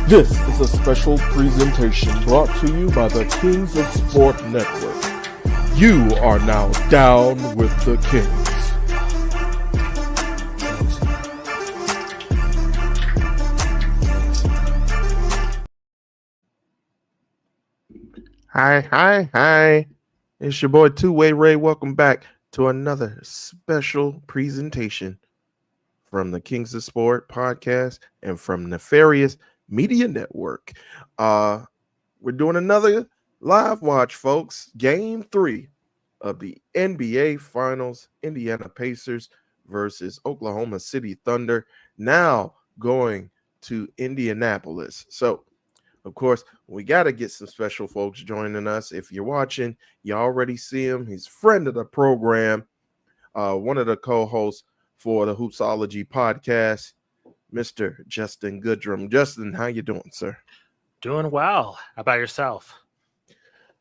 This is a special presentation brought to you by the Kings of Sport Network. You are now down with the Kings. Hi. It's your boy Two-Way Ray. Welcome back to another special presentation from the Kings of Sport podcast and from Nefarious Media Network. We're doing another live watch, folks. Game 3 of the NBA Finals, Indiana Pacers versus Oklahoma City Thunder, now going to Indianapolis. So, of course, we got to get some special folks joining us. If you're watching, you already see him. He's a friend of the program, one of the co-hosts for the Hoopsology podcast, Mr. Justin Goodrum. Justin, how you doing, sir? Doing well. How about yourself?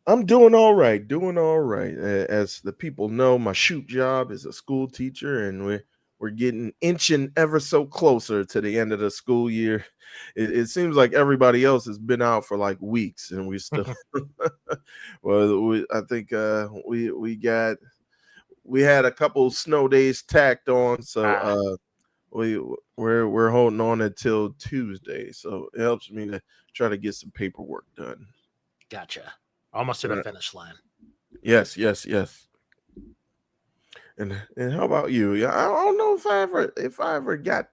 I'm doing all right. As the people know, my shoot job is a school teacher, and we're getting inching ever so closer to the end of the school year. It seems like everybody else has been out for like weeks, and we still. I think we had a couple snow days tacked on, so we're holding on until Tuesday. So it helps me to try to get some paperwork done. Gotcha. Almost to the finish line. Yes. And how about you? I don't know if I ever got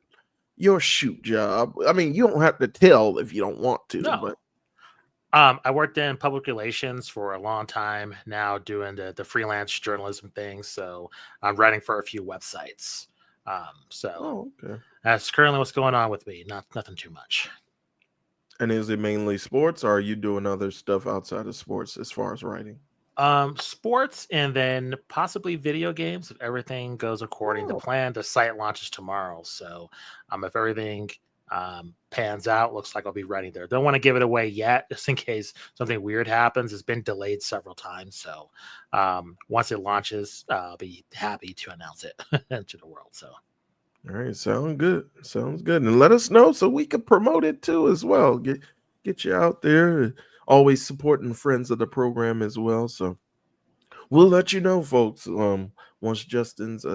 your shoot job. I mean, you don't have to tell if you don't want to. No. But I worked in public relations for a long time now, doing the freelance journalism thing. So I'm writing for a few websites. Okay. That's currently what's going on with me. Nothing too much. And is it mainly sports, or are you doing other stuff outside of sports as far as writing? Sports and then possibly video games if everything goes according to plan. The site launches tomorrow, so if everything pans out, looks like I'll be writing there. Don't want to give it away yet, just in case something weird happens. It's been delayed several times, so once it launches, I'll be happy to announce it to the world. So. All right, sounds good. And let us know so we can promote it too as well. Get you out there. Always supporting friends of the program as well. So we'll let you know, folks. Once Justin's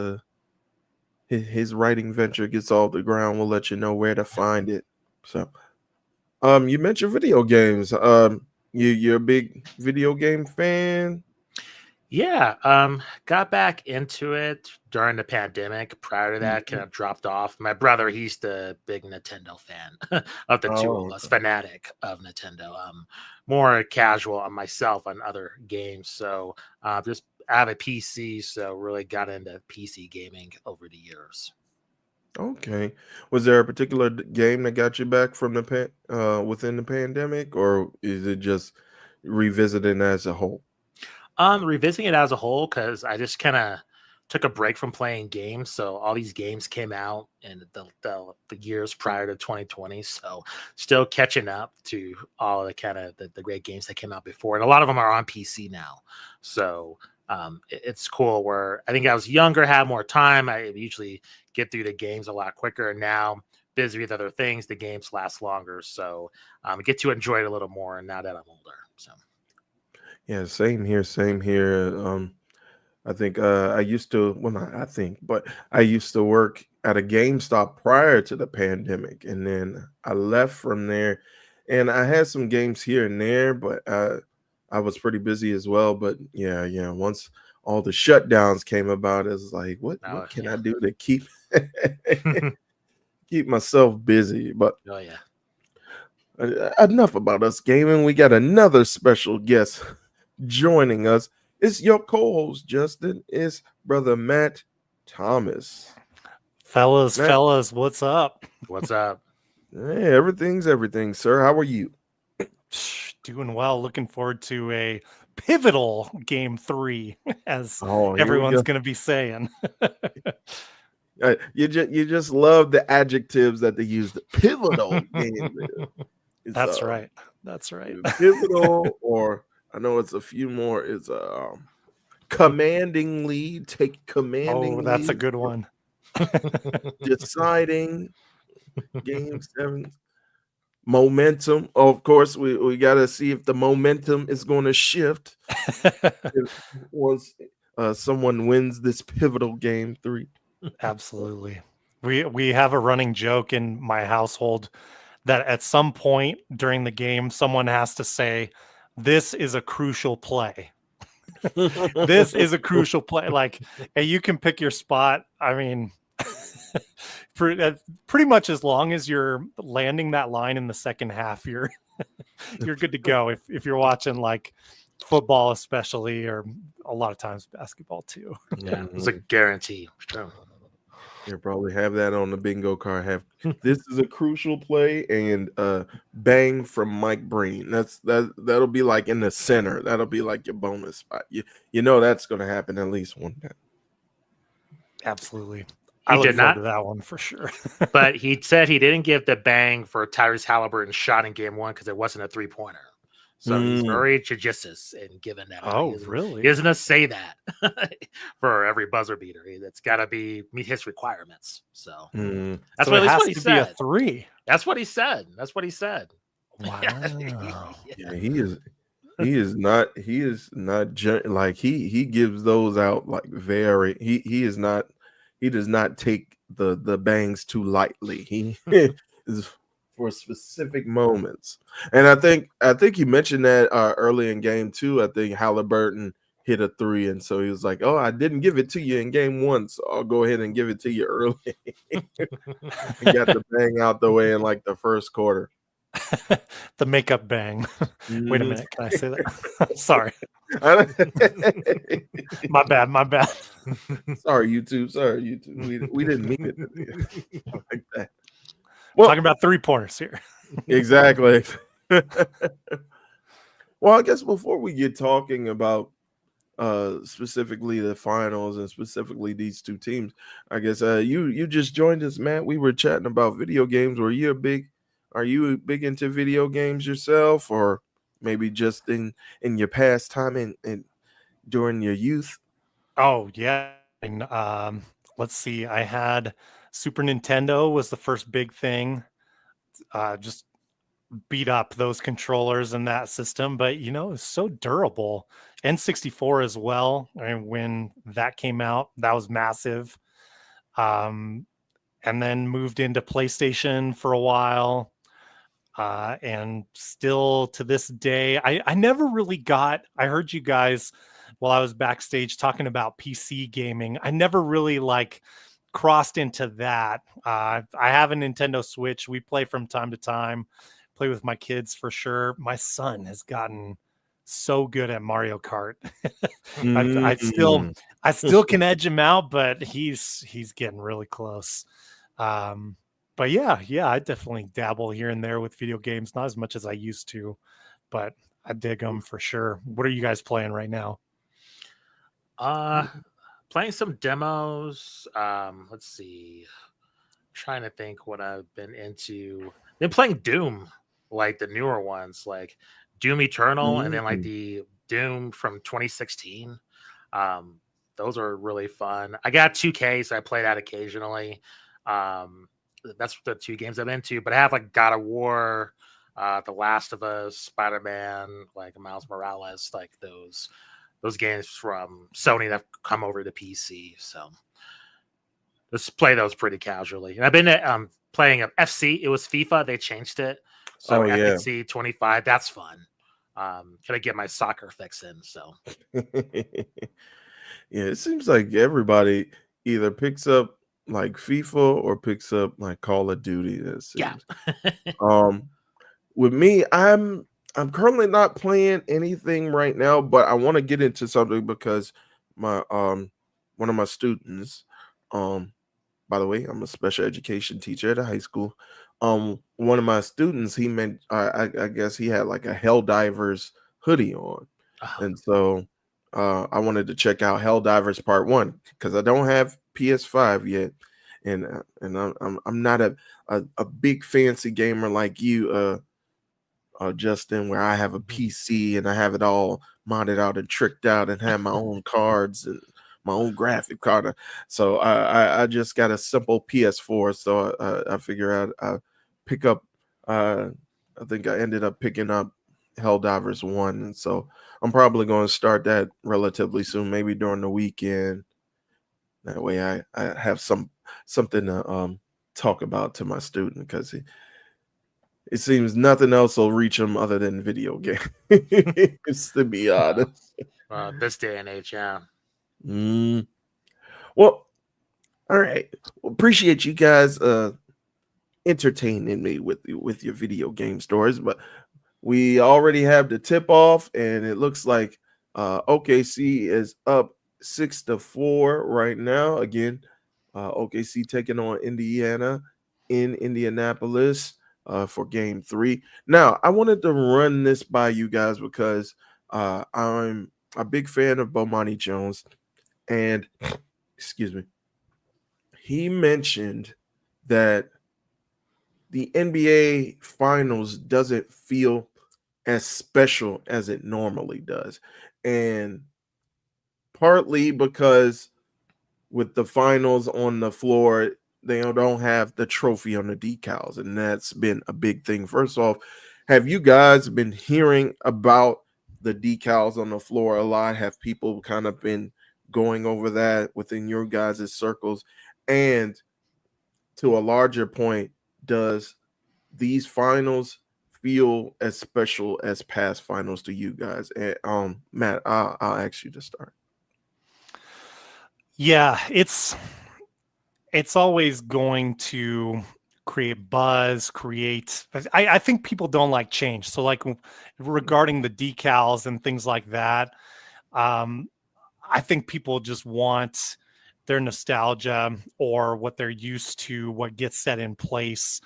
his writing venture gets off the ground, we'll let you know where to find it. So you mentioned video games. You're a big video game fan? Yeah, got back into it during the pandemic. Prior to that, kind of dropped off. My brother, he's the big Nintendo fan of the two of us, fanatic of Nintendo. More casual on myself on other games. So just I have a PC, so really got into PC gaming over the years. Okay. Was there a particular game that got you back from the within the pandemic, or is it just revisiting as a whole? Revisiting it as a whole, because I just kind of took a break from playing games. So all these games came out in the years prior to 2020. So still catching up to all the great games that came out before. And a lot of them are on PC now. So it's cool where I think I was younger, had more time. I usually get through the games a lot quicker. And now busy with other things, the games last longer. So I get to enjoy it a little more now that I'm older. So. Yeah, same here. I think I used to, well, not I think, but I used to work at a GameStop prior to the pandemic, and then I left from there, and I had some games here and there, but I was pretty busy as well. But yeah, once all the shutdowns came about, it's like, what can I do to keep keep myself busy? But enough about us gaming. We got another special guest joining us. It's your co-host, Justin. It's brother Matt Thomas. Fellas, what's up? What's up? Hey, everything, sir. How are you? Doing well. Looking forward to a pivotal game 3, as everyone's going to be saying. You just love the adjectives that they use. The pivotal game. That's right. Pivotal, or I know it's a few more. It's a commanding lead. Take commanding. Oh, that's lead, a good one. Deciding game 7. momentum. Of course, we got to see if the momentum is going to shift once someone wins this pivotal game 3. Absolutely. We have a running joke in my household that at some point during the game, someone has to say, "This is a crucial play." This is a crucial play. Like, hey, you can pick your spot. I mean, pretty much as long as you're landing that line in the second half, you're good to go. If you're watching like football, especially, or a lot of times basketball too. Yeah, it's a guarantee. Sure. You probably have that on the bingo card. This is a crucial play and bang from Mike Breen. That'll be like in the center. That'll be like your bonus spot. You know that's going to happen at least one time. Absolutely. I look forward to that one for sure. But he said he didn't give the bang for Tyrese Halliburton's shot in game 1 because it wasn't a 3-pointer. So he's very judicious in giving that. Oh, really? He doesn't say that for every buzzer beater. That's got to meet his requirements. So that's what he said. Be a 3. That's what he said. That's what he said. Wow. Yeah, he is not like he gives those out like very. He does not take the bangs too lightly. He is for specific moments. And I think you mentioned that early in game 2. I think Halliburton hit a 3, and so he was like, "Oh, I didn't give it to you in game 1, so I'll go ahead and give it to you early." He got the bang out the way in like the first quarter. The makeup bang. Wait a minute, can I say that? Sorry. My bad. Sorry, YouTube. We didn't mean it like that. Well, talking about 3-pointers here. Exactly. Well, I guess before we get talking about specifically the finals and specifically these two teams, I guess you just joined us, Matt. We were chatting about video games. Are you big into video games yourself, or maybe just in your pastime and during your youth? Oh yeah. And let's see. I had Super Nintendo was the first big thing. Just beat up those controllers and that system, but it's so durable. N64 as well. I mean, when that came out, that was massive. And then moved into PlayStation for a while. And still to this day, I never really got, I heard you guys while I was backstage talking about PC gaming. I never really crossed into that. I have a Nintendo Switch. We play from time to time, play with my kids for sure. My son has gotten so good at Mario Kart. I still can edge him out, but he's getting really close. But yeah, I definitely dabble here and there with video games, not as much as I used to, but I dig them for sure. What are you guys playing right now? Playing some demos. Let's see. Trying to think what I've been into. Been playing Doom, like the newer ones, like Doom Eternal, and then like the Doom from 2016. Those are really fun. I got 2K, so I play that occasionally. That's the 2 games I'm into. But I have like God of War, The Last of Us, Spider-Man, like Miles Morales, like those games from Sony that come over to PC. So just play those pretty casually. And I've been playing FC. It was FIFA. They changed it. So FC 25, that's fun. Can I get my soccer fix in? So yeah, it seems like everybody either picks up like FIFA or picks up like Call of Duty. Yeah. With me, I'm currently not playing anything right now, but I want to get into something because my one of my students, by the way, I'm a special education teacher at a high school. One of my students, he meant I guess he had like a Helldivers hoodie on, and so I wanted to check out Helldivers Part 1 because I don't have PS5 yet, and I'm not a big fancy gamer like you, Justin, where I have a PC and I have it all modded out and tricked out and have my own cards and my own graphic card. So I just got a simple PS4. So I figure I pick up I think I ended up picking up Helldivers 1, and so I'm probably going to start that relatively soon, maybe during the weekend. That way I have something to talk about to my student, because it seems nothing else will reach them other than video games, to be honest. This day and age, yeah. Well, all right. Well, appreciate you guys entertaining me with your video game stories, but we already have the tip off, and it looks like OKC is up 6-4 right now. Again, OKC taking on Indiana in Indianapolis for game 3. Now, I wanted to run this by you guys because I'm a big fan of Bomani Jones, and excuse me, he mentioned that the NBA Finals doesn't feel as special as it normally does. And partly because with the finals on the floor, they don't have the trophy on the decals. And that's been a big thing. First off, have you guys been hearing about the decals on the floor a lot? Have people kind of been going over that within your guys' circles? And to a larger point, does these finals feel as special as past finals to you guys? And Matt, I'll ask you to start. Yeah, it's always going to create buzz, I think people don't like change. So like regarding the decals and things like that, I think people just want their nostalgia or what they're used to, what gets set in place.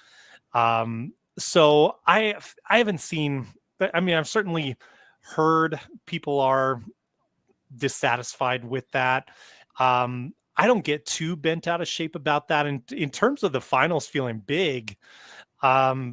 So I haven't seen, I mean, I've certainly heard people are dissatisfied with that. I don't get too bent out of shape about that. And in terms of the finals feeling big, I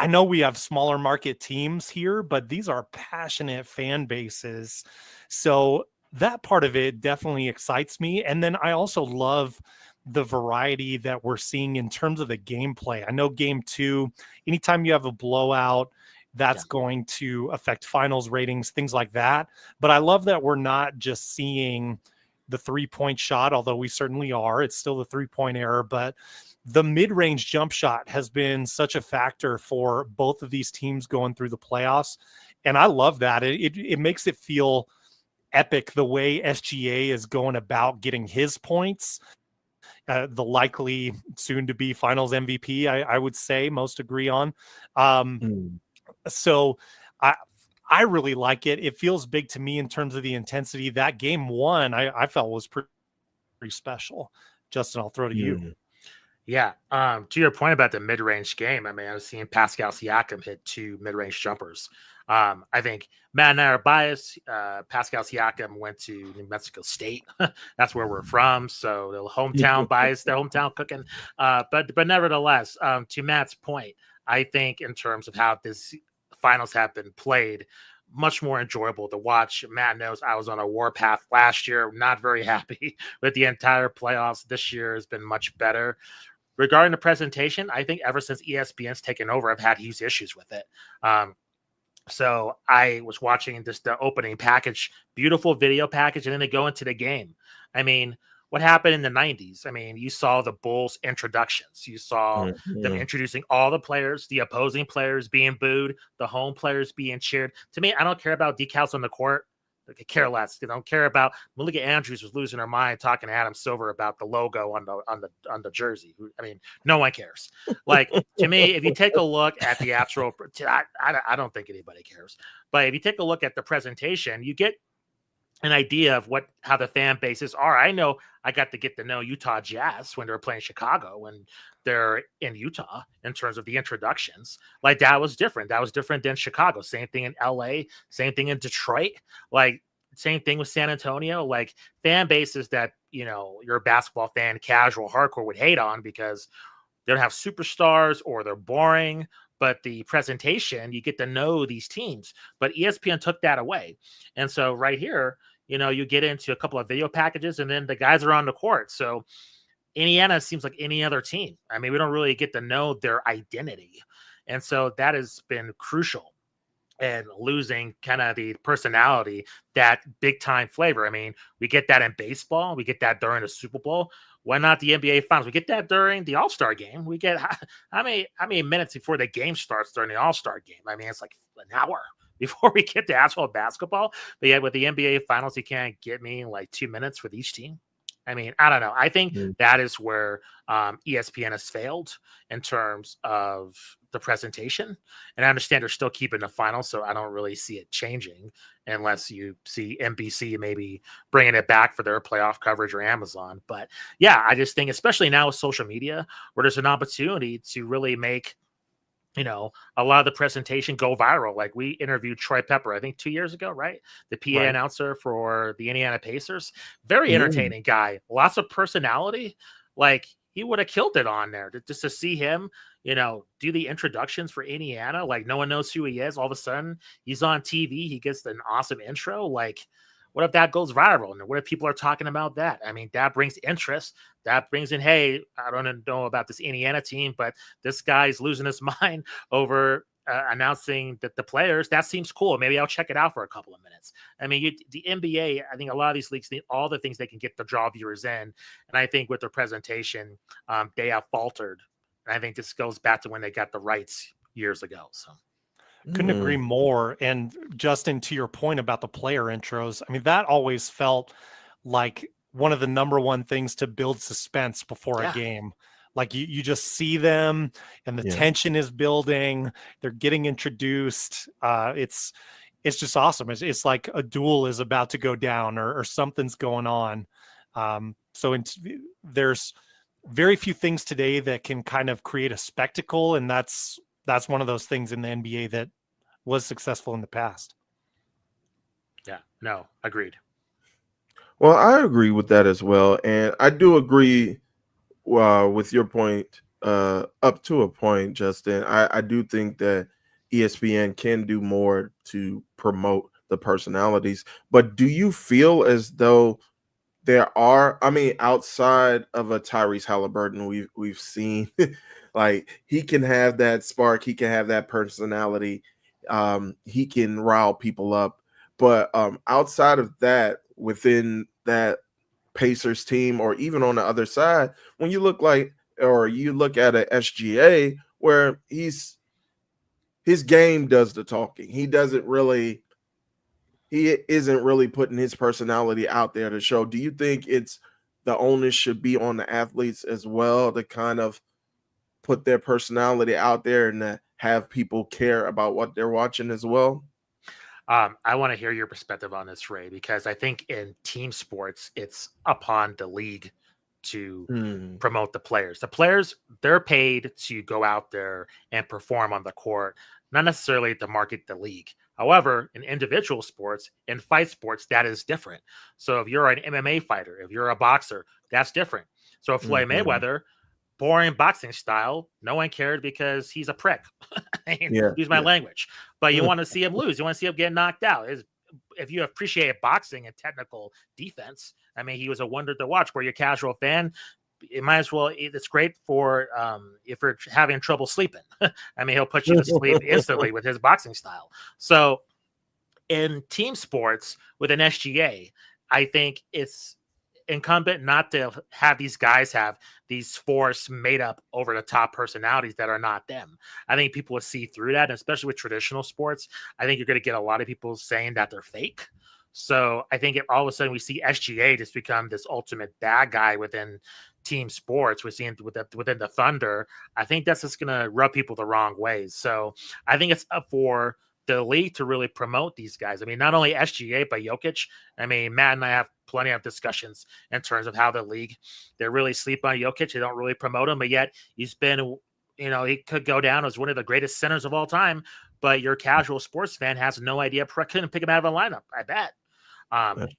know we have smaller market teams here, but these are passionate fan bases. So that part of it definitely excites me. And then I also love the variety that we're seeing in terms of the gameplay. I know game 2, anytime you have a blowout, that's going to affect finals ratings, things like that. But I love that we're not just seeing the 3-point shot, although we certainly are. It's still the 3-point error, but the mid-range jump shot has been such a factor for both of these teams going through the playoffs. And I love that. It makes it feel epic the way SGA is going about getting his points. The likely soon to be finals MVP, I would say most agree on. So I really like it. It feels big to me in terms of the intensity. That game 1, I felt was pretty special. Justin, I'll throw to you. Yeah. To your point about the mid-range game, I mean, I was seeing Pascal Siakam hit 2 mid-range jumpers. I think Matt and I are biased. Pascal Siakam went to New Mexico State. That's where we're from. So the hometown bias, the hometown cooking. But nevertheless, to Matt's point, I think in terms of how this finals have been played, much more enjoyable to watch. Matt knows I was on a warpath last year. Not very happy with the entire playoffs. This year has been much better. Regarding the presentation, I think ever since ESPN's taken over, I've had huge issues with it. So I was watching just the opening package, beautiful video package, and then they go into the game. I mean, what happened in the 90s? I mean, you saw the Bulls introductions. You saw them introducing all the players, the opposing players being booed, the home players being cheered. To me, I don't care about decals on the court. I care less. I don't care about Malika Andrews was losing her mind talking to Adam Silver about the logo on the jersey. I mean, no one cares. Like, to me, if you take a look at the actual, I don't think anybody cares. But if you take a look at the presentation, you get an idea of how the fan bases are. I know I got to get to know Utah Jazz when they were playing Chicago, when they're in Utah, in terms of the introductions. Like, that was different. That was different than Chicago. Same thing in LA, same thing in Detroit, like same thing with San Antonio. Like, fan bases that, you know, you're a basketball fan, casual, hardcore would hate on because they don't have superstars or they're boring. But the presentation, you get to know these teams. But ESPN took that away. And so right here, you know, you get into a couple of video packages and then the guys are on the court. So Indiana seems like any other team. I mean, we don't really get to know their identity. And so that has been crucial, and losing kind of the personality, that big time flavor. I mean, we get that in baseball, we get that during the Super Bowl. Why not the NBA Finals? We get that during the All-Star game. We get how many minutes before the game starts during the All-Star game? I mean, it's like an hour before we get to actual basketball. But yet with the NBA Finals, you can't get me like 2 minutes with each team. I mean, I don't know. I think that is where ESPN has failed in terms of the presentation. And I understand they're still keeping the finals, so I don't really see it changing unless you see NBC maybe bringing it back for their playoff coverage or Amazon. But yeah, I just think, especially now with social media, where there's an opportunity to really make a lot of the presentation go viral. Like we interviewed Troy Pepper, I think 2 years ago, right? The PA announcer for the Indiana Pacers. Very entertaining guy. Lots of personality. Like he would have killed it on there just to see him, do the introductions for Indiana. Like no one knows who he is. All of a sudden he's on TV. He gets an awesome intro. Like, what if that goes viral? And what if people are talking about that? I mean, that brings interest. That brings in, hey, I don't know about this Indiana team, but this guy's losing his mind over announcing that the players. That seems cool. Maybe I'll check it out for a couple of minutes. I mean, the NBA, I think a lot of these leagues need all the things they can get to draw viewers in. And I think with their presentation, they have faltered. And I think this goes back to when they got the rights years ago. So. Couldn't agree more. And Justin, to your point about the player intros, I mean, that always felt like one of the number one things to build suspense before a game. Like you just see them and the tension is building. They're getting introduced. It's just awesome. It's like a duel is about to go down or something's going on. There's very few things today that can kind of create a spectacle. And that's one of those things in the NBA that was successful in the past. Yeah, no, agreed. Well, I agree with that as well. And I do agree with your point up to a point, Justin. I do think that ESPN can do more to promote the personalities. But do you feel as though there are, I mean, outside of a Tyrese Halliburton, we've seen like he can have that spark, he can have that personality, he can rile people up. But outside of that, within that Pacers team, or even on the other side, when you look at a SGA where his game does the talking. He isn't really putting his personality out there to show. Do you think the onus should be on the athletes as well to kind of put their personality out there and to have people care about what they're watching as well? I want to hear your perspective on this, Ray, because I think in team sports, it's upon the league to promote the players. The players, they're paid to go out there and perform on the court, not necessarily to market the league. However, in individual sports, in fight sports, that is different. So if you're an MMA fighter, if you're a boxer, that's different. So Floyd Mayweather, boring boxing style, no one cared because he's a prick. Use my language. But you want to see him lose. You want to see him get knocked out. If you appreciate boxing and technical defense, I mean, he was a wonder to watch. Where you're a casual fan, it might as well. It's great for if you're having trouble sleeping. I mean, he'll put you to sleep instantly with his boxing style. So in team sports with an SGA, I think it's incumbent not to have these guys have these forced, made up, over the top personalities that are not them. I think people will see through that, and especially with traditional sports. I think you're going to get a lot of people saying that they're fake. So I think if all of a sudden we see SGA just become this ultimate bad guy within team sports, we're seeing within the Thunder, I think that's just going to rub people the wrong way. So I think it's up for the league to really promote these guys. I mean, not only SGA, but Jokic. I mean, Matt and I have plenty of discussions in terms of how the league, they really sleep on Jokic. They don't really promote him, but yet he's been, he could go down as one of the greatest centers of all time, but your casual sports fan has no idea, couldn't pick him out of a lineup, I bet.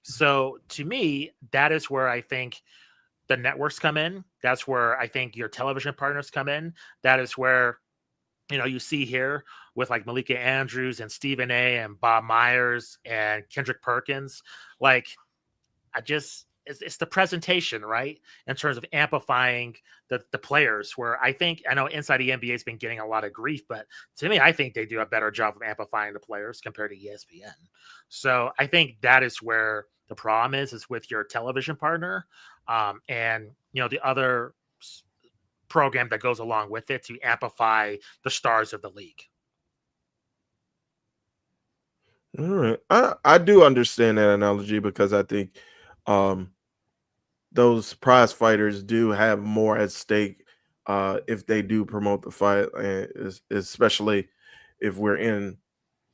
So to me, that is where I think the networks come in. That's where I think your television partners come in. That is where, you see here with like Malika Andrews and Stephen A. and Bob Myers and Kendrick Perkins. Like, it's the presentation, right? In terms of amplifying the players, where I know Inside the NBA has been getting a lot of grief, but to me, I think they do a better job of amplifying the players compared to ESPN. So I think that is where the problem is with your television partner, and the other program that goes along with it to amplify the stars of the league. All right. I do understand that analogy because I think um those prize fighters do have more at stake if they do promote the fight, and especially if we're in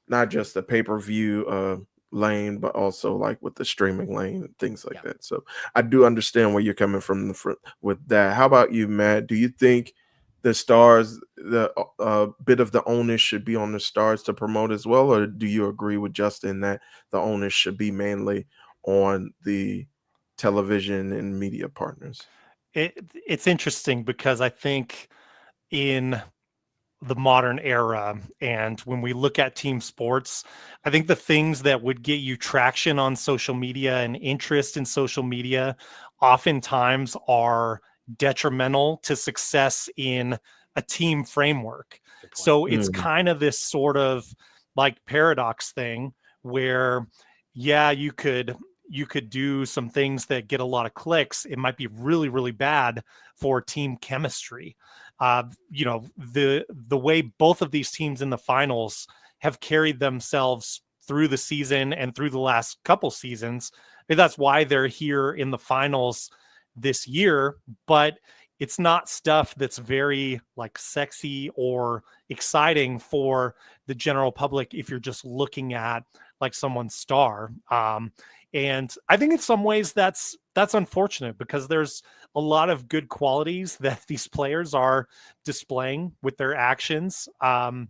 not just the pay-per-view lane, but also like with the streaming lane and things like Yeah. that. So I do understand where you're coming from with that. How about you, Matt? Do you think the stars, the bit of the onus should be on the stars to promote as well, or do you agree with Justin that the onus should be mainly on the television and media partners? It's interesting because I think in the modern era, and when we look at team sports, I think the things that would get you traction on social media and interest in social media oftentimes are detrimental to success in a team framework. Good point. So it's kind of this sort of like paradox thing where, yeah, you could do some things that get a lot of clicks. It might be really, really bad for team chemistry. The way both of these teams in the finals have carried themselves through the season and through the last couple seasons. And that's why they're here in the finals this year, but it's not stuff that's very like sexy or exciting for the general public if you're just looking at like someone's star. And I think in some ways that's unfortunate because there's a lot of good qualities that these players are displaying with their actions, and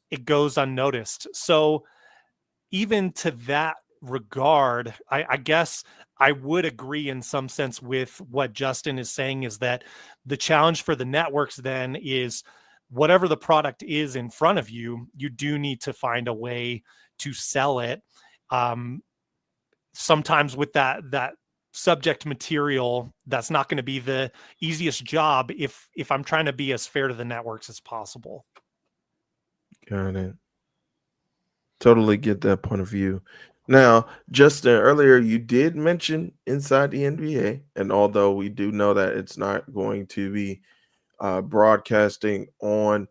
it goes unnoticed. So even to that regard, I guess I would agree in some sense with what Justin is saying, is that the challenge for the networks then is whatever the product is in front of you, you do need to find a way to sell it. Sometimes with that subject material, that's not going to be the easiest job if I'm trying to be as fair to the networks as possible. Got it. Totally get that point of view. Now, Justin, earlier you did mention Inside the NBA, and although we do know that it's not going to be broadcasting on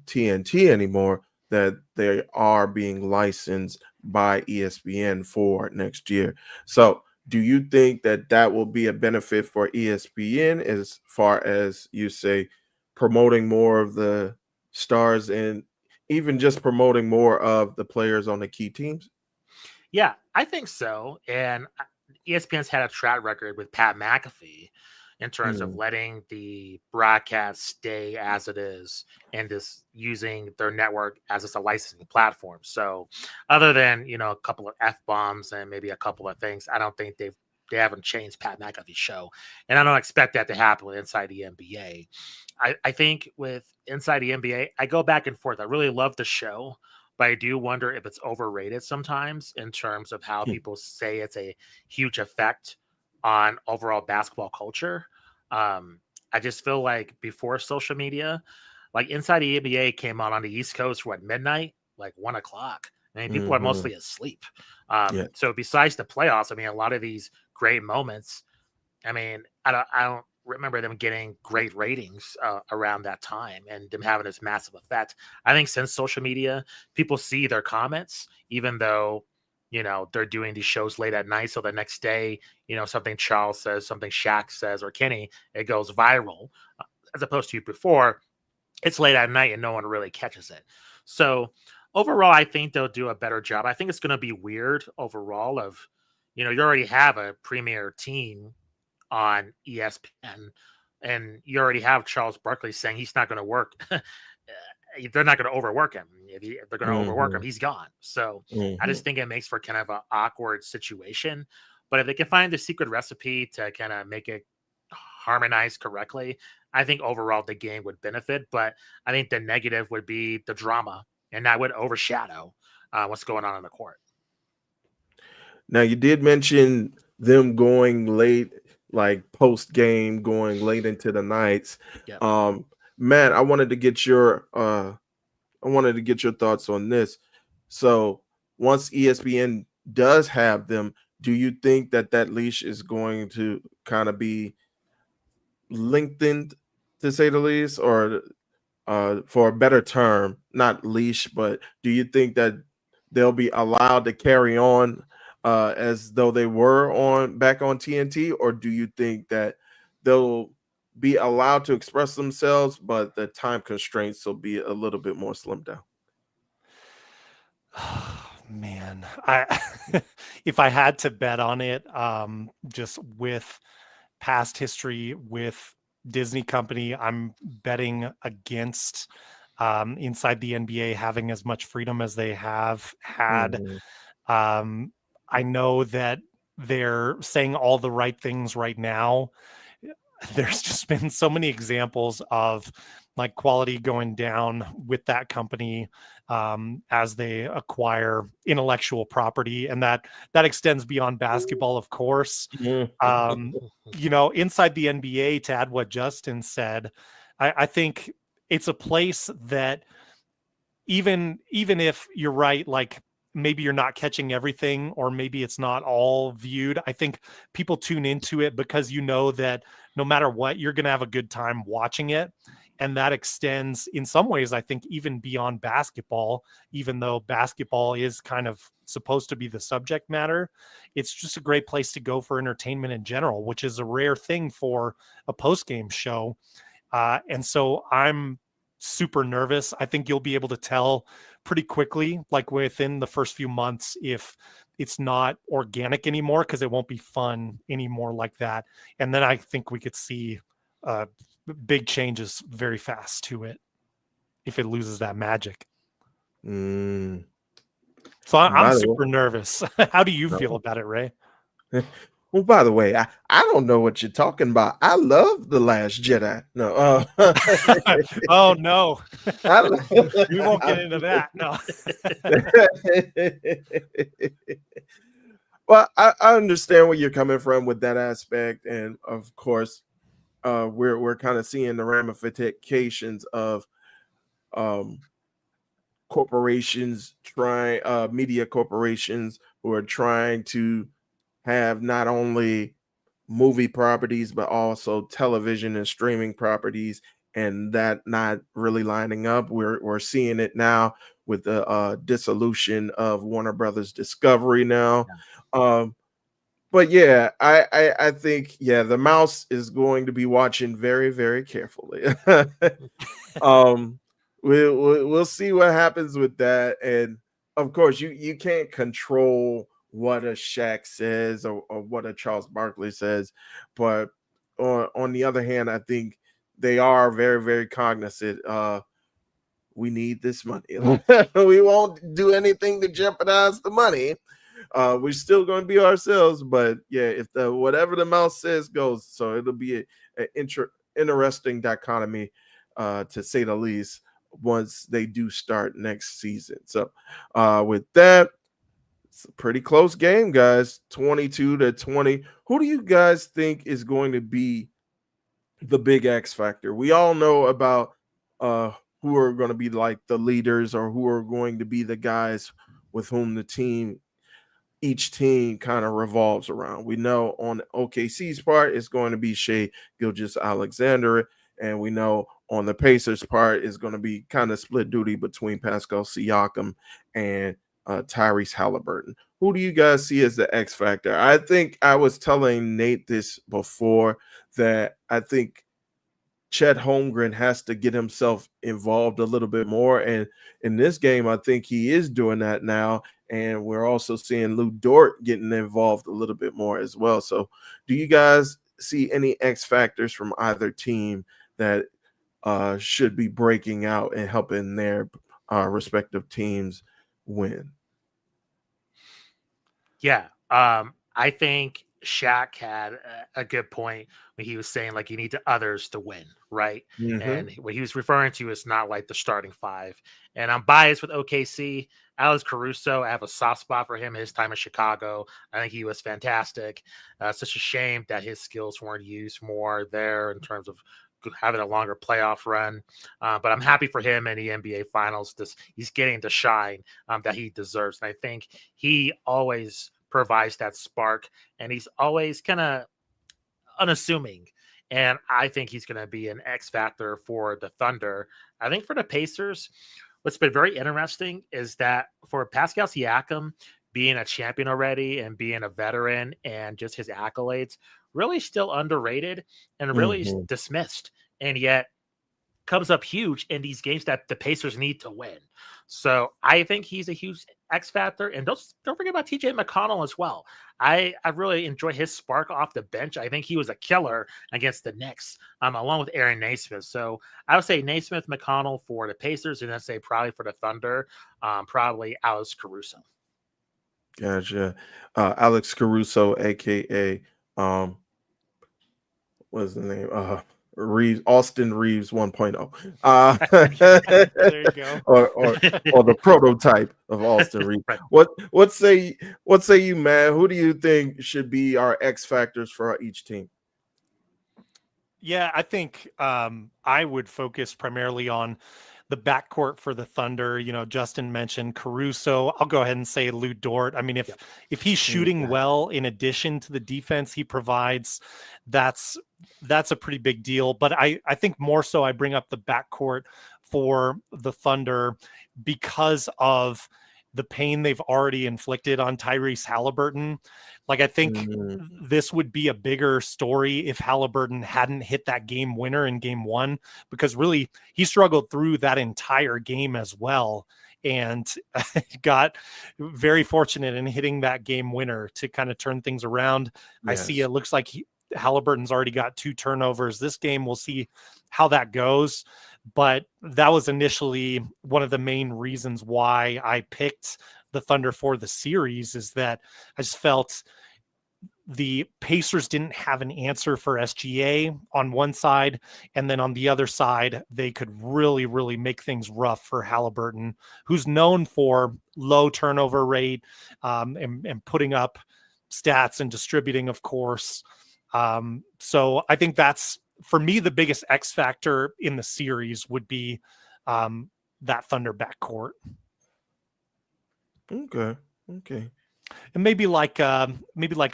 TNT anymore, that they are being licensed by ESPN for next year. So, do you think that that will be a benefit for ESPN as far as you say promoting more of the stars and even just promoting more of the players on the key teams? Yeah, I think so. And ESPN's had a track record with Pat McAfee in terms of Mm, letting the broadcast stay as it is and just using their network as it's a licensing platform. So other than, a couple of F bombs and maybe a couple of things, I don't think they haven't changed Pat McAfee's show. And I don't expect that to happen with Inside the NBA. I think with Inside the NBA, I go back and forth. I really love the show, but I do wonder if it's overrated sometimes in terms of how hmm, people say it's a huge effect on overall basketball culture. I just feel like before social media, like Inside the NBA came on the East Coast, midnight, like 1 o'clock. I mean, people are mhm, mostly asleep. yeah. So besides the playoffs, I mean, a lot of these great moments, I mean, I don't remember them getting great ratings around that time and them having this massive effect. I think since social media, people see their comments, even though they're doing these shows late at night. So the next day, something Charles says, something Shaq says, or Kenny, it goes viral, as opposed to before. It's late at night and no one really catches it. So overall, I think they'll do a better job. I think it's going to be weird overall. Of you already have a premier team on ESPN, and you already have Charles Barkley saying he's not going to work. They're not going to overwork him. If they're going to overwork him, Mhm, he's gone. So I mhm. just think it makes for kind of an awkward situation. But if they can find the secret recipe to kind of make it harmonize correctly, I think overall the game would benefit. But I think the negative would be the drama, and that would overshadow what's going on the court. Now you did mention them going late, like post game, going late into the nights. Yep. Matt, I wanted to get your thoughts on this. So once ESPN does have them, do you think that that leash is going to kind of be lengthened, to say the least, or for a better term, not leash, but do you think that they'll be allowed to carry on as though they were on back on TNT, or do you think that they'll be allowed to express themselves, but the time constraints will be a little bit more slimmed down? Man, I if I had to bet on it, just with past history with Disney Company, I'm betting against inside the NBA having as much freedom as they have had. Mhm. I know that they're saying all the right things right now. There's just been so many examples of like quality going down with that company as they acquire intellectual property, and that extends beyond basketball, of course. Mhm. Inside the NBA, to add what Justin said, I think it's a place that even if you're right, like maybe you're not catching everything, or maybe it's not all viewed, I think people tune into it because that no matter what, you're going to have a good time watching it. And that extends in some ways, I think, even beyond basketball, even though basketball is kind of supposed to be the subject matter. It's just a great place to go for entertainment in general, which is a rare thing for a post-game show. And so I'm super nervous. I think you'll be able to tell pretty quickly, like within the first few months, if it's not organic anymore, because it won't be fun anymore like that. And then I think we could see big changes very fast to it if it loses that magic. Mm. So I'm By the super nervous. How do you feel way, about it, Ray? well, by the way, I don't know what you're talking about. I love The Last Jedi. No, Oh no, I, we won't get into that. No. well, I understand where you're coming from with that aspect, and of course, we're kind of seeing the ramifications of um, corporations trying, media corporations who are trying to have not only movie properties but also television and streaming properties, and that not really lining up. We're seeing it now with the dissolution of Warner Brothers Discovery now. But yeah, I think, yeah, the mouse is going to be watching very, very carefully. um we'll see what happens with that. And of course, you can't control what a Shaq says, or what a Charles Barkley says, but on the other hand, I think they are very, very cognizant. We need this money. We won't do anything to jeopardize the money. We're still going to be ourselves, but yeah, if the whatever the mouse says goes. So it'll be an interesting dichotomy, to say the least, once they do start next season. So with that, it's a pretty close game, guys. 22-20. Who do you guys think is going to be the big X factor? We all know about who are going to be like the leaders, or who are going to be the guys with whom each team kind of revolves around. We know on OKC's part, it's going to be Shai Gilgeous-Alexander, and we know on the Pacers' part is going to be kind of split duty between Pascal Siakam and Tyrese Halliburton. Who do you guys see as the X factor? I think I was telling Nate this before, that I think Chet Holmgren has to get himself involved a little bit more. And in this game, I think he is doing that now. And we're also seeing Lou Dort getting involved a little bit more as well. So do you guys see any X factors from either team that should be breaking out and helping their respective teams win? Yeah. I think Shaq had a good point when he was saying like you need the others to win, right? Mm-hmm. And what he was referring to is not like the starting five. And I'm biased with OKC. Alex Caruso, I have a soft spot for him. His time in Chicago, I think he was fantastic. Such a shame that his skills weren't used more there in terms of having a longer playoff run. But I'm happy for him in the NBA Finals. He's getting the shine that he deserves, and I think he always provides that spark, and he's always kind of unassuming. And I think he's going to be an X factor for the Thunder. I think for the Pacers, what's been very interesting is that for Pascal Siakam being a champion already and being a veteran and just his accolades, really still underrated and really Mm-hmm. dismissed. And yet comes up huge in these games that the Pacers need to win. So I think he's a huge X factor. And don't forget about TJ McConnell as well. I really enjoy his spark off the bench. I think he was a killer against the Knicks, along with Aaron Naismith. So I would say Naismith, McConnell for the Pacers, and then say probably for the Thunder, probably Alex Caruso. Gotcha. Alex Caruso, aka what's the name? Reeves, Austin Reeves 1.0. There you go. or the prototype of Austin Reeves. Right. What say you, man? Who do you think should be our X factors for each team? Yeah, I think I would focus primarily on the backcourt for the Thunder. You know, Justin mentioned Caruso. I'll go ahead and say Lou Dort. I mean, if he's shooting well in addition to the defense he provides, that's a pretty big deal. But I think more so I bring up the backcourt for the Thunder because of the pain they've already inflicted on Tyrese Halliburton. Like, I think this would be a bigger story if Halliburton hadn't hit that game winner in game one, because really he struggled through that entire game as well. And got very fortunate in hitting that game winner to kind of turn things around. Yes. I see it looks like Halliburton's already got 2 turnovers this game. We'll see how that goes. But that was initially one of the main reasons why I picked the Thunder for the series, is that I just felt the Pacers didn't have an answer for SGA on one side. And then on the other side, they could really, really make things rough for Halliburton, who's known for low turnover rate and putting up stats and distributing, of course. So I think that's, for me, the biggest X factor in the series would be that Thunder backcourt. Okay. And maybe like a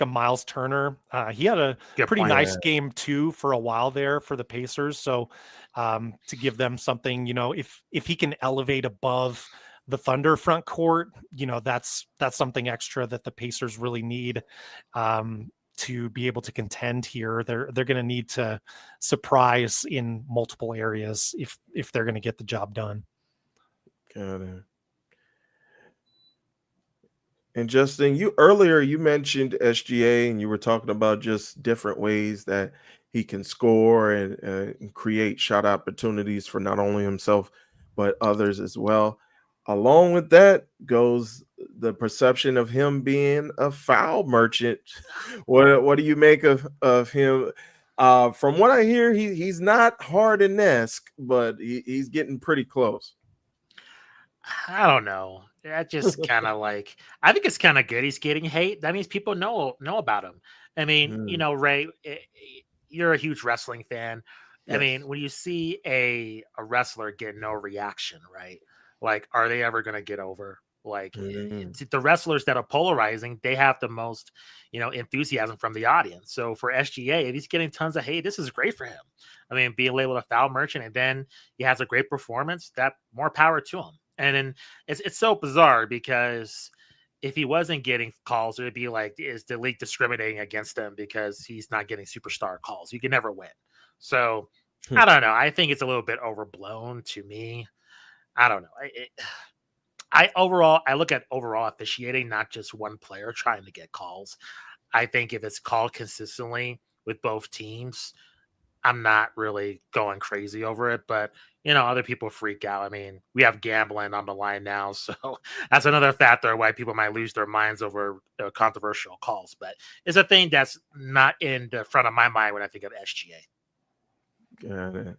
Miles Turner. He had a pretty nice game too for a while there for the Pacers. So to give them something, you know, if he can elevate above the Thunder front court, you know, that's something extra that the Pacers really need. To be able to contend here, they're going to need to surprise in multiple areas if they're going to get the job done. Got it. And Justin, you mentioned SGA, and you were talking about just different ways that he can score and create shot opportunities for not only himself but others as well. Along with that goes the perception of him being a foul merchant. What do you make of him? From what I hear, he's not Harden-esque, but he's getting pretty close. I don't know. That just kind of like, I think it's kind of good he's getting hate. That means people know about him. I mean, you know, Ray, you're a huge wrestling fan. Yes. I mean, when you see a wrestler get no reaction, right? Like, are they ever going to get over? Like, the wrestlers that are polarizing, they have the most, you know, enthusiasm from the audience. So for SGA, if he's getting tons of hate, this is great for him. I mean, being labeled a foul merchant, and then he has a great performance, that more power to him. And then it's so bizarre, because if he wasn't getting calls, it would be like, is the league discriminating against him because he's not getting superstar calls? You can never win. So I don't know. I think it's a little bit overblown to me. I don't know. I look at overall officiating, not just one player trying to get calls. I think if it's called consistently with both teams, I'm not really going crazy over it, but other people freak out. I mean, we have gambling on the line now, so that's another factor why people might lose their minds over controversial calls. But it's a thing that's not in the front of my mind when I think of SGA. Got it.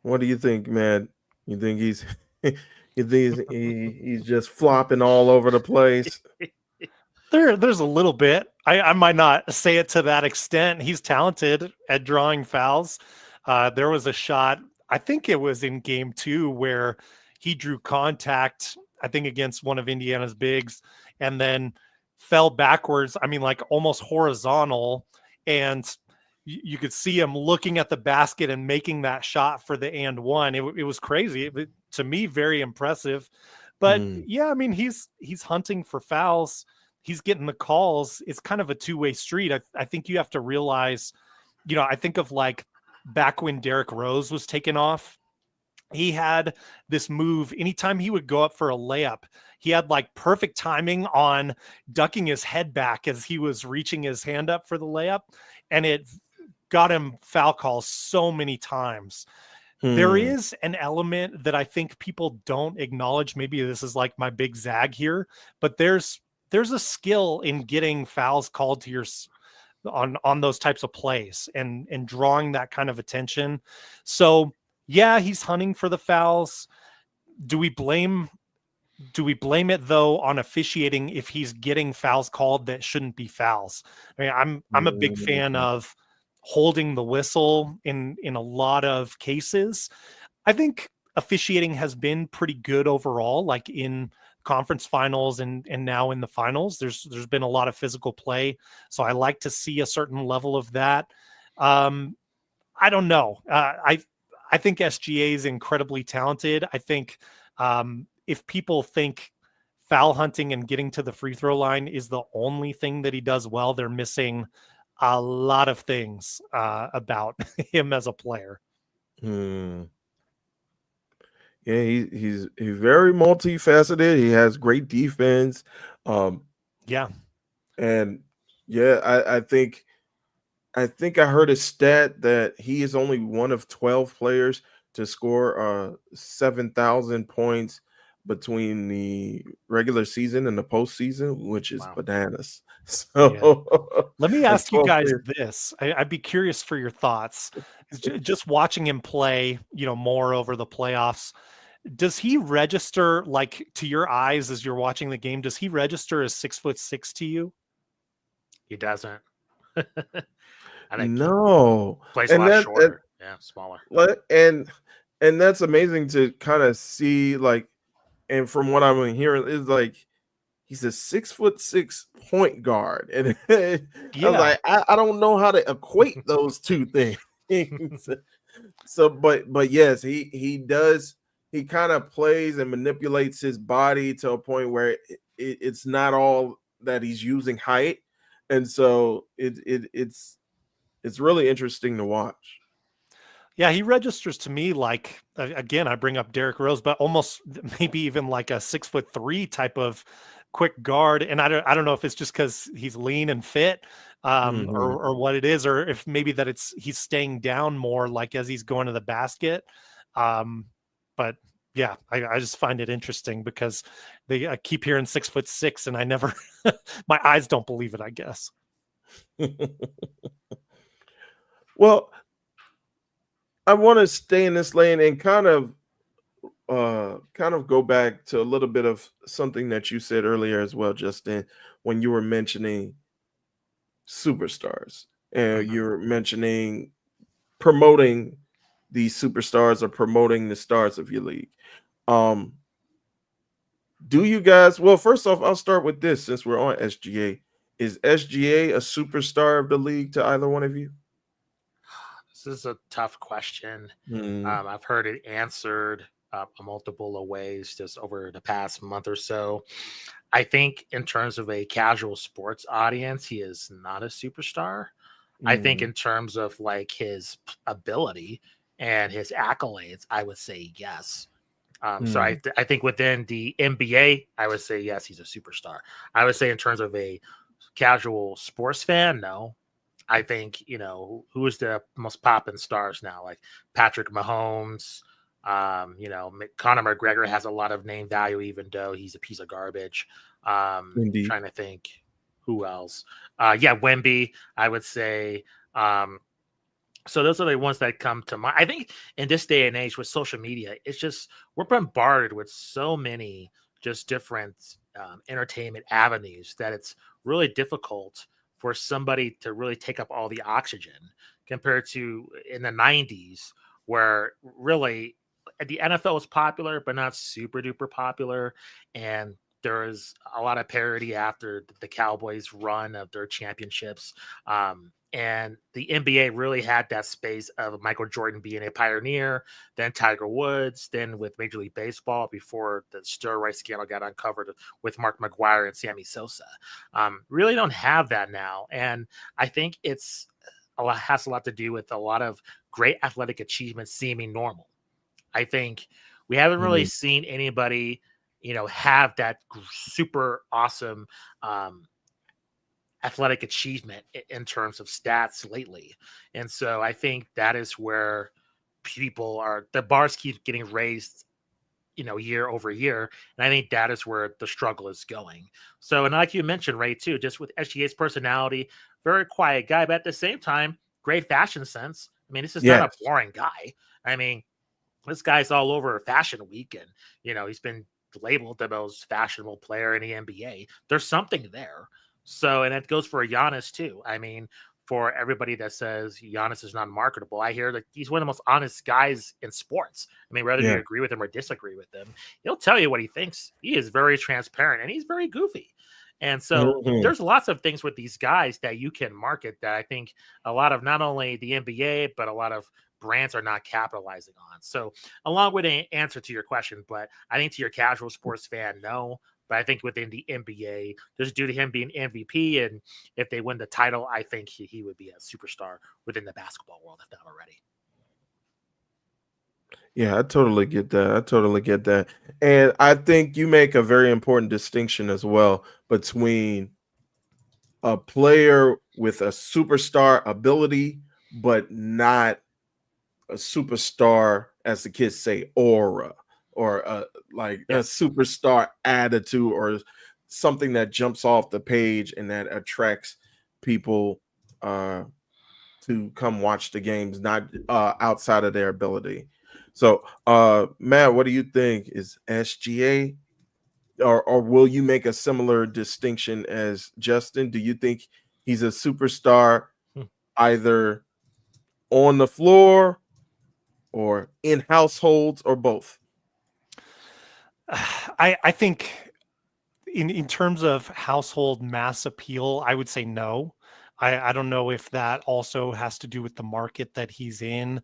What do you think, man? You think he's he's just flopping all over the place? There's a little bit. I might not say it to that extent. He's talented at drawing fouls. There was a shot, I think it was in game 2, where he drew contact, I think against one of Indiana's bigs, and then fell backwards. I mean, like almost horizontal. And you could see him looking at the basket and making that shot for the and one. It was crazy. To me, very impressive. But yeah, I mean, he's hunting for fouls. He's getting the calls. It's kind of a two-way street. I think you have to realize, I think of like back when Derrick Rose was taken off, he had this move. Anytime he would go up for a layup, he had like perfect timing on ducking his head back as he was reaching his hand up for the layup. And it got him foul calls so many times. There is an element that I think people don't acknowledge. Maybe this is like my big zag here, but there's a skill in getting fouls called to your on those types of plays and drawing that kind of attention. So yeah, he's hunting for the fouls. Do we blame it though on officiating if he's getting fouls called that shouldn't be fouls? I mean, I'm a big fan of holding the whistle in a lot of cases. I think officiating has been pretty good overall, like in conference finals and now in the finals. There's been a lot of physical play, so I like to see a certain level of that. I don't know. I think SGA is incredibly talented. I think if people think foul hunting and getting to the free throw line is the only thing that he does well, they're missing a lot of things about him as a player. Yeah, he's very multifaceted. He has great defense. Yeah. And yeah, I think I heard a stat that he is only one of 12 players to score 7,000 points between the regular season and the postseason, which is bananas. So let me ask you guys this. I'd be curious for your thoughts. Just watching him play, more over the playoffs, does he register, like, to your eyes as you're watching the game? Does he register as 6'6" to you? He doesn't. I think no, plays a lot shorter. Yeah, smaller. And that's amazing to kind of see, like, and from what I'm hearing is like he's a 6'6" point guard, and I was like, I don't know how to equate those two things. So, but yes, he does. He kind of plays and manipulates his body to a point where it's not all that he's using height, and so it's really interesting to watch. Yeah, he registers to me like, again, I bring up Derrick Rose, but almost maybe even like a 6'3" type of quick guard. And I don't know if it's just because he's lean and fit, or what it is, or if maybe that he's staying down more, like as he's going to the basket. But yeah, I just find it interesting because I keep hearing 6'6", and I never, my eyes don't believe it, I guess. Well, I want to stay in this lane and kind of go back to a little bit of something that you said earlier as well, Justin, when you were mentioning superstars and you're mentioning promoting these superstars or promoting the stars of your league. Do you guys, well, first off, I'll start with this since we're on SGA. Is SGA a superstar of the league to either one of you? This is a tough question. I've heard it answered multiple ways just over the past month or so. I think in terms of a casual sports audience, he is not a superstar. I think in terms of like his ability and his accolades, I would say yes. So I think within the NBA, I would say yes, he's a superstar. I would say in terms of a casual sports fan, no. I think, who is the most popping stars now? Like Patrick Mahomes. Conor McGregor has a lot of name value, even though he's a piece of garbage. Indeed. Trying to think who else. Wemby, I would say. So those are the ones that come to mind. I think in this day and age with social media, it's just we're bombarded with so many just different entertainment avenues that it's really difficult for somebody to really take up all the oxygen compared to in the 90s, where really the NFL was popular, but not super duper popular. And there was a lot of parity after the Cowboys run of their championships. And the NBA really had that space of Michael Jordan being a pioneer, then Tiger Woods, then with Major League Baseball before the steroid scandal got uncovered with Mark McGwire and Sammy Sosa. Really don't have that now. And I think has a lot to do with a lot of great athletic achievements seeming normal. I think we haven't really seen anybody, have that super awesome athletic achievement in terms of stats lately. And so I think that is where the bars keep getting raised, year over year. And I think that is where the struggle is going. So, and like you mentioned, Ray, too, just with SGA's personality, very quiet guy, but at the same time, great fashion sense. I mean, this is not a boring guy. I mean, this guy's all over Fashion Week, and he's been labeled the most fashionable player in the NBA. There's something there. So, and it goes for Giannis too. I mean, for everybody that says Giannis is not marketable, I hear that he's one of the most honest guys in sports. I mean, whether you agree with him or disagree with him, he'll tell you what he thinks. He is very transparent and he's very goofy. And so there's lots of things with these guys that you can market that I think a lot of not only the NBA, but a lot of brands are not capitalizing on. So along with an answer to your question, but I think to your casual sports fan, no. But I think within the NBA, just due to him being MVP, and if they win the title, I think he would be a superstar within the basketball world, if not already. Yeah, I totally get that. And I think you make a very important distinction as well between a player with a superstar ability, but not a superstar, as the kids say, aura, or a superstar attitude, or something that jumps off the page and that attracts people to come watch the games, not outside of their ability. So, Matt, what do you think? Is SGA, or will you make a similar distinction as Justin? Do you think he's a superstar either on the floor or in households, or both? I think in terms of household mass appeal, I would say no. I don't know if that also has to do with the market that he's in.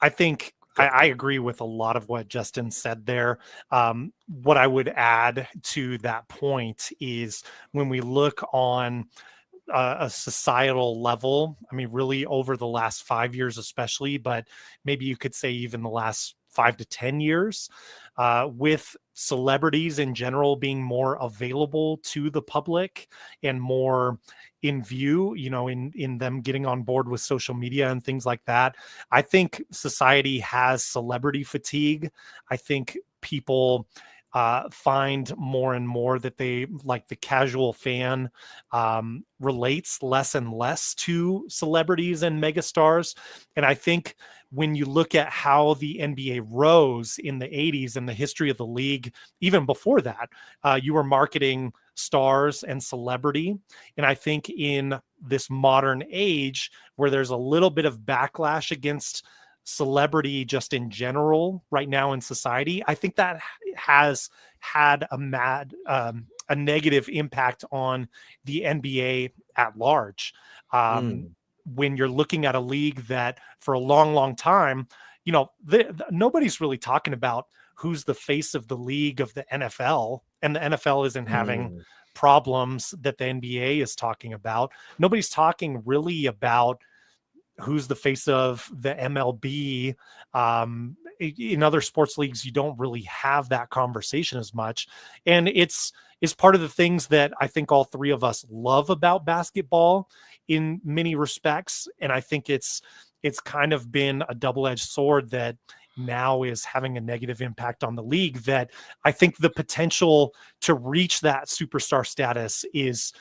I think I agree with a lot of what Justin said there. What I would add to that point is when we look on a societal level, I mean, really over the last 5 years, especially, but maybe you could say even the last 5 to 10 years, with celebrities in general being more available to the public and more in view, in them getting on board with social media and things like that. I think society has celebrity fatigue. I think people find more and more that they, like the casual fan, relates less and less to celebrities and megastars. And I think when you look at how the NBA rose in the 80s and the history of the league, even before that, you were marketing stars and celebrity. And I think in this modern age where there's a little bit of backlash against celebrity just in general right now in society, I think that has had a negative impact on the NBA at large. When you're looking at a league that for a long, long time, nobody's really talking about who's the face of the league of the NFL, and the NFL isn't having problems that the NBA is talking about. Nobody's talking really about who's the face of the MLB. In other sports leagues, you don't really have that conversation as much. And it's part of the things that I think all three of us love about basketball in many respects. And I think it's kind of been a double-edged sword that now is having a negative impact on the league, that I think the potential to reach that superstar status is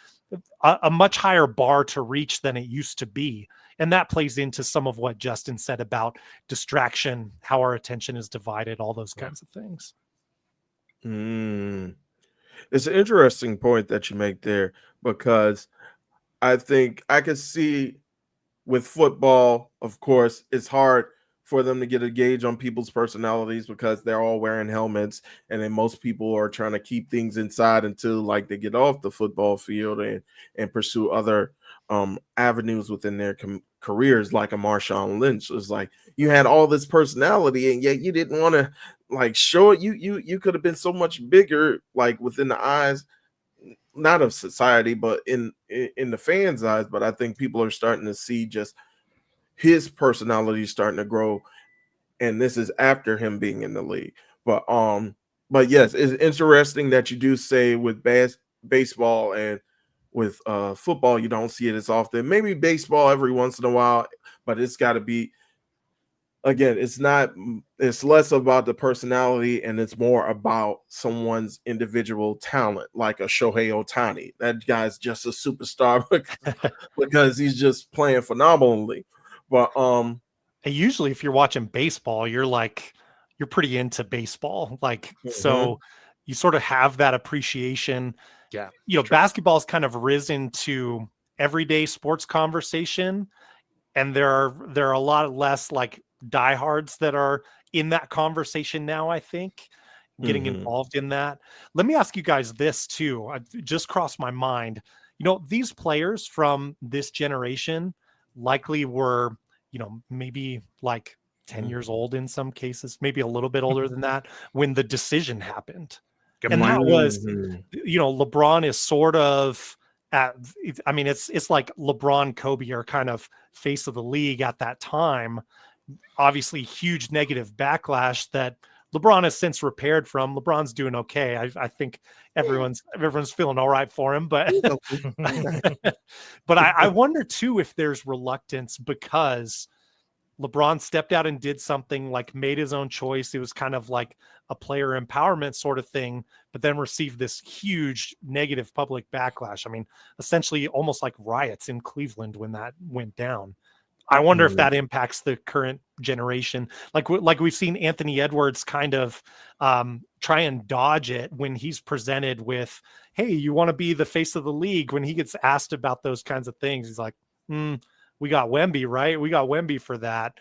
a much higher bar to reach than it used to be. And that plays into some of what Justin said about distraction, how our attention is divided, all those kinds of things. It's an interesting point that you make there, because I think I could see with football, of course, it's hard for them to get a gauge on people's personalities because they're all wearing helmets, and then most people are trying to keep things inside until like they get off the football field and pursue other avenues within their careers, like a Marshawn Lynch. It's like you had all this personality and yet you didn't want to like show it. You could have been so much bigger, like within the eyes, not of society, but in the fans' eyes. But I think people are starting to see just his personality starting to grow, and this is after him being in the league. But yes, it's interesting that you do say with baseball and with football you don't see it as often. Maybe baseball every once in a while, but it's got to be, again, it's less about the personality and it's more about someone's individual talent, like a Shohei Ohtani. That guy's just a superstar because he's just playing phenomenally. But usually if you're watching baseball, you're pretty into baseball. Like, so you sort of have that appreciation. Yeah. Basketball's kind of risen to everyday sports conversation. And there are a lot less like diehards that are in that conversation now, I think, getting involved in that. Let me ask you guys this too. It just crossed my mind. These players from this generation likely were, maybe like 10 years old in some cases, maybe a little bit older than that, when the decision happened. And that was, LeBron is sort of it's like LeBron, Kobe are kind of face of the league at that time. Obviously, huge negative backlash that LeBron has since repaired from. LeBron's doing okay. I think everyone's feeling all right for him, but but I wonder too if there's reluctance because LeBron stepped out and did something, like made his own choice. It was kind of like a player empowerment sort of thing, but then received this huge negative public backlash. I mean, essentially almost like riots in Cleveland when that went down. I wonder if that impacts the current generation. Like we've seen Anthony Edwards kind of try and dodge it when he's presented with, hey, you want to be the face of the league? When he gets asked about those kinds of things, he's like, we got Wemby, right? We got Wemby for that.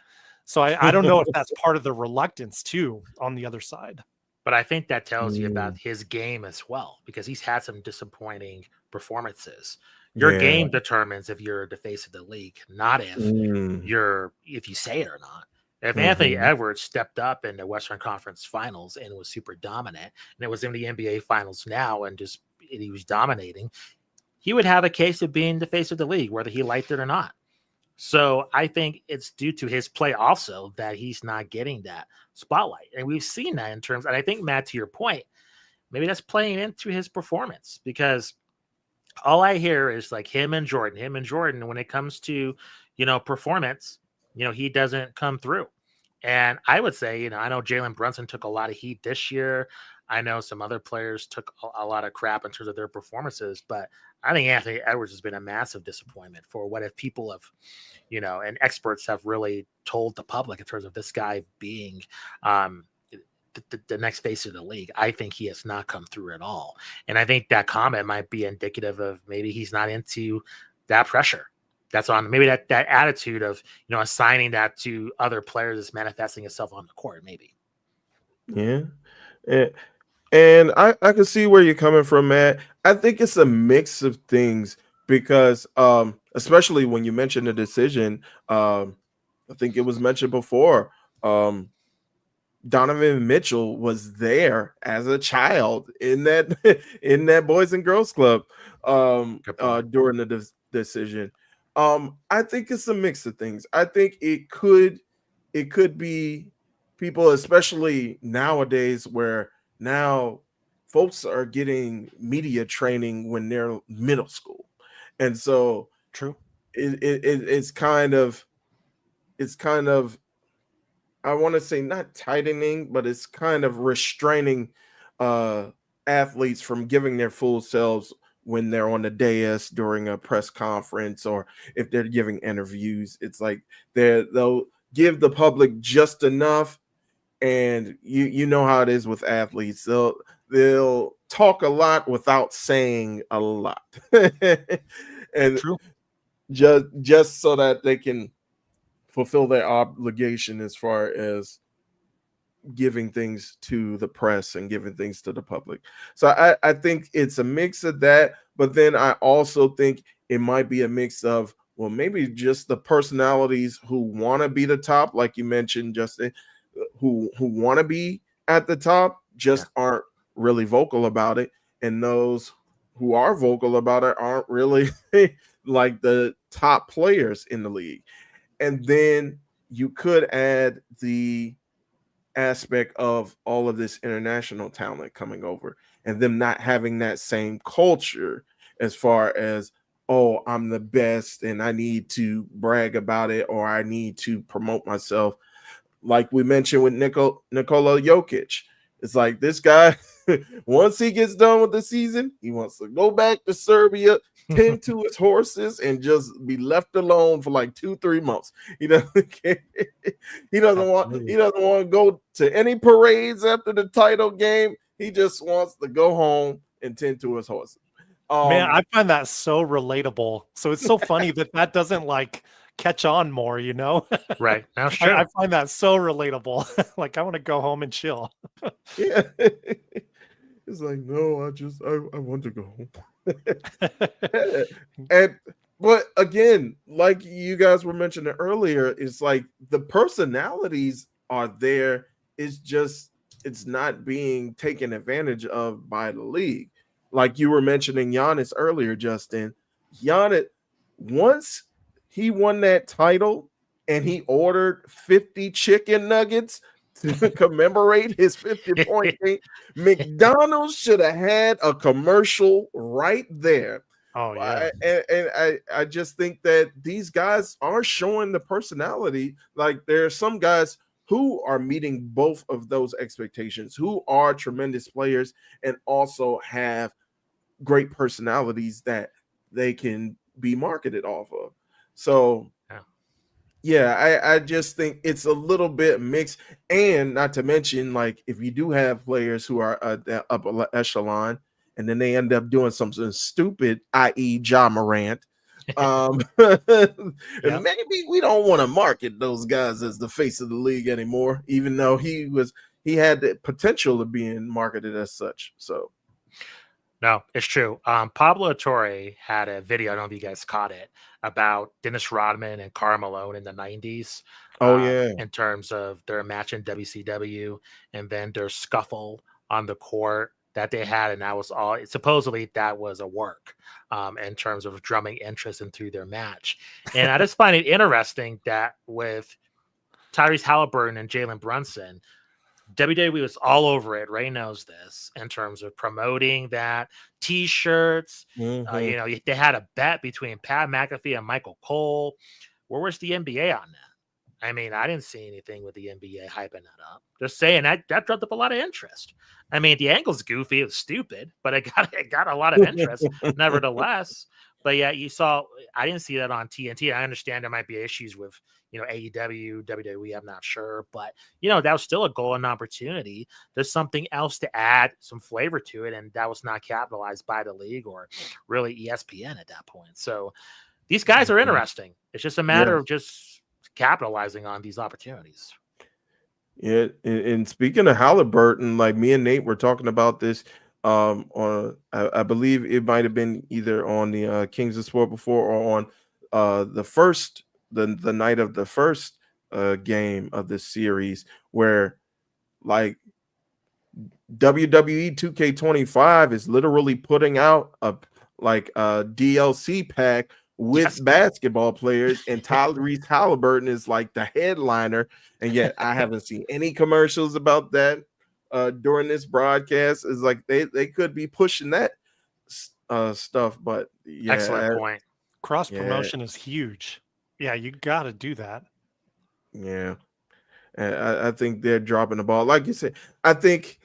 So I don't know if that's part of the reluctance too on the other side. But I think that tells you about his game as well, because he's had some disappointing performances. Your game determines if you're the face of the league, not if if you say it or not. If Anthony Edwards stepped up in the Western Conference Finals and was super dominant, and it was in the NBA Finals now, and he was dominating, he would have a case of being the face of the league, whether he liked it or not. So I think it's due to his play also that he's not getting that spotlight. And we've seen that in terms, and I think, Matt, to your point, maybe that's playing into his performance, because all I hear is like him and Jordan, when it comes to, performance, he doesn't come through. And I would say, I know Jalen Brunson took a lot of heat this year. I know some other players took a lot of crap in terms of their performances, but I think Anthony Edwards has been a massive disappointment for what if people have, and experts have really told the public in terms of this guy being the next face of the league. I think he has not come through at all. And I think that comment might be indicative of maybe he's not into that pressure. That's on maybe that attitude of, assigning that to other players is manifesting itself on the court, maybe. Yeah. And I can see where you're coming from, Matt. I think it's a mix of things because especially when you mentioned the decision, I think it was mentioned before, Donovan Mitchell was there as a child in that Boys and Girls Club during the decision. I think it's a mix of things. I think it could be people, especially nowadays, where now folks are getting media training when they're middle school. And so true. it's kind of I want to say not tightening, but it's kind of restraining athletes from giving their full selves when they're on the dais during a press conference or if they're giving interviews. It's like they'll give the public just enough, and you know how it is with athletes. They'll talk a lot without saying a lot. And True. just so that they can fulfill their obligation as far as giving things to the press and giving things to the public. So I think it's a mix of that, but then I also think it might be a mix of, well, maybe just the personalities who want to be the top, like you mentioned, Justin, who want to be at the top just aren't really vocal about it, and those who are vocal about it aren't really like the top players in the league. And then you could add the aspect of all of this international talent coming over and them not having that same culture as far as, oh, I'm the best and I need to brag about it or I need to promote myself. Like we mentioned with Nikola Jokic, it's like this guy, once he gets done with the season, he wants to go back to Serbia, tend to his horses, and just be left alone for like 2-3 months. He doesn't care. He doesn't want to go to any parades after the title game. He just wants to go home and tend to his horses. Man, I find that so relatable. So it's so funny that doesn't like catch on more, you know? Right. Now, sure. I find that so relatable. Like I want to go home and chill. Yeah. It's like, no, I want to go home. But again, like you guys were mentioning earlier, it's like the personalities are there. It's not being taken advantage of by the league. Like you were mentioning Giannis earlier, Justin. Giannis, once he won that title and he ordered 50 chicken nuggets to commemorate his 50-point game, McDonald's should have had a commercial right there. Oh yeah. And I just think that these guys are showing the personality. Like there are some guys who are meeting both of those expectations, who are tremendous players and also have great personalities that they can be marketed off of. So yeah, I just think it's a little bit mixed. And not to mention, like, if you do have players who are upper echelon and then they end up doing something stupid, i.e. Ja Morant, and maybe we don't want to market those guys as the face of the league anymore, even though he had the potential of being marketed as such. So no, it's true. Pablo Torre had a video, I don't know if you guys caught it, about Dennis Rodman and Karl Malone in the 90s. Oh, yeah. In terms of their match in WCW and then their scuffle on the court that they had. And that was all, supposedly that was a work in terms of drumming interest into their match. And I just find it interesting that with Tyrese Halliburton and Jalen Brunson, WWE was all over it. Ray knows this in terms of promoting that T-shirts. They had a bet between Pat McAfee and Michael Cole. Where was the NBA on that? I mean, I didn't see anything with the NBA hyping that up. Just saying that dropped up a lot of interest. I mean, the angle's goofy, it was stupid, but it got a lot of interest nevertheless. But yeah, I didn't see that on TNT. I understand there might be issues with, AEW, WWE, I'm not sure. But, that was still a golden opportunity. There's something else to add some flavor to it. And that was not capitalized by the league or really ESPN at that point. So these guys are interesting. It's just a matter of just capitalizing on these opportunities. Yeah. And speaking of Halliburton, like me and Nate were talking about this on, I believe it might have been either on the Kings of Sport before or on the night of the first game of this series, where like WWE 2K25 is literally putting out a DLC pack with basketball players, and Tyrese Halliburton is like the headliner, and yet I haven't seen any commercials about that during this broadcast. Is like they could be pushing that stuff, but yeah. Excellent point. Cross promotion is huge. Yeah, you got to do that. Yeah. And I think they're dropping the ball. Like you said, I think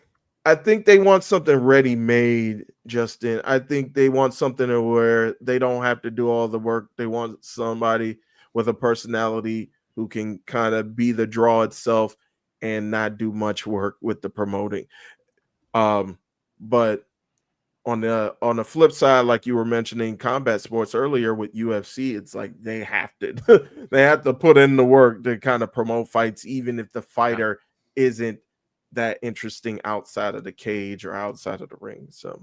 they want something ready made, Justin. I think they want something where they don't have to do all the work. They want somebody with a personality who can kind of be the draw itself and not do much work with the promoting. But on the flip side, like you were mentioning combat sports earlier with UFC, it's like they have to they have to put in the work to kind of promote fights, even if the fighter isn't that interesting outside of the cage or outside of the ring. So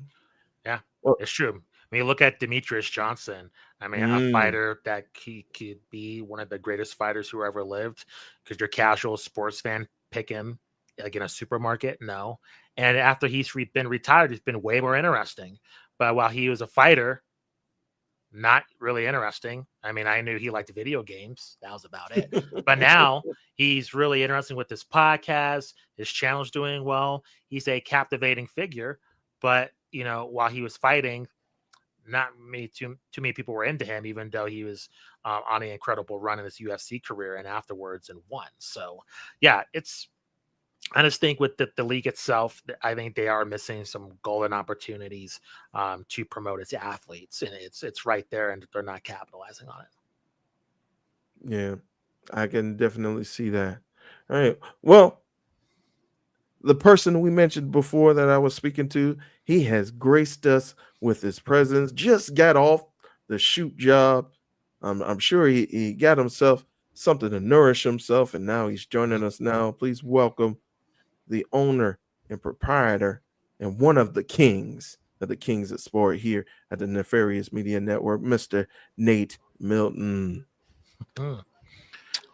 yeah, it's true. When you look at Demetrius Johnson, I mean, a fighter that he could be one of the greatest fighters who ever lived, because your casual sports fan pick him like in a supermarket. No. And after he's been retired, he's been way more interesting. But while he was a fighter, not really interesting. I mean, I knew he liked video games. That was about it. But now he's really interesting with his podcast. His channel's doing well. He's a captivating figure. But, you know, while he was fighting, not too many people were into him, even though he was on an incredible run in his UFC career and afterwards and won. So, yeah, I just think with the league itself, I think they are missing some golden opportunities to promote its athletes, and it's right there, and they're not capitalizing on it. Yeah, I can definitely see that. All right. Well, the person we mentioned before that I was speaking to, he has graced us with his presence. Just got off the shoot job. I'm sure he got himself something to nourish himself, and now he's joining us now. Please welcome the owner and proprietor and one of the kings of sport here at the Nefarious Media Network, Mr. Nate Milton.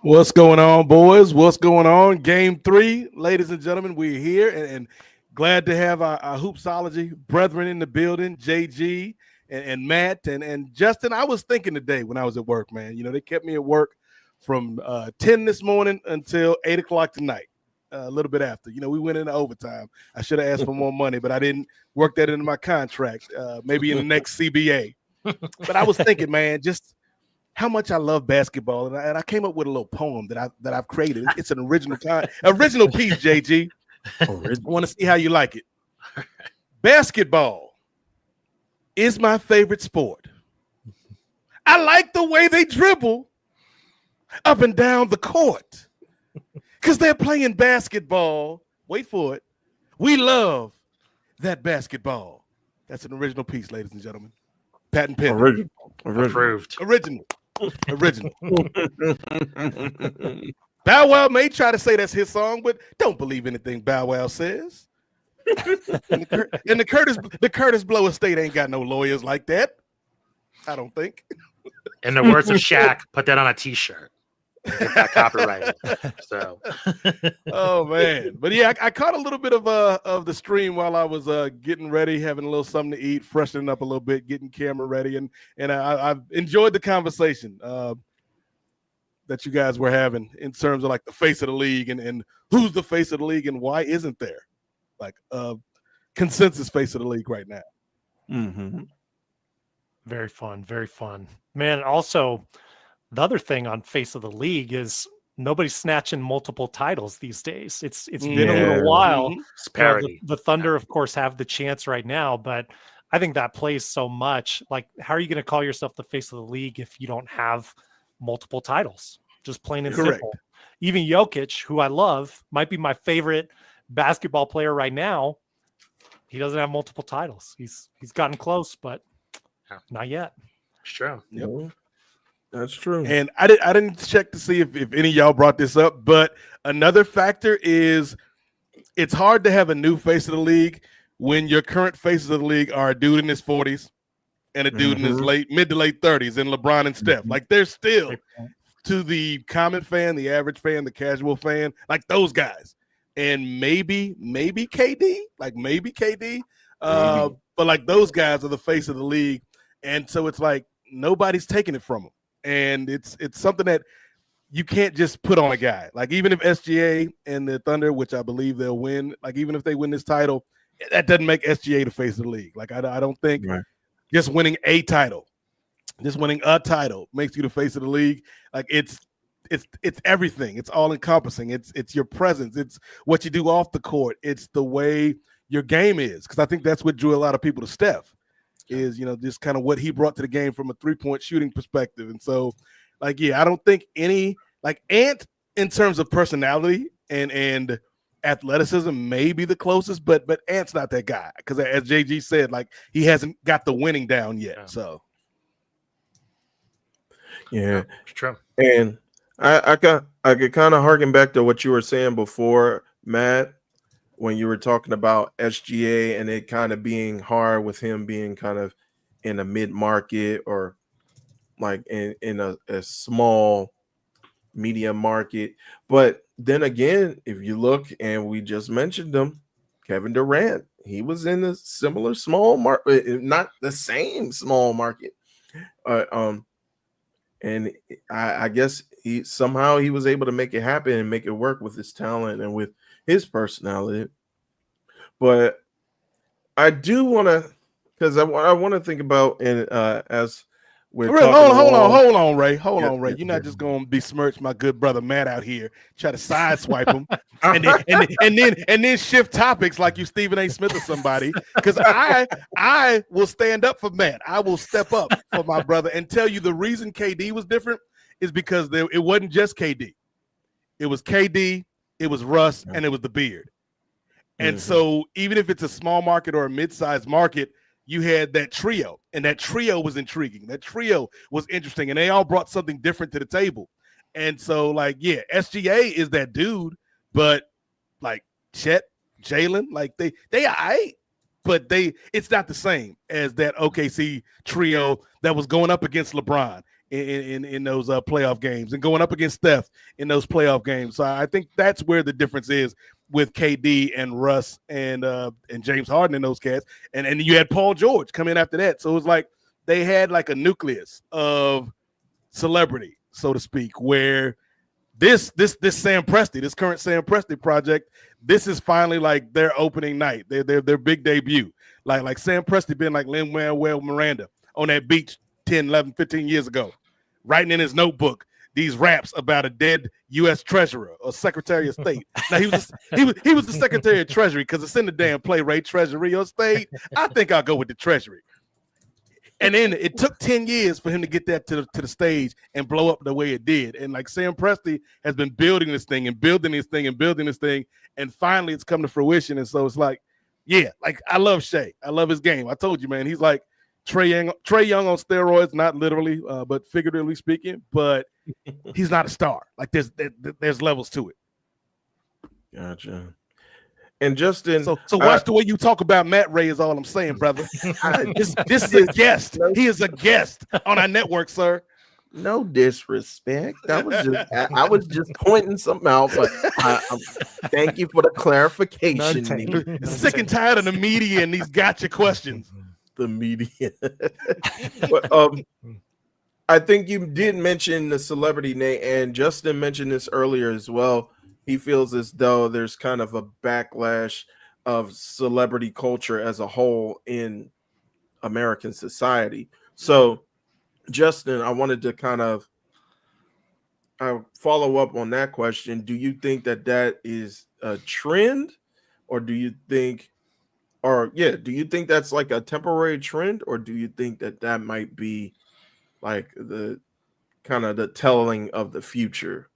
What's going on, boys? What's going on? Game 3, ladies and gentlemen, we're here and glad to have our Hoopsology brethren in the building, JG and Matt and Justin. I was thinking today when I was at work, man, you know, they kept me at work from 10 this morning until 8 o'clock tonight. A little bit after, you know, we went into overtime. I should have asked for more money, but I didn't work that into my contract. Maybe in the next CBA. But I was thinking, man, just how much I love basketball, and I came up with a little poem that I've created. It's an original piece, JG. I want to see how you like it. Basketball is my favorite sport. I like the way they dribble up and down the court. Because they're playing basketball. Wait for it. We love that basketball. That's an original piece, ladies and gentlemen. Patent pending. Approved. Original. Bow Wow may try to say that's his song, but don't believe anything Bow Wow says. and the Curtis Blow estate ain't got no lawyers like that. I don't think. In the words of Shaq, put that on a t-shirt. Get that copyrighted. So, oh man, but yeah, I caught a little bit of the stream while I was getting ready, having a little something to eat, freshening up a little bit, getting camera ready, and I've enjoyed the conversation that you guys were having in terms of like the face of the league and who's the face of the league and why isn't there like a consensus face of the league right now. Mm-hmm. Very fun, man. Also, the other thing on face of the league is nobody's snatching multiple titles these days. It's been a little while. It's parity. The Thunder, of course, have the chance right now, but I think that plays so much. Like, how are you going to call yourself the face of the league if you don't have multiple titles? Just plain and Correct. simple. Even Jokic, who I love, might be my favorite basketball player right now. He doesn't have multiple titles. He's gotten close, but not yet. It's true. Yep. That's true. And I didn't check to see if any of y'all brought this up, but another factor is it's hard to have a new face of the league when your current faces of the league are a dude in his 40s and a dude in his mid to late 30s, and LeBron and Steph. Like, they're still, to the common fan, the average fan, the casual fan, like those guys. And maybe KD, but like those guys are the face of the league. And so it's like nobody's taking it from them. And it's something that you can't just put on a guy. Like, even if SGA and the Thunder, which I believe they'll win, like even if they win this title, that doesn't make SGA the face of the league. Like, I don't think just winning a title Just winning a title makes you the face of the league. Like it's everything. It's all encompassing. It's your presence. It's what you do off the court. It's the way your game is. Because I think that's what drew a lot of people to Steph. Is just kind of what he brought to the game from a 3-point shooting perspective. And so, like, yeah, I don't think any like Ant in terms of personality and athleticism may be the closest, but Ant's not that guy because as JG said, like he hasn't got the winning down yet. Yeah. So Yeah, It's true. and I could kind of harken back to what you were saying before, Matt, when you were talking about SGA and it kind of being hard with him being kind of in a mid market or like in a small medium market. But then again, if you look, and we just mentioned them, Kevin Durant, he was in a similar small market, not the same small market. And I guess he was able to make it happen and make it work with his talent and with his personality. But I do want to, because I want to think about, and as we're hold on, Ray. Yeah, Ray. yeah, You're not yeah. just gonna besmirch my good brother Matt out here, try to sideswipe him, and then shift topics like you Stephen A. Smith or somebody. Because I will stand up for Matt. I will step up for my brother and tell you the reason KD was different is because it wasn't just KD. It was KD, it was Russ, and it was the beard. And so even if it's a small market or a mid-sized market, you had that trio, and that trio was intriguing. That trio was interesting, and they all brought something different to the table. And so, like, yeah, SGA is that dude, but like Chet, Jalen, like they but it's not the same as that OKC trio that was going up against LeBron in those playoff games and going up against Steph in those playoff games. So I think that's where the difference is with KD and Russ and James Harden and those cats. And you had Paul George come in after that. So it was like they had like a nucleus of celebrity, so to speak, where this Sam Presti, this current Sam Presti project, this is finally like their opening night, their big debut. Like Sam Presti been like Lin-Manuel Miranda on that beach 10, 11, 15 years ago, writing in his notebook these raps about a dead U.S. treasurer or Secretary of State. Now he was the Secretary of Treasury because it's in the damn play, Ray, Treasury or State. I think I'll go with the Treasury. And then it took 10 years for him to get that to the stage and blow up the way it did. And like Sam Presti has been building this thing and building this thing and building this thing, and finally it's come to fruition. And so it's like, yeah, like I love Shea. I love his game. I told you, man, he's like Trae Young on steroids, not literally, but figuratively speaking. But he's not a star. Like there's levels to it. Gotcha. And Justin, so watch the way you talk about Matt Ray is all I'm saying, brother. This is a guest. He is a guest on our network, sir. No disrespect. I was just pointing something out, but thank you for the clarification. Sick and tired of the media and these gotcha questions. The media. But, I think you did mention the celebrity name, and Justin mentioned this earlier as well. He feels as though there's kind of a backlash of celebrity culture as a whole in American society. So, Justin, I wanted to kind of follow up on that question. Do you think that is a trend, or do you think that's like a temporary trend, or do you think that might be like the kind of the telling of the future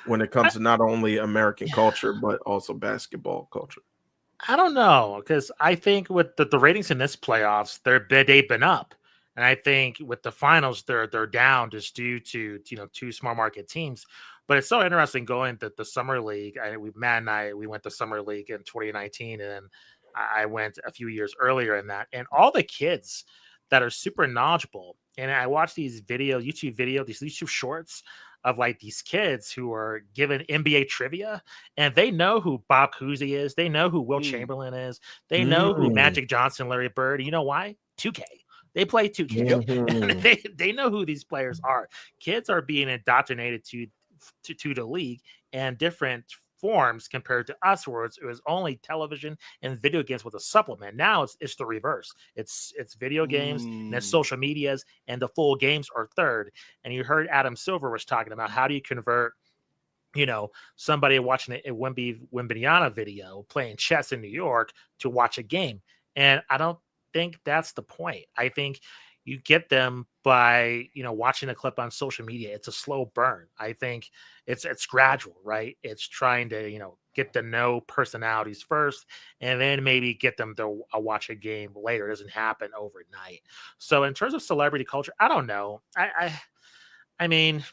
when it comes to not only American culture, but also basketball culture? I don't know, because I think with the ratings in this playoffs, they've been up. And I think with the finals, they're down just due to two small market teams. But it's so interesting going to the summer league. Matt and I went to summer league in 2019, and then I went a few years earlier in that. And all the kids that are super knowledgeable, and I watch these YouTube videos, these YouTube shorts of like these kids who are given NBA trivia, and they know who Bob Cousy is, they know who Will Chamberlain is, they know who Magic Johnson, Larry Bird. You know why? 2K. They play 2K. They know who these players are. Kids are being indoctrinated to the league, and different forms compared to us, where it was only television and video games with a supplement. Now it's the reverse. It's video games and it's social medias, and the full games are third. And you heard Adam Silver was talking about how do you convert, somebody watching a Wembanyama video playing chess in New York to watch a game. And I don't think that's the point. I think you get them by, watching a clip on social media. It's a slow burn. I think it's gradual, right? It's trying to, get to know personalities first, and then maybe get them to watch a game later. It doesn't happen overnight. So in terms of celebrity culture, I don't know. I mean,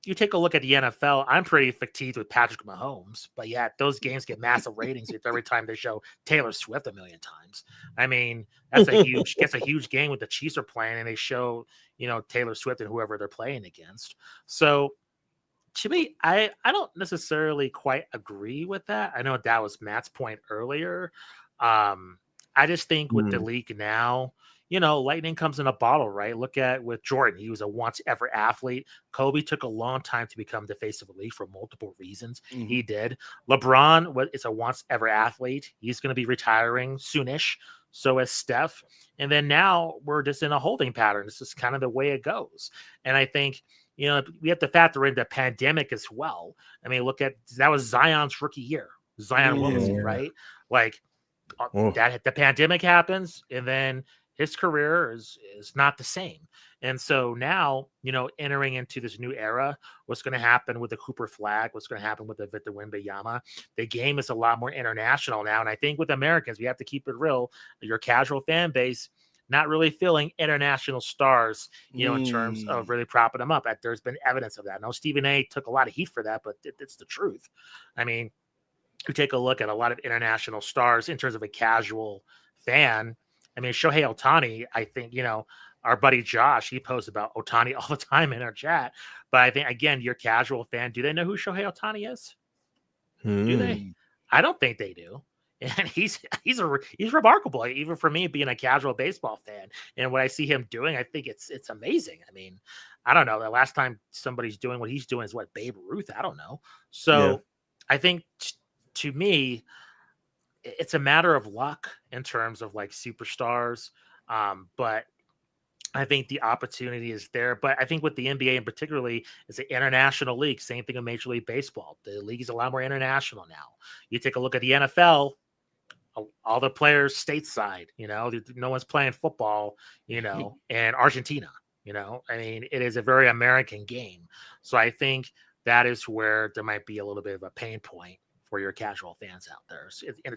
you take a look at the NFL, I'm pretty fatigued with Patrick Mahomes, but yet those games get massive ratings every time they show Taylor Swift a million times. I mean, that's a huge game with the Chiefs are playing, and they show, Taylor Swift and whoever they're playing against. So to me, I don't necessarily quite agree with that. I know that was Matt's point earlier. I just think with the league now, lightning comes in a bottle, right? Look at with Jordan. He was a once ever athlete. Kobe took a long time to become the face of the league for multiple reasons. Mm-hmm. He did. LeBron is a once ever athlete. He's going to be retiring soonish. So is Steph. And then now we're just in a holding pattern. This is kind of the way it goes. And I think, we have to factor in the pandemic as well. I mean, that was Zion's rookie year. Zion Williamson, right? Like that the pandemic happens, and then his career is not the same. And so now, entering into this new era, what's going to happen with the Cooper Flag, what's going to happen with the Victor Wembanyama, the game is a lot more international now. And I think with Americans, we have to keep it real. Your casual fan base, not really feeling international stars, in terms of really propping them up. There's been evidence of that. Now, Stephen A took a lot of heat for that, but it's the truth. I mean, you take a look at a lot of international stars in terms of a casual fan. I mean, Shohei Ohtani, I think, our buddy Josh, he posts about Ohtani all the time in our chat. But I think, again, your casual fan, do they know who Shohei Ohtani is? Do they? I don't think they do. And he's remarkable, even for me being a casual baseball fan. And what I see him doing, I think it's amazing. I mean, I don't know. The last time somebody's doing what he's doing is what, Babe Ruth? I don't know. So I think to me, it's a matter of luck in terms of like superstars. But I think the opportunity is there. But I think with the NBA and particularly, it's an international league. Same thing with Major League Baseball. The league is a lot more international now. You take a look at the NFL, all the players stateside, no one's playing football, in Argentina, I mean, it is a very American game. So I think that is where there might be a little bit of a pain point for your casual fans out there.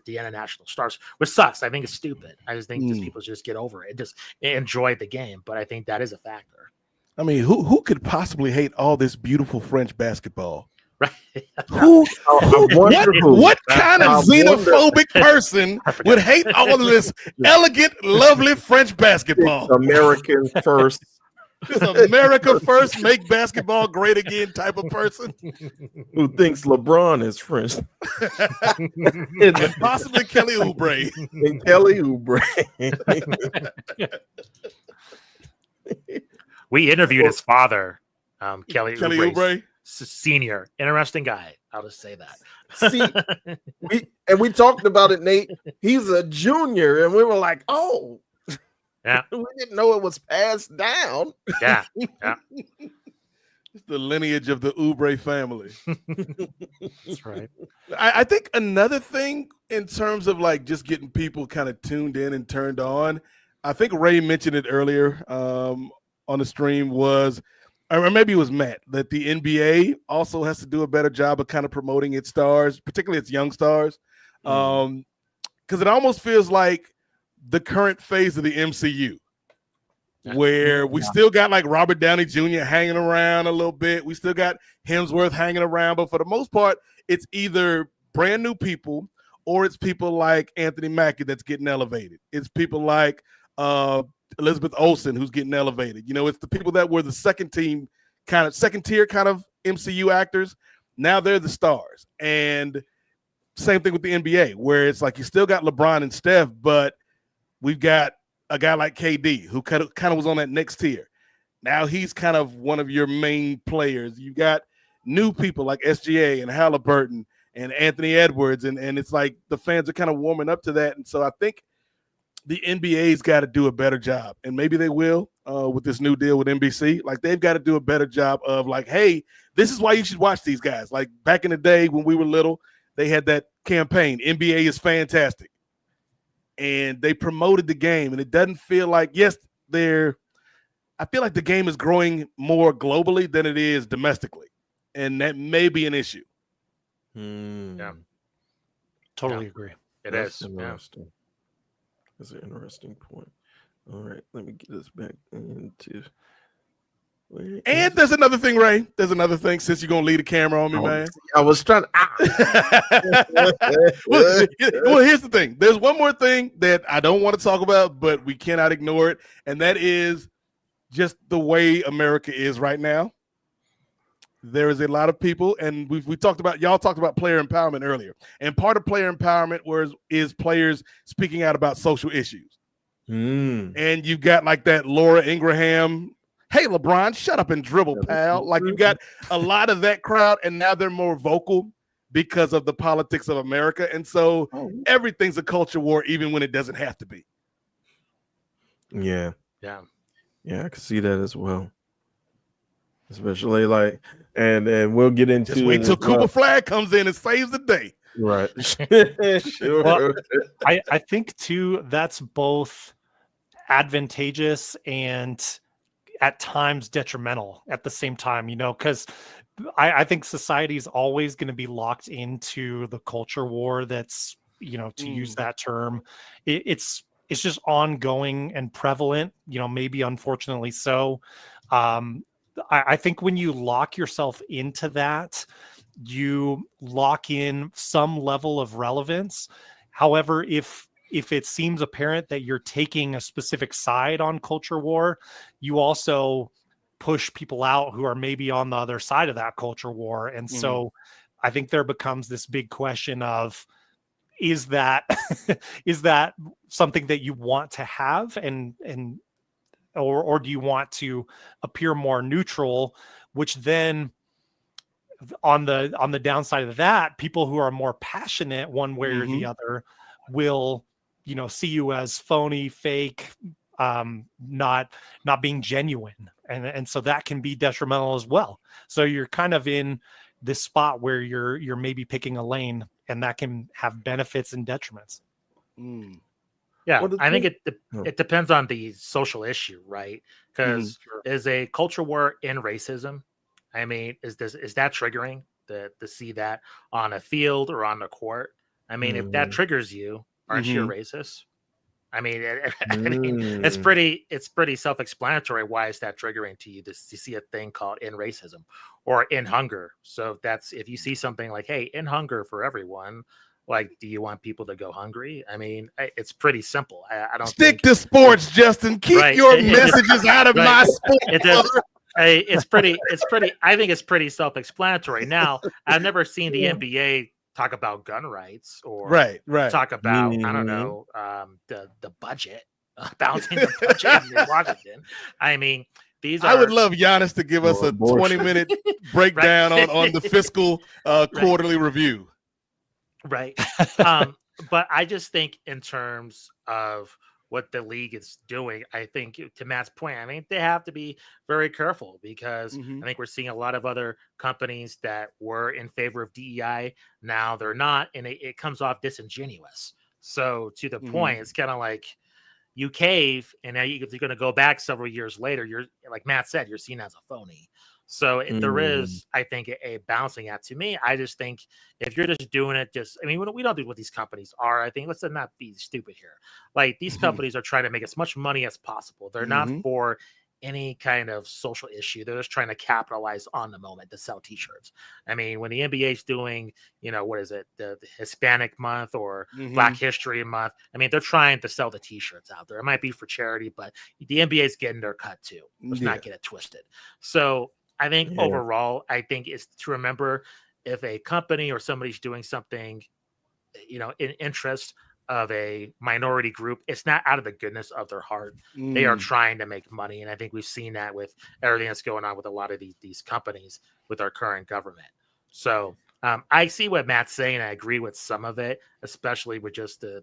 The international stars, which sucks. I think it's stupid. I just think just people just get over it, just enjoy the game. But I think that is a factor. I mean, who could possibly hate all this beautiful French basketball? Right. What kind of xenophobic person would hate all of this elegant, lovely French basketball? American first. This America first, make basketball great again type of person who thinks LeBron is French. And possibly Kelly Oubre. And Kelly Oubre. We interviewed his father, Kelly Oubre. Senior. Interesting guy. I'll just say that. See, we talked about it, Nate. He's a junior, and we were like, oh. Yeah. We didn't know it was passed down. Yeah. It's the lineage of the Oubre family. That's right. I think another thing in terms of like just getting people kind of tuned in and turned on, I think Ray mentioned it earlier on the stream or maybe it was Matt, that the NBA also has to do a better job of kind of promoting its stars, particularly its young stars. Because it almost feels like the current phase of the MCU, where we still got like Robert Downey Jr. hanging around a little bit. We still got Hemsworth hanging around, but for the most part, it's either brand new people or it's people like Anthony Mackie that's getting elevated. It's people like Elizabeth Olsen who's getting elevated. It's the people that were the second tier kind of MCU actors. Now they're the stars. And same thing with the NBA, where it's like you still got LeBron and Steph, but we've got a guy like KD who kind of was on that next tier. Now he's kind of one of your main players. You got new people like SGA and Halliburton and Anthony Edwards, and it's like the fans are kind of warming up to that, and so I think the NBA's got to do a better job, and maybe they will with this new deal with NBC. Like they've got to do a better job of like, hey, this is why you should watch these guys. Like back in the day when we were little, they had that campaign, NBA is fantastic, and they promoted the game, and it doesn't feel like I feel like the game is growing more globally than it is domestically, and that may be an issue. Yeah, Totally agree. That's Yeah. interesting. That's an interesting point. All right, let me get us back into. And there's another thing, Ray. There's another thing. Since you're gonna leave the camera on me, man. I was trying. Well, here's the thing. There's one more thing that I don't want to talk about, but we cannot ignore it, and that is just the way America is right now. There is a lot of people, and y'all talked about player empowerment earlier, and part of player empowerment is players speaking out about social issues. And you've got like that Laura Ingraham. Hey, LeBron, shut up and dribble, pal. Like you got a lot of that crowd, and now they're more vocal because of the politics of America. And so everything's a culture war, even when it doesn't have to be. Yeah. Yeah. Yeah, I can see that as well. Especially like, and we'll get into Just wait till Cooper Flag comes in and saves the day. Right. Sure. Well, I think too that's both advantageous and at times detrimental at the same time, because I think society is always going to be locked into the culture war that's, to use that term, it's just ongoing and prevalent, maybe unfortunately so. I think when you lock yourself into that, you lock in some level of relevance. However, if it seems apparent that you're taking a specific side on culture war, you also push people out who are maybe on the other side of that culture war. And so I think there becomes this big question of, is that something that you want to have or do you want to appear more neutral, which then on the downside of that, people who are more passionate one way or the other will, see you as phony, fake, not being genuine. And so that can be detrimental as well. So you're kind of in this spot where you're maybe picking a lane, and that can have benefits and detriments. Yeah, I think it depends on the social issue, right? Because is a culture war in racism? I mean, is that triggering to see that on a field or on the court? I mean, if that triggers you, aren't you a racist? I mean, it's pretty self-explanatory. Why is that triggering to you to see a thing called in racism or in hunger? So if you see something like, hey, in hunger for everyone, like, do you want people to go hungry? I mean, it's pretty simple. I don't stick to sports, Justin. Keep your messages out of my sports. It's pretty. I think it's pretty self-explanatory. Now, I've never seen the NBA talk about gun rights or talk about I don't know the budget, balancing the budget in Washington. I mean, I would love Giannis to give us a 20-minute breakdown on the fiscal quarterly review. Right. But I just think in terms of what the league is doing, I think to Matt's point, I mean, they have to be very careful because I think we're seeing a lot of other companies that were in favor of DEI. Now they're not, and it comes off disingenuous. So to the point, it's kind of like you cave, and now you're going to go back several years later. You're, like Matt said, you're seen as a phony. So there is, I think, a balancing act. To me, I just think if you're just doing it, I mean, we don't do what these companies are. I think let's not be stupid here. Like these companies are trying to make as much money as possible. They're not for any kind of social issue. They're just trying to capitalize on the moment to sell T-shirts. I mean, when the NBA is doing, what is it, the Hispanic month or Black History Month? I mean, they're trying to sell the T-shirts out there. It might be for charity, but the NBA is getting their cut too. Let's not get it twisted. So I think overall, I think it's to remember if a company or somebody's doing something, in interest of a minority group, it's not out of the goodness of their heart. They are trying to make money. And I think we've seen that with everything that's going on with a lot of these companies with our current government. So I see what Matt's saying. I agree with some of it, especially with just the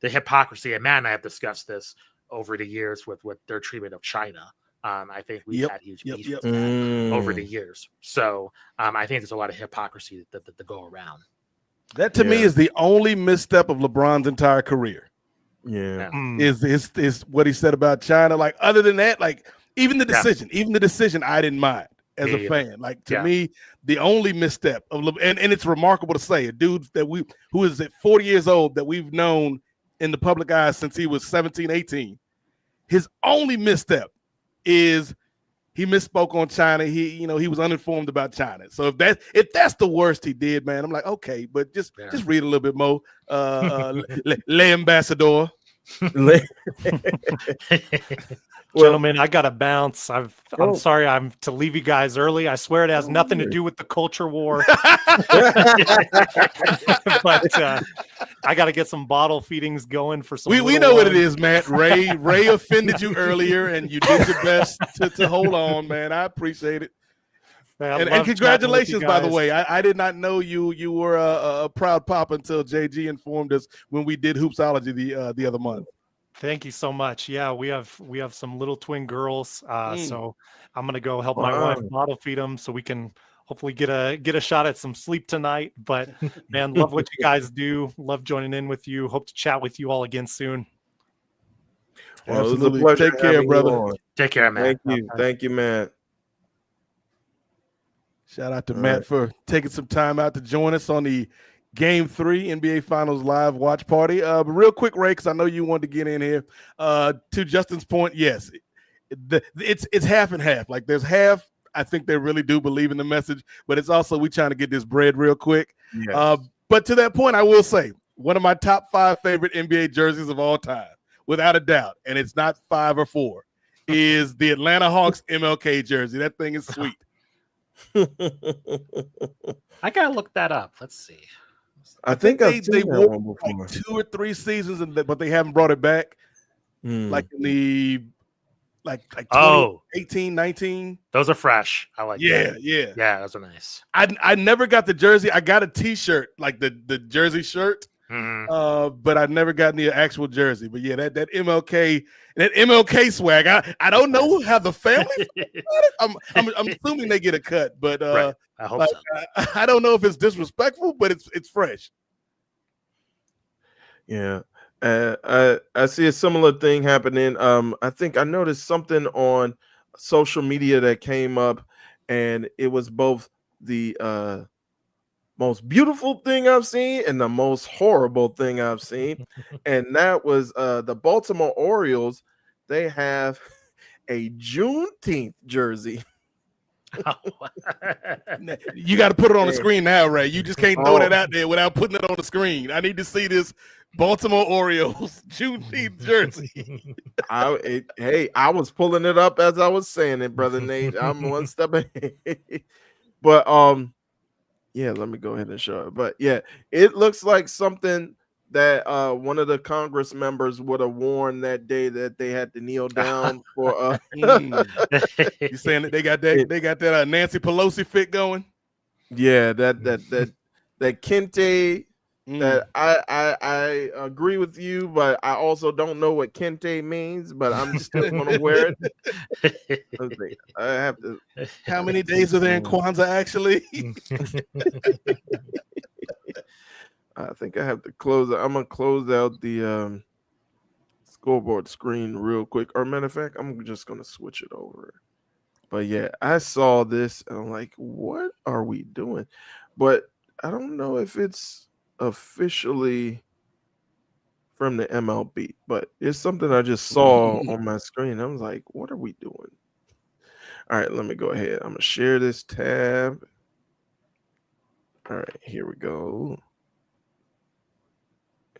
hypocrisy. And Matt and I have discussed this over the years with their treatment of China. I think we've had huge beef with that over the years. So I think there's a lot of hypocrisy that go around. That to me is the only misstep of LeBron's entire career. Yeah. Is what he said about China. Like, other than that, like, even the decision, I didn't mind as a fan. Like, to me, the only misstep of and it's remarkable to say, a dude that who is at 40 years old that we've known in the public eye since he was 17, 18. His only misstep is he misspoke on China. He was uninformed about China. So if that's the worst he did, man, I'm like, okay, but just read a little bit more. Le Ambassador. Gentlemen, I gotta bounce. I'm sorry I'm to leave you guys early. I swear it has nothing to do with the culture war. But I gotta get some bottle feedings going for some. We know what it is, Matt. Ray offended you earlier, and you did your best to hold on, man. I appreciate it. Man, and congratulations, by the way. I did not know you were a proud pop until JG informed us when we did Hoopsology the other month. Thank you so much. Yeah, we have some little twin girls. So I'm gonna go help my wife bottle feed them so we can hopefully get a shot at some sleep tonight. But man, love what you guys do. Love joining in with you. Hope to chat with you all again soon. Absolutely. Take care, brother. Take care, man. Thank you, man. Shout out to Matt for taking some time out to join us on the Game 3 NBA Finals live watch party. But real quick, Ray, because I know you wanted to get in here. To Justin's point, yes, it's half and half. Like, there's half, I think they really do believe in the message, but it's also we trying to get this bread real quick. Yes. But to that point, I will say one of my top 5 favorite NBA jerseys of all time, without a doubt, and it's not 5 or 4, is the Atlanta Hawks MLK jersey. That thing is sweet. I gotta look that up. Let's see. I think they wore like 2 or 3 seasons, but they haven't brought it back. Like in the like 18, 19. Those are fresh. I like that. Yeah, those are nice. I never got the jersey. I got a t-shirt, like the jersey shirt. But I never got the actual jersey. But yeah, that MLK swag. I don't know how the family. I'm assuming they get a cut, but right. I hope so. I don't know if it's disrespectful, but it's fresh. Yeah, I see a similar thing happening. I think I noticed something on social media that came up, and it was both the most beautiful thing I've seen and the most horrible thing I've seen. And that was the Baltimore Orioles. They have a Juneteenth jersey. You got to put it on the screen now, Ray. You just can't throw that out there without putting it on the screen. I need to see this Baltimore Orioles Juneteenth jersey. I was pulling it up as I was saying it, brother Nate. I'm one step ahead. But yeah, let me go ahead and show it. But yeah, it looks like something that one of the Congress members would have worn that day that they had to kneel down for. You saying that they got that Nancy Pelosi fit going? Yeah, that kente. That I agree with you, but I also don't know what kente means. But I'm still going to wear it. I have to. How many days are there in Kwanzaa, actually? I think I have to close. I'm gonna close out the scoreboard screen real quick. Or matter of fact, I'm just gonna switch it over. But yeah, I saw this and I'm like, what are we doing? But I don't know if it's officially from the MLB, but it's something I just saw on my screen. I was like, what are we doing? All right, let me go ahead. I'm gonna share this tab. All right, here we go.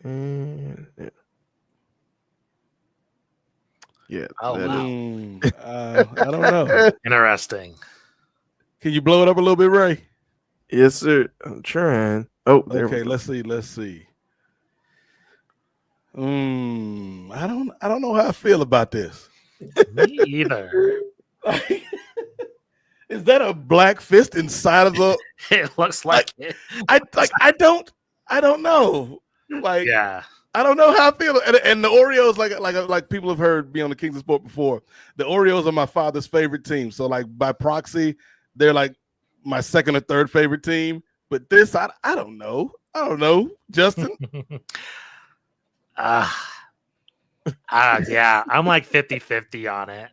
And yeah. Oh, wow. I don't know. Interesting. Can you blow it up a little bit, Ray? Yes, sir. I'm trying. Oh, there okay. we go. Let's see. I don't know how I feel about this. Me either. Is that a black fist inside of the? It looks like it. I don't know. Like, Yeah. I don't know how I feel. And the Orioles, like people have heard me on the Kings of Sport before. The Orioles are my father's favorite team. So like by proxy, they're like my second or third favorite team. But this, I don't know. I don't know, Justin. Yeah, I'm like 50-50 on it.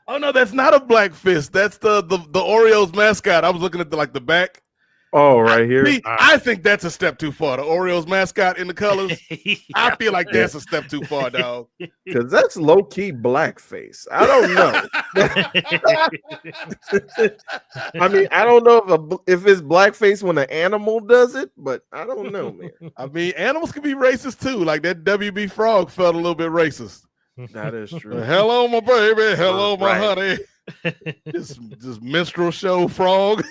Oh no, that's not a black fist. That's the Orioles mascot. I was looking at the back. Oh, right here. I think that's a step too far. The Orioles mascot in the colors. I feel like that's a step too far, dog. Because that's low key blackface. I don't know. I mean, I don't know if it's blackface when an animal does it, but I don't know, man. I mean, animals can be racist too. Like that WB Frog felt a little bit racist. That is true. Hello, my baby. Hello, my Right. honey. This minstrel show frog.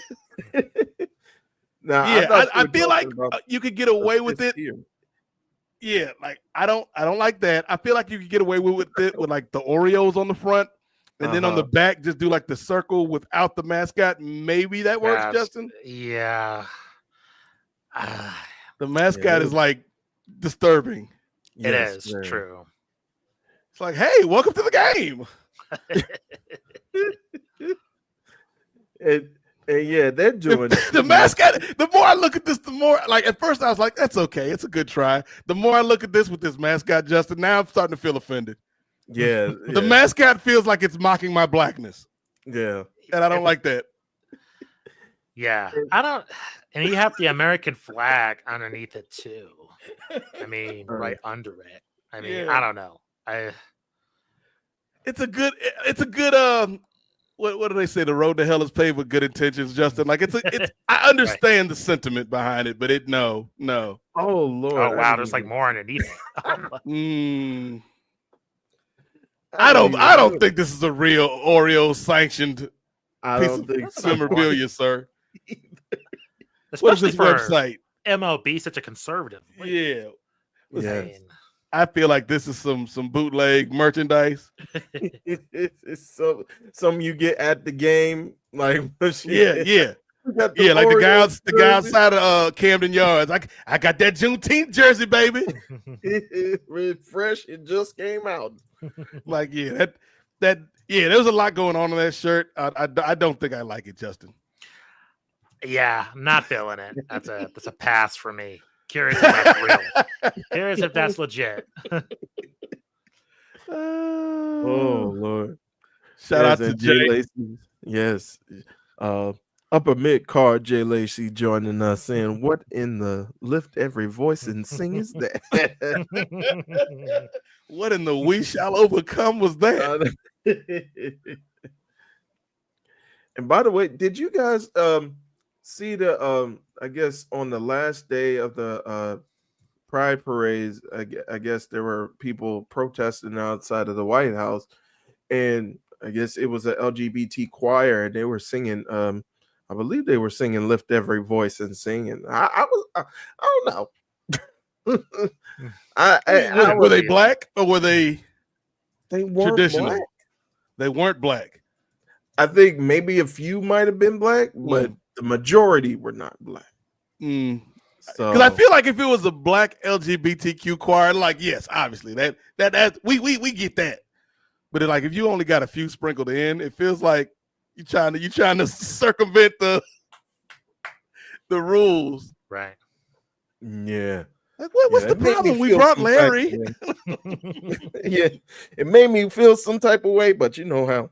Now, Yeah, I feel like you could get away with it. Here. Yeah, like I don't like that. I feel like you could get away with it with like the Oreos on the front, and then on the back just do like the circle without the mascot. Maybe that works, Justin. Yeah. The mascot is like disturbing. It is very. true. It's like, hey, welcome to the game. And yeah, they're doing the mascot. The more I look at this, the more like at first I was like, that's okay, it's a good try. The more I look at this with this mascot, Justin, now I'm starting to feel offended. Yeah, The mascot feels like it's mocking my blackness, yeah. and I don't like that. Yeah, I don't. And you have the American flag underneath it too. I mean, right under it. I mean, Yeah. I don't know. It's a good. What do they say? The road to hell is paved with good intentions, Justin. Like it's. I understand the sentiment behind it, but no. Oh Lord! Oh wow, there's like more underneath it. I don't think this is a real Oreo sanctioned I piece don't of think so. memorabilia, sir. Especially What is this for website? MLB, such a conservative. Yeah, I Yes. mean, I feel like this is some bootleg merchandise. It's some you get at the game, like Yeah. We got Yeah, like the guy Orioles outside of Camden Yards. I got that Juneteenth jersey, baby. jersey. It's fresh. It just came out. Like, yeah, that there was a lot going on in that shirt. I don't think I like it, Justin. yeah, I'm not feeling it. That's a pass for me. Curious if that's real. Curious if that's legit. Oh Lord! Shout out Yes, to and Jay. Lacey. Yes, upper mid card Jay Lacey joining us, saying, "What in the lift every voice and sing is that?" What in the we shall overcome was that? And by the way, did you guys see the I guess on the last day of the Pride parades, I guess there were people protesting outside of the White House, and I guess it was an LGBT choir, and they were singing. I believe they were singing "Lift Every Voice and Sing," and I don't know. Were they black or were they They weren't traditional? black. They weren't black. I think maybe a few might have been black, but the majority were not black. Because So I feel like if it was a black LGBTQ choir, like yes, obviously that we get that. But like if you only got a few sprinkled in, it feels like you trying to circumvent the rules. Right. yeah. Like what's the it made me problem? We feel brought some type of Larry. way. Yeah, it made me feel some type of way, but you know how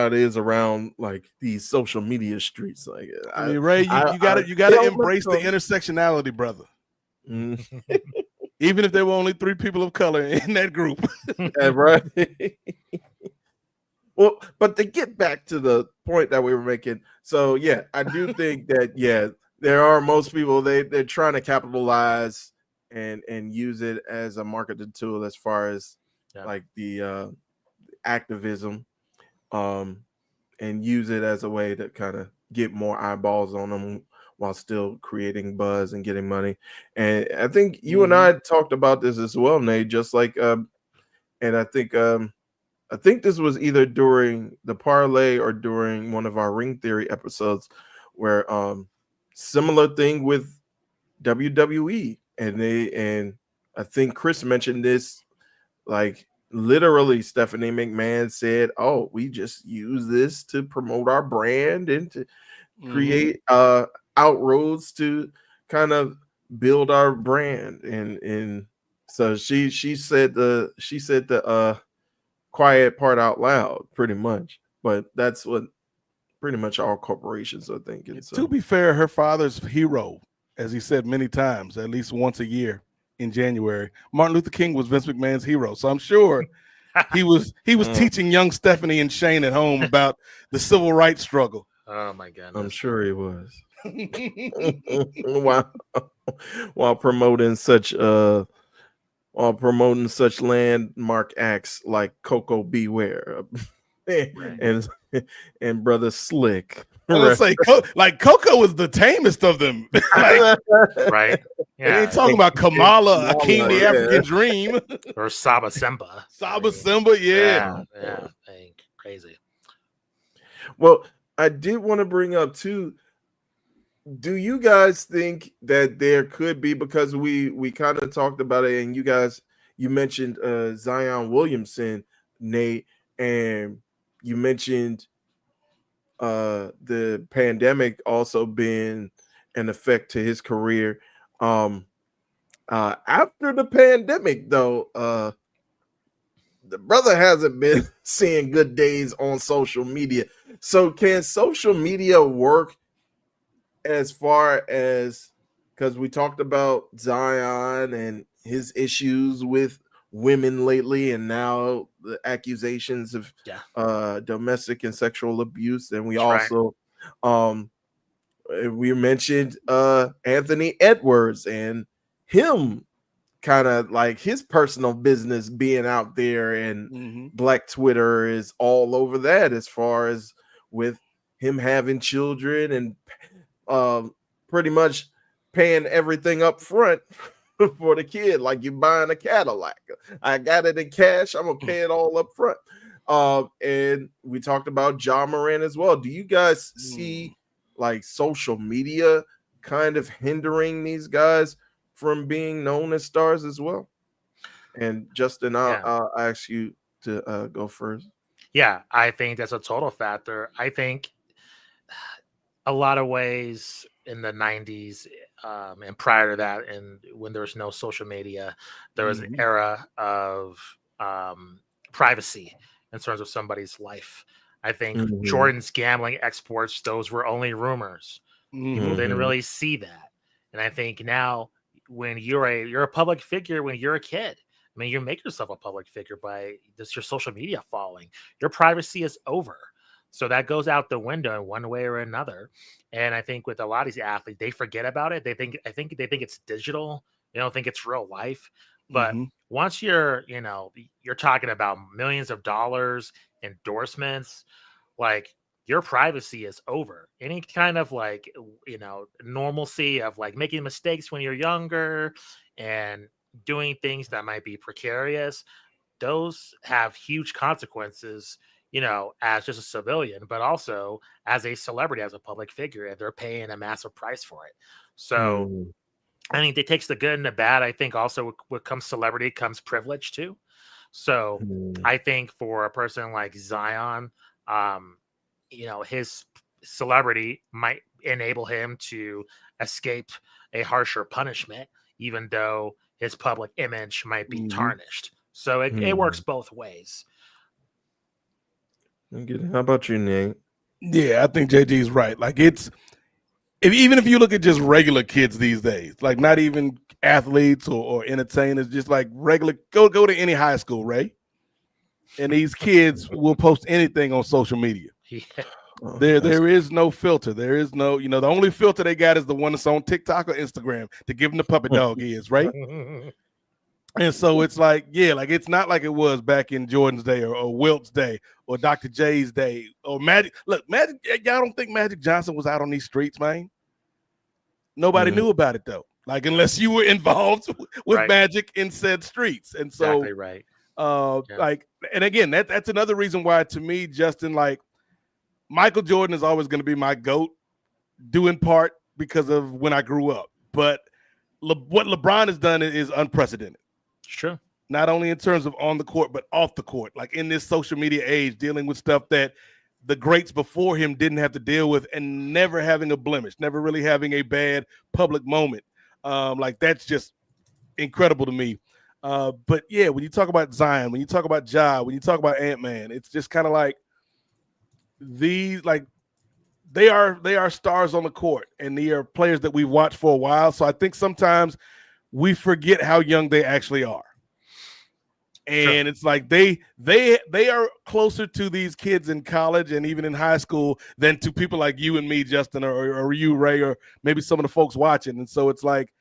it is around like these social media streets. Like I mean, Ray, you gotta feel embrace the like- intersectionality, brother. Mm, Even if there were only 3 people of color in that group. yeah, right. Well, but to get back to the point that we were making, so yeah, I do think that there are most people they're trying to capitalize and use it as a marketing tool as far as like the activism, and use it as a way to kind of get more eyeballs on them while still creating buzz and getting money. And I think you and I talked about this as well, Nate. Just like, and I think I think this was either during the parlay or during one of our Ring Theory episodes where similar thing with WWE and I think Chris mentioned this, like literally Stephanie McMahon said, "Oh, we just use this to promote our brand and to create outroads to kind of build our brand." And so she said the quiet part out loud pretty much, but that's what pretty much all corporations are thinking. So To be fair, her father's hero, as he said many times, at least once a year in January, Martin Luther King was Vince McMahon's hero. So I'm sure he was teaching young Stephanie and Shane at home about the civil rights struggle. Oh my goodness. I'm sure he was. while promoting such landmark acts like Coco Beware and Brother Slick. I was gonna say, like Coco was the tamest of them. Like, right. Yeah. They ain't talking about Kamala, Akeem the African Dream. Or Saba Simba. Simba, yeah. Yeah. Crazy. Well, I did want to bring up too, do you guys think that there could be, because we kind of talked about it and you mentioned Zion Williamson, Nate, and you mentioned the pandemic also being an effect to his career. After the pandemic, though, the brother hasn't been seeing good days on social media. So can social media work as far as, because we talked about Zion and his issues with women lately, and now the accusations of domestic and sexual abuse, and we also we mentioned Anthony Edwards and him kind of like his personal business being out there, and Black Twitter is all over that as far as with him having children and pretty much paying everything up front for the kid, like you buying a Cadillac. I got it in cash, I'm gonna pay it all up front. And we talked about Ja Morant as well. Do you guys see like social media kind of hindering these guys from being known as stars as well? And Justin, I'll ask you to go first. Yeah, I think that's a total factor. I think a lot of ways in the 90s and prior to that, and when there was no social media, there was an era of privacy in terms of somebody's life. I think Jordan's gambling exports, those were only rumors. People didn't really see that. And I think now when you're a public figure, when you're a kid, I mean, you make yourself a public figure by just your social media following. Your privacy is over. So that goes out the window in one way or another. And I think with a lot of these athletes, they forget about it. They think it's digital. They don't think it's real life. But once you're talking about millions of dollars, endorsements, like your privacy is over. Any kind of like, normalcy of like making mistakes when you're younger and doing things that might be precarious, those have huge consequences, as just a civilian, but also as a celebrity, as a public figure, and they're paying a massive price for it. So I think it takes the good and the bad. I think also what comes celebrity comes privilege too. So I think for a person like Zion, his celebrity might enable him to escape a harsher punishment, even though his public image might be tarnished. So it works both ways. How about you, Nate? Yeah, I think JG's right. Like even if you look at just regular kids these days, like not even athletes or entertainers, just like regular, go to any high school, Ray, and these kids will post anything on social media. Yeah. There is no filter. There is no, the only filter they got is the one that's on TikTok or Instagram to give them the puppet dog is, right? And so it's like, like it's not like it was back in Jordan's day or Wilt's day or Dr. J's day or Magic. Look, Magic, y'all don't think Magic Johnson was out on these streets, man? Nobody knew about it though. Like unless you were involved with Magic in said streets. And so exactly right. Like, and again, that's another reason why, to me, Justin, like, Michael Jordan is always going to be my GOAT, due in part because of when I grew up. But what LeBron has done is unprecedented. It's true. Not only in terms of on the court, but off the court. Like, in this social media age, dealing with stuff that the greats before him didn't have to deal with, and never having a blemish, never really having a bad public moment. Like, that's just incredible to me. But yeah, when you talk about Zion, when you talk about Ja, when you talk about Ant-Man, it's just kind of like these, like, they are stars on the court, and they are players that we've watched for a while. So I think sometimes we forget how young they actually are. And it's like they are closer to these kids in college and even in high school than to people like you and me, Justin, or you, Ray, or maybe some of the folks watching. And so it's like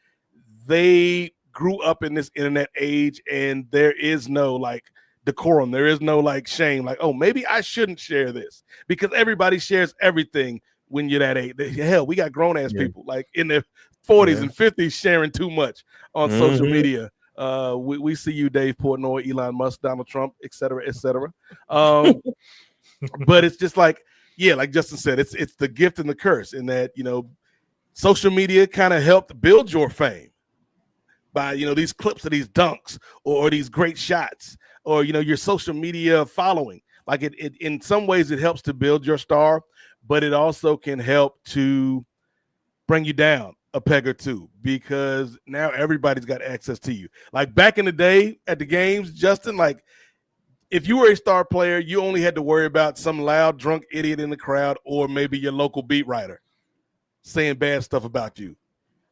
they grew up in this internet age, and there is no like decorum. There is no like shame, like, oh, maybe I shouldn't share this, because everybody shares everything when you're that age. Hell, we got grown ass people like in their 40s and 50s sharing too much on social media. We see you, Dave Portnoy, Elon Musk, Donald Trump, et cetera, et cetera. But it's just like, yeah, like Justin said, it's the gift and the curse, in that, you know, social media kind of helped build your fame by, you know, these clips of these dunks or these great shots, or, you know, your social media following. Like, it in some ways it helps to build your star, but it also can help to bring you down a peg or two, because now everybody's got access to you. Like back in the day at the games, Justin, like if you were a star player, you only had to worry about some loud drunk idiot in the crowd, or maybe your local beat writer saying bad stuff about you.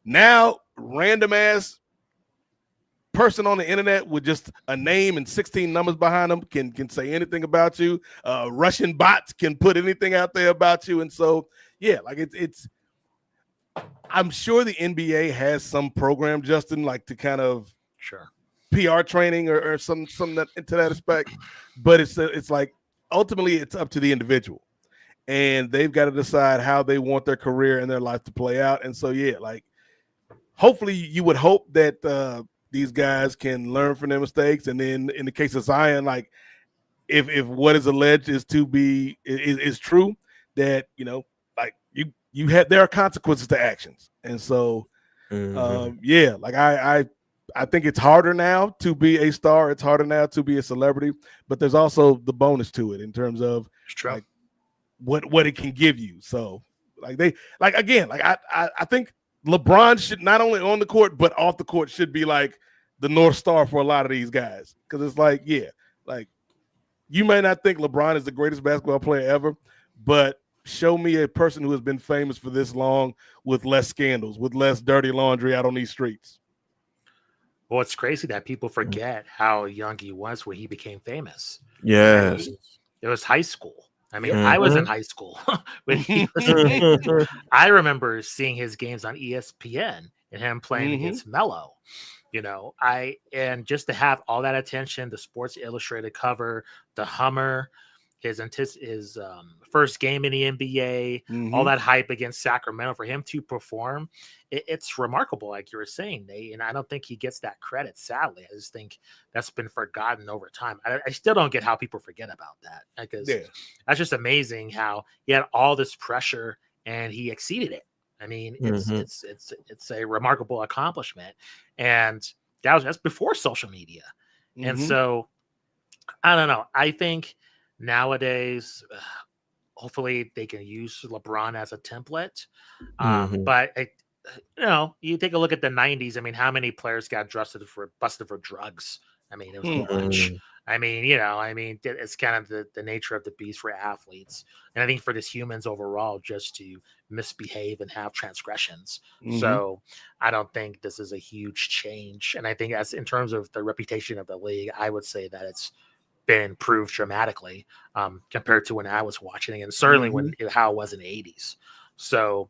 Now, random ass person on the internet with just a name and 16 numbers behind them can say anything about you. Russian bots can put anything out there about you. And so, yeah, like it's I'm sure the NBA has some program, Justin, like to kind of PR training or some that, to that aspect. But it's like ultimately it's up to the individual, and they've got to decide how they want their career and their life to play out. And so, yeah, like hopefully you would hope that these guys can learn from their mistakes. And then in the case of Zion, like if what is alleged is true, that, you know, like there are consequences to actions. And so, yeah, like I think it's harder now to be a star. It's harder now to be a celebrity, but there's also the bonus to it in terms of like what it can give you. So like I think LeBron should, not only on the court but off the court, should be like the North Star for a lot of these guys, because it's like, yeah, like you may not think LeBron is the greatest basketball player ever, but show me a person who has been famous for this long with less scandals, with less dirty laundry out on these streets. Well, it's crazy that people forget how young he was when he became famous. Yes. It was high school. I mean, I was in high school when he was I remember seeing his games on ESPN and him playing against Melo. You know, and just to have all that attention, the Sports Illustrated cover, the Hummer, his first game in the NBA, all that hype against Sacramento, for him to perform, it's remarkable, like you were saying, Nate. And I don't think he gets that credit, sadly. I just think that's been forgotten over time. I still don't get how people forget about that, because that's just amazing how he had all this pressure and he exceeded it. I mean, it's a remarkable accomplishment, and that's before social media. And so, I don't know. I think nowadays, hopefully, they can use LeBron as a template. But you know, you take a look at the '90s. I mean, how many players got busted for drugs? I mean, it was a bunch. I mean, you know, it's kind of the nature of the beast for athletes. And I think for just humans overall, just to misbehave and have transgressions. So I don't think this is a huge change. And I think as in terms of the reputation of the league, I would say that it's been improved dramatically compared to when I was watching, and certainly how it was in the 80s. So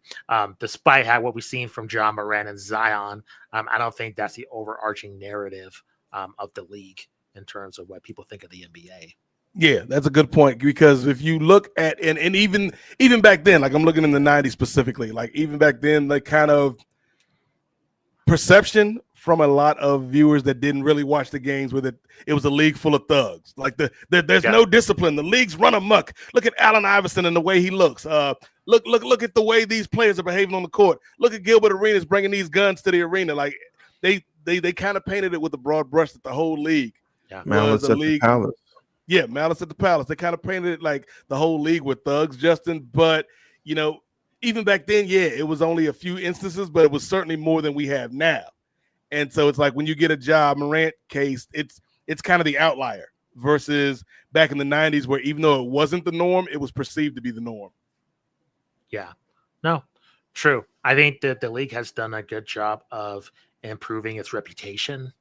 despite what we've seen from Ja Morant and Zion, I don't think that's the overarching narrative of the league in terms of what people think of the NBA. Yeah, that's a good point, because if you look at and even back then, like I'm looking in the 90s specifically, like even back then, the kind of perception from a lot of viewers that didn't really watch the games with it. It was a league full of thugs. Like there's no discipline. The leagues run amok. Look at Allen Iverson and the way he looks. Look at the way these players are behaving on the court. Look at Gilbert Arenas bringing these guns to the arena. Like they kind of painted it with a broad brush that the whole league Malice was a at league. the Palace. Yeah, Malice at the Palace. They kind of painted it like the whole league with thugs, Justin. But even back then, it was only a few instances, but it was certainly more than we have now. And so it's like when you get a Ja Morant case, it's kind of the outlier versus back in the 90s where even though it wasn't the norm, it was perceived to be the norm. Yeah, no, true. I think that the league has done a good job of improving its reputation.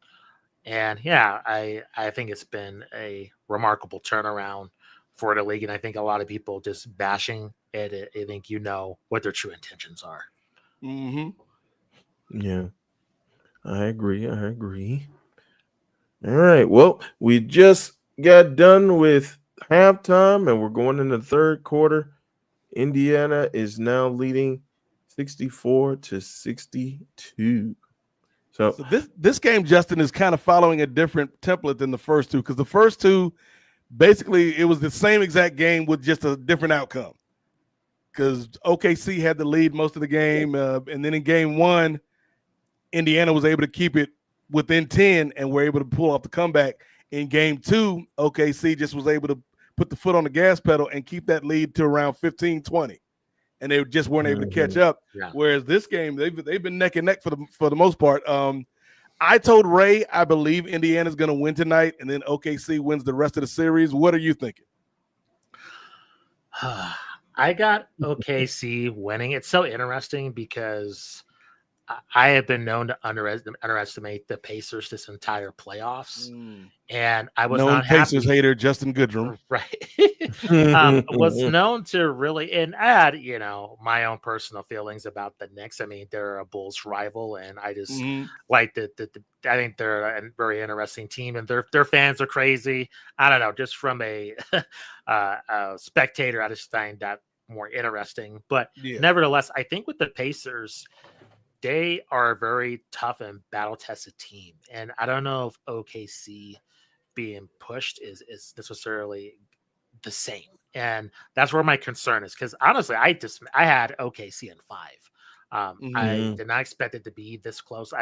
And I think it's been a remarkable turnaround for the league. And I think a lot of people just bashing it, I think what their true intentions are. Mm-hmm. Yeah. I agree. All right. Well, we just got done with halftime and we're going into the third quarter. Indiana is now leading 64-62. So this game, Justin, is kind of following a different template than the first two, because the first two, basically, it was the same exact game with just a different outcome. Because OKC had the lead most of the game, and then in game one, Indiana was able to keep it within 10 and were able to pull off the comeback. In game two, OKC just was able to put the foot on the gas pedal and keep that lead to around 15-20. And they just weren't able to catch up. Yeah. Whereas this game, they've been neck and neck for the most part. I told Ray I believe Indiana's going to win tonight, and then OKC wins the rest of the series. What are you thinking? I got OKC winning. It's so interesting because I have been known to underestimate the Pacers this entire playoffs, and I was not Pacers happy. Hater Justin Goodrum, right? Was known to really and add, my own personal feelings about the Knicks. I mean, they're a Bulls rival, and I just like I think they're a very interesting team, and their fans are crazy. I don't know, just from a spectator, I just find that more interesting. But nevertheless, I think with the Pacers, they are a very tough and battle-tested team. And I don't know if OKC being pushed is necessarily the same. And that's where my concern is. Because honestly, I had OKC in 5. I did not expect it to be this close.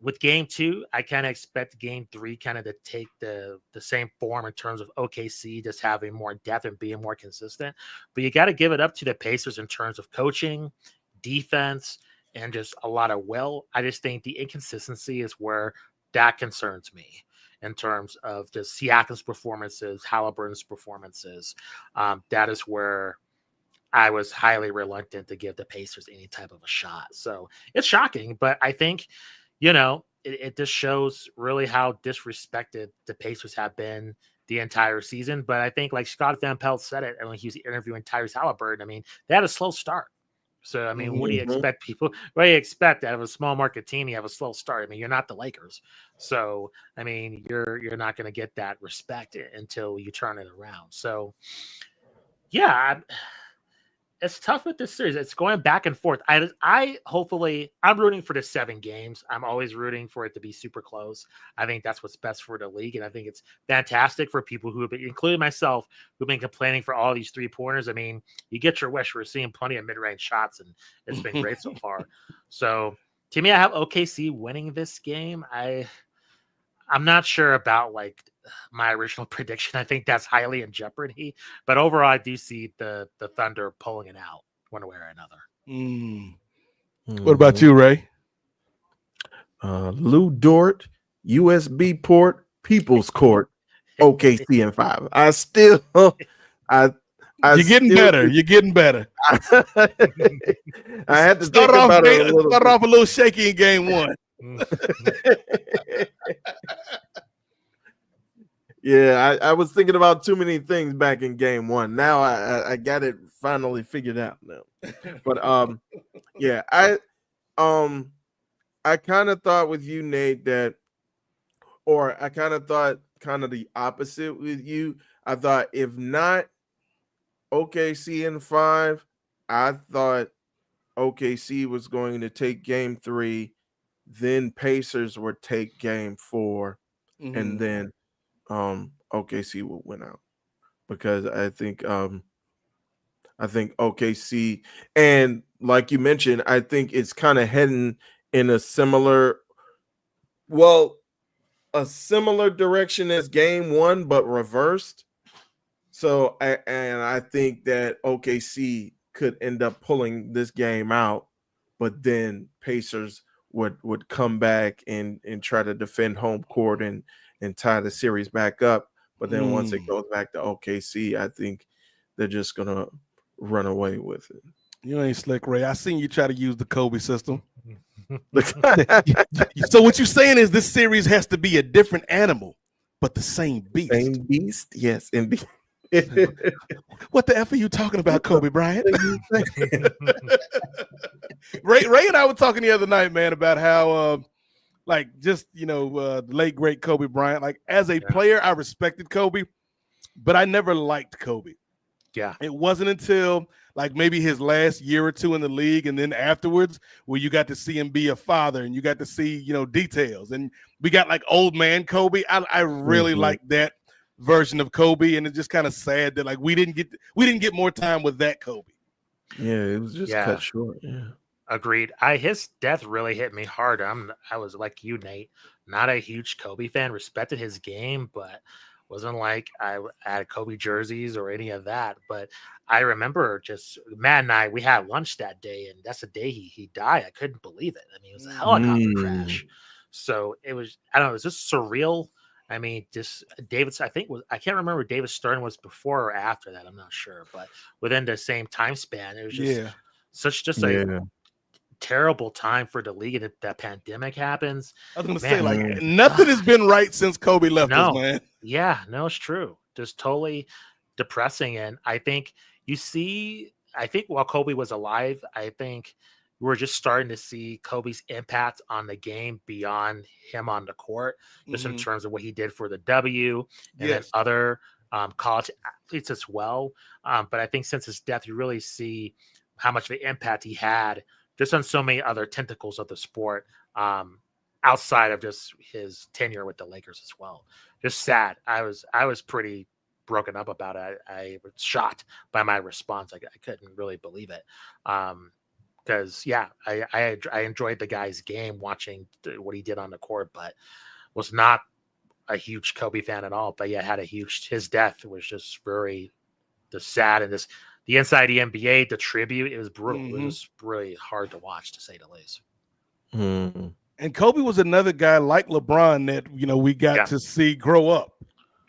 With game 2, I kind of expect game 3 kind of to take the same form in terms of OKC just having more depth and being more consistent. But you got to give it up to the Pacers in terms of coaching, defense, and just a lot of will. I just think the inconsistency is where that concerns me in terms of just Siakam's performances, Halliburton's performances. That is where I was highly reluctant to give the Pacers any type of a shot. So it's shocking, but I think, it just shows really how disrespected the Pacers have been the entire season. But I think, like Scott Van Pelt said it, and when he was interviewing Tyrese Halliburton, I mean, they had a slow start. So, I mean, what do you expect people? What do you expect out of a small market team? You have a slow start. I mean, you're not the Lakers. So, I mean, you're not going to get that respect until you turn it around. So, it's tough with this series. It's going back and forth. I'm rooting for the 7 games. I'm always rooting for it to be super close. I think that's what's best for the league. And I think it's fantastic for people who have been, including myself, who've been complaining for all these 3-pointers. I mean, you get your wish. We're seeing plenty of mid-range shots, and it's been great so far. So to me, I have OKC winning this game. I'm not sure about my original prediction. I think that's highly in jeopardy. But overall, I do see the Thunder pulling it out one way or another. What about you, Ray? Lou Dort, USB port, People's Court, OKC in 5. You're getting better. You're getting better. I had to start off a little shaky in game 1. Yeah, I was thinking about too many things back in game 1. Now I got it finally figured out now. But I kind of thought with you, Nate, I kind of thought the opposite with you. I thought if not OKC in 5, I thought OKC was going to take game 3 then Pacers would take game 4, Mhm. and then OKC would win out, because I think OKC, and like you mentioned, I think it's kind of heading in a similar direction as game 1, but reversed. So I think that OKC could end up pulling this game out, but then Pacers would come back and try to defend home court and tie the series back up. But then once it goes back to OKC, I think they're just gonna run away with it. You ain't slick, Ray. I seen you try to use the Kobe system. So what you're saying is this series has to be a different animal, but the same beast. Same beast, yes, indeed. What the F are you talking about, Kobe Bryant? Ray and I were talking the other night, man, about how the late great Kobe Bryant. Like, as a player, I respected Kobe, but I never liked Kobe. Yeah. It wasn't until like maybe his last year or two in the league, and then afterwards, where you got to see him be a father and you got to see, details. And we got like old man Kobe. I really like that version of Kobe, and it's just kind of sad that like we didn't get more time with that Kobe. Yeah, it was just cut short. Yeah. Agreed. His death really hit me hard. I was like you, Nate, not a huge Kobe fan, respected his game, but wasn't like I had Kobe jerseys or any of that. But I remember just Matt and I, we had lunch that day, and that's the day he died. I couldn't believe it. I mean, it was a helicopter crash. So it was, I don't know, it was just surreal. I mean, just David's, I can't remember if David Stern was before or after that. I'm not sure, but within the same time span, it was just a terrible time for the league, and that pandemic happens. I was going to say, like, nothing has been right since Kobe left us, man. Yeah, no, it's true. Just totally depressing. And I think while Kobe was alive, I think we're just starting to see Kobe's impact on the game beyond him on the court, just in terms of what he did for the W and then other college athletes as well. But I think since his death, you really see how much of an impact he had just on so many other tentacles of the sport, outside of just his tenure with the Lakers as well. Just sad. I was pretty broken up about it. I was shocked by my response. I couldn't really believe it. Because I enjoyed the guy's game, watching what he did on the court, but was not a huge Kobe fan at all. But his death was just very sad, and the inside the NBA, the tribute, it was brutal. It was really hard to watch, to say the least. And Kobe was another guy like LeBron that we got to see grow up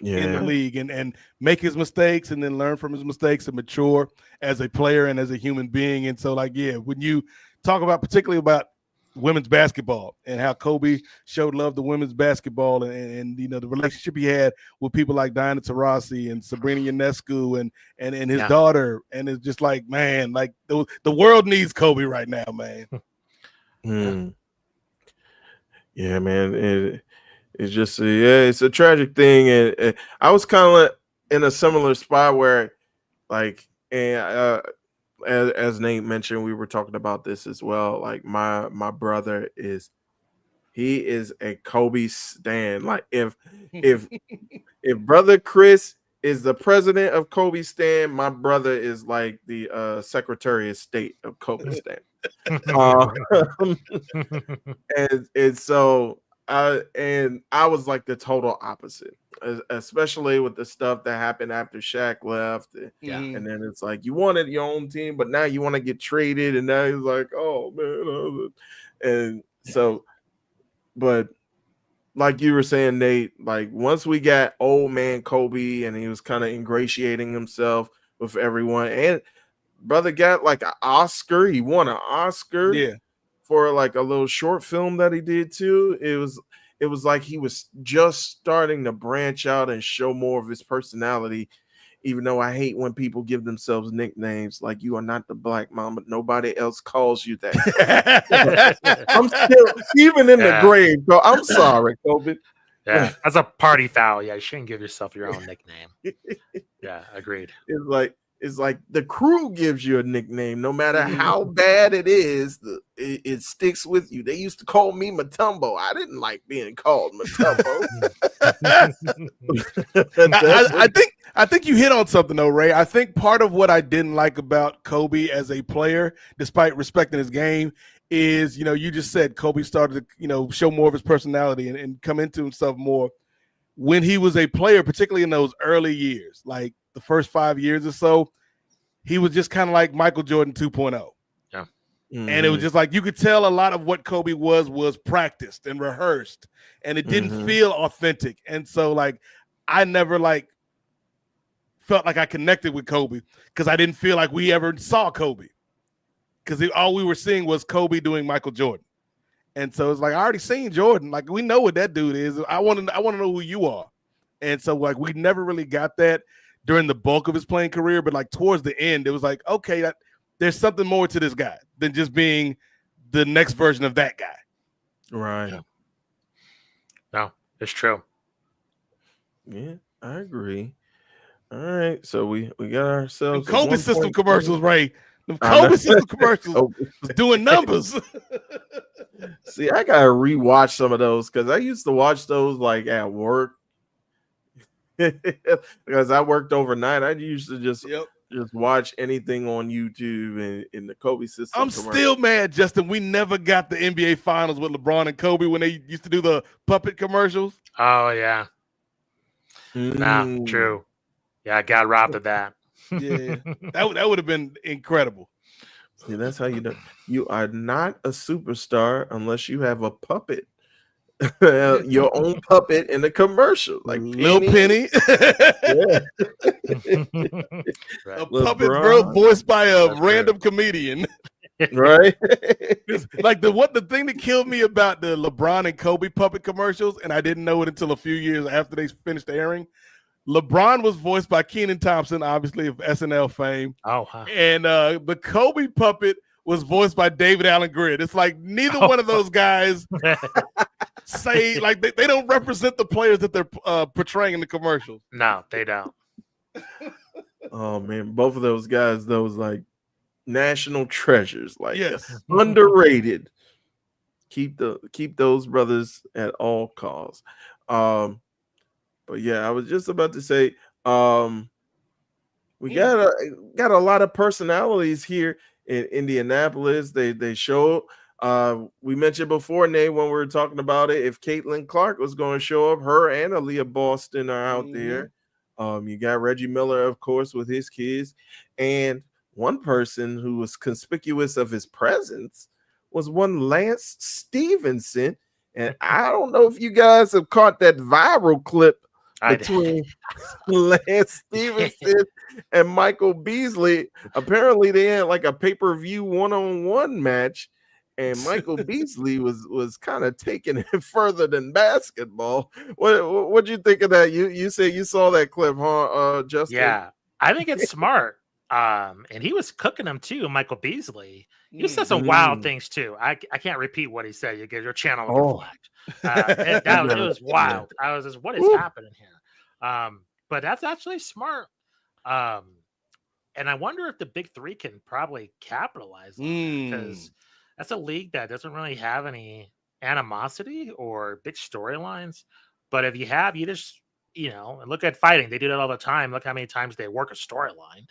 in the league and make his mistakes, and then learn from his mistakes and mature as a player and as a human being. And so, when you talk particularly about women's basketball and how Kobe showed love to women's basketball, and the relationship he had with people like Diana Taurasi and Sabrina Ionescu and his daughter, and it's just like, man, like the world needs Kobe right now, man. Yeah, man. It's just it's a tragic thing, and I was kind of in a similar spot where, as Nate mentioned, we were talking about this as well. Like my brother is a Kobe stan. Like if brother Chris is the president of Kobe stan, my brother is like the Secretary of State of Kobe stan. And so I was like the total opposite, especially with the stuff that happened after Shaq left. And then it's like, you wanted your own team, but now you want to get traded, and now he's like, oh man. And so, but like you were saying, Nate, like once we got old man Kobe, and he was kind of ingratiating himself with everyone, and brother got like an Oscar. He won an Oscar for like a little short film that he did too. It was like he was just starting to branch out and show more of his personality, even though I hate when people give themselves nicknames like, you are not the Black Mamba, nobody else calls you that. I'm still even in the grave, so I'm sorry, Kobe. Yeah, that's a party foul. Yeah, you shouldn't give yourself your own nickname. Yeah, agreed. It's like It's like the crew gives you a nickname, no matter how bad it is, it sticks with you. They used to call me Matumbo. I didn't like being called Matumbo. I think you hit on something though, Ray. I think part of what I didn't like about Kobe as a player, despite respecting his game, is you just said Kobe started to show more of his personality and come into himself more when he was a player, particularly in those early years, like the first 5 years or so. He was just kind of like Michael Jordan 2.0. Yeah. And it was just like you could tell a lot of what Kobe was practiced and rehearsed, and it didn't feel authentic. And so like I never felt like I connected with Kobe because I didn't feel like we ever saw Kobe, because all we were seeing was Kobe doing Michael Jordan. And so it's like, I already seen Jordan. Like, we know what that dude is. I want to know who you are. And so like we never really got that during the bulk of his playing career, but like towards the end, it was like, okay, there's something more to this guy than just being the next version of that guy. Right. Yeah. No, it's true. Yeah, I agree. All right, so we got ourselves Kobe system commercials, Ray. The Kobe system commercials was doing numbers. See, I gotta rewatch some of those because I used to watch those like at work. Because I worked overnight, I used to just watch anything on YouTube and in the Kobe system. I'm still mad, Justin. We never got the NBA Finals with LeBron and Kobe when they used to do the puppet commercials. Oh yeah, nah, true. Yeah, I got robbed of that. Yeah, that would have been incredible. See, that's how you know you are not a superstar unless you have a puppet. Your own puppet in a commercial, like Lil Penny. Yeah. A puppet voiced by a random comedian. Right. Like the thing that killed me about the LeBron and Kobe puppet commercials, and I didn't know it until a few years after they finished airing. LeBron was voiced by Kenan Thompson, obviously of SNL fame. Oh, huh. And the Kobe puppet was voiced by David Allen Greer. It's like neither one of those guys say, like, they don't represent the players that they're portraying in the commercials. No, they don't. Oh man, both of those guys, those like national treasures, like yes, underrated. Keep those brothers at all costs. But yeah, I was just about to say, we got a lot of personalities here in Indianapolis. They show. We mentioned before, Nate, when we were talking about it, if Caitlin Clark was going to show up, her and Aaliyah Boston are out there. You got Reggie Miller, of course, with his kids, and one person who was conspicuous of his presence was one Lance Stevenson. And I don't know if you guys have caught that viral clip between Lance Stevenson and Michael Beasley. Apparently, they had like a pay-per-view one-on-one match, and Michael Beasley was kind of taking it further than basketball. What do you think of that? You said you saw that clip, huh, Justin? Yeah, I think it's smart. And he was cooking them too, Michael Beasley. You said some wild things too. I can't repeat what he said. You get your channel will reflect. It was wild. I was just, what is happening here? But that's actually smart. And I wonder if the Big Three can probably capitalize on it, because that's a league that doesn't really have any animosity or big storylines. But if you have, you just, and look at fighting. They do that all the time. Look how many times they work a storyline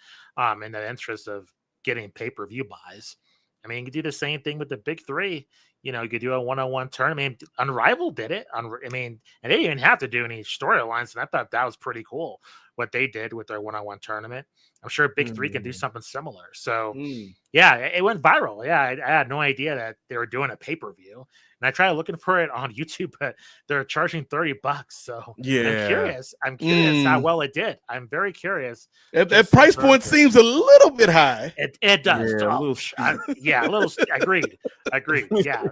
in the interest of getting pay-per-view buys. I mean, you could do the same thing with the Big Three. You could do a one-on-one tournament. Unrivaled did it. And they didn't even have to do any storylines. And I thought that was pretty cool what they did with their one-on-one tournament. I'm sure Big Three can do something similar. So, yeah, it went viral. Yeah, I had no idea that they were doing a pay-per-view. And I tried looking for it on YouTube, but they're charging $30. So yeah, I'm curious how well it did. I'm very curious. That price point seems a little bit high. It does. Yeah, a little. Agreed. Yeah,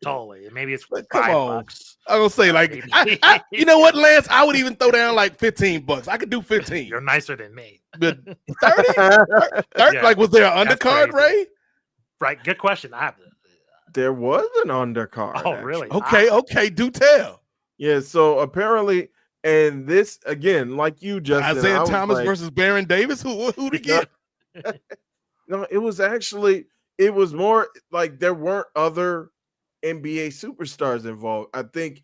totally. Maybe it's $5. I was gonna say, like, I, you know what, Lance? I would even throw down like $15. I could do 15. You're nicer than me. But 30? Like, was there an undercard, Ray? Right. Good question. There was an undercard. Oh, really? Okay. Do tell. Yeah. So apparently And this again, like you, Justin, Isaiah I was Thomas like, versus Baron Davis. Who to get? no, it was more like there weren't other NBA superstars involved. I think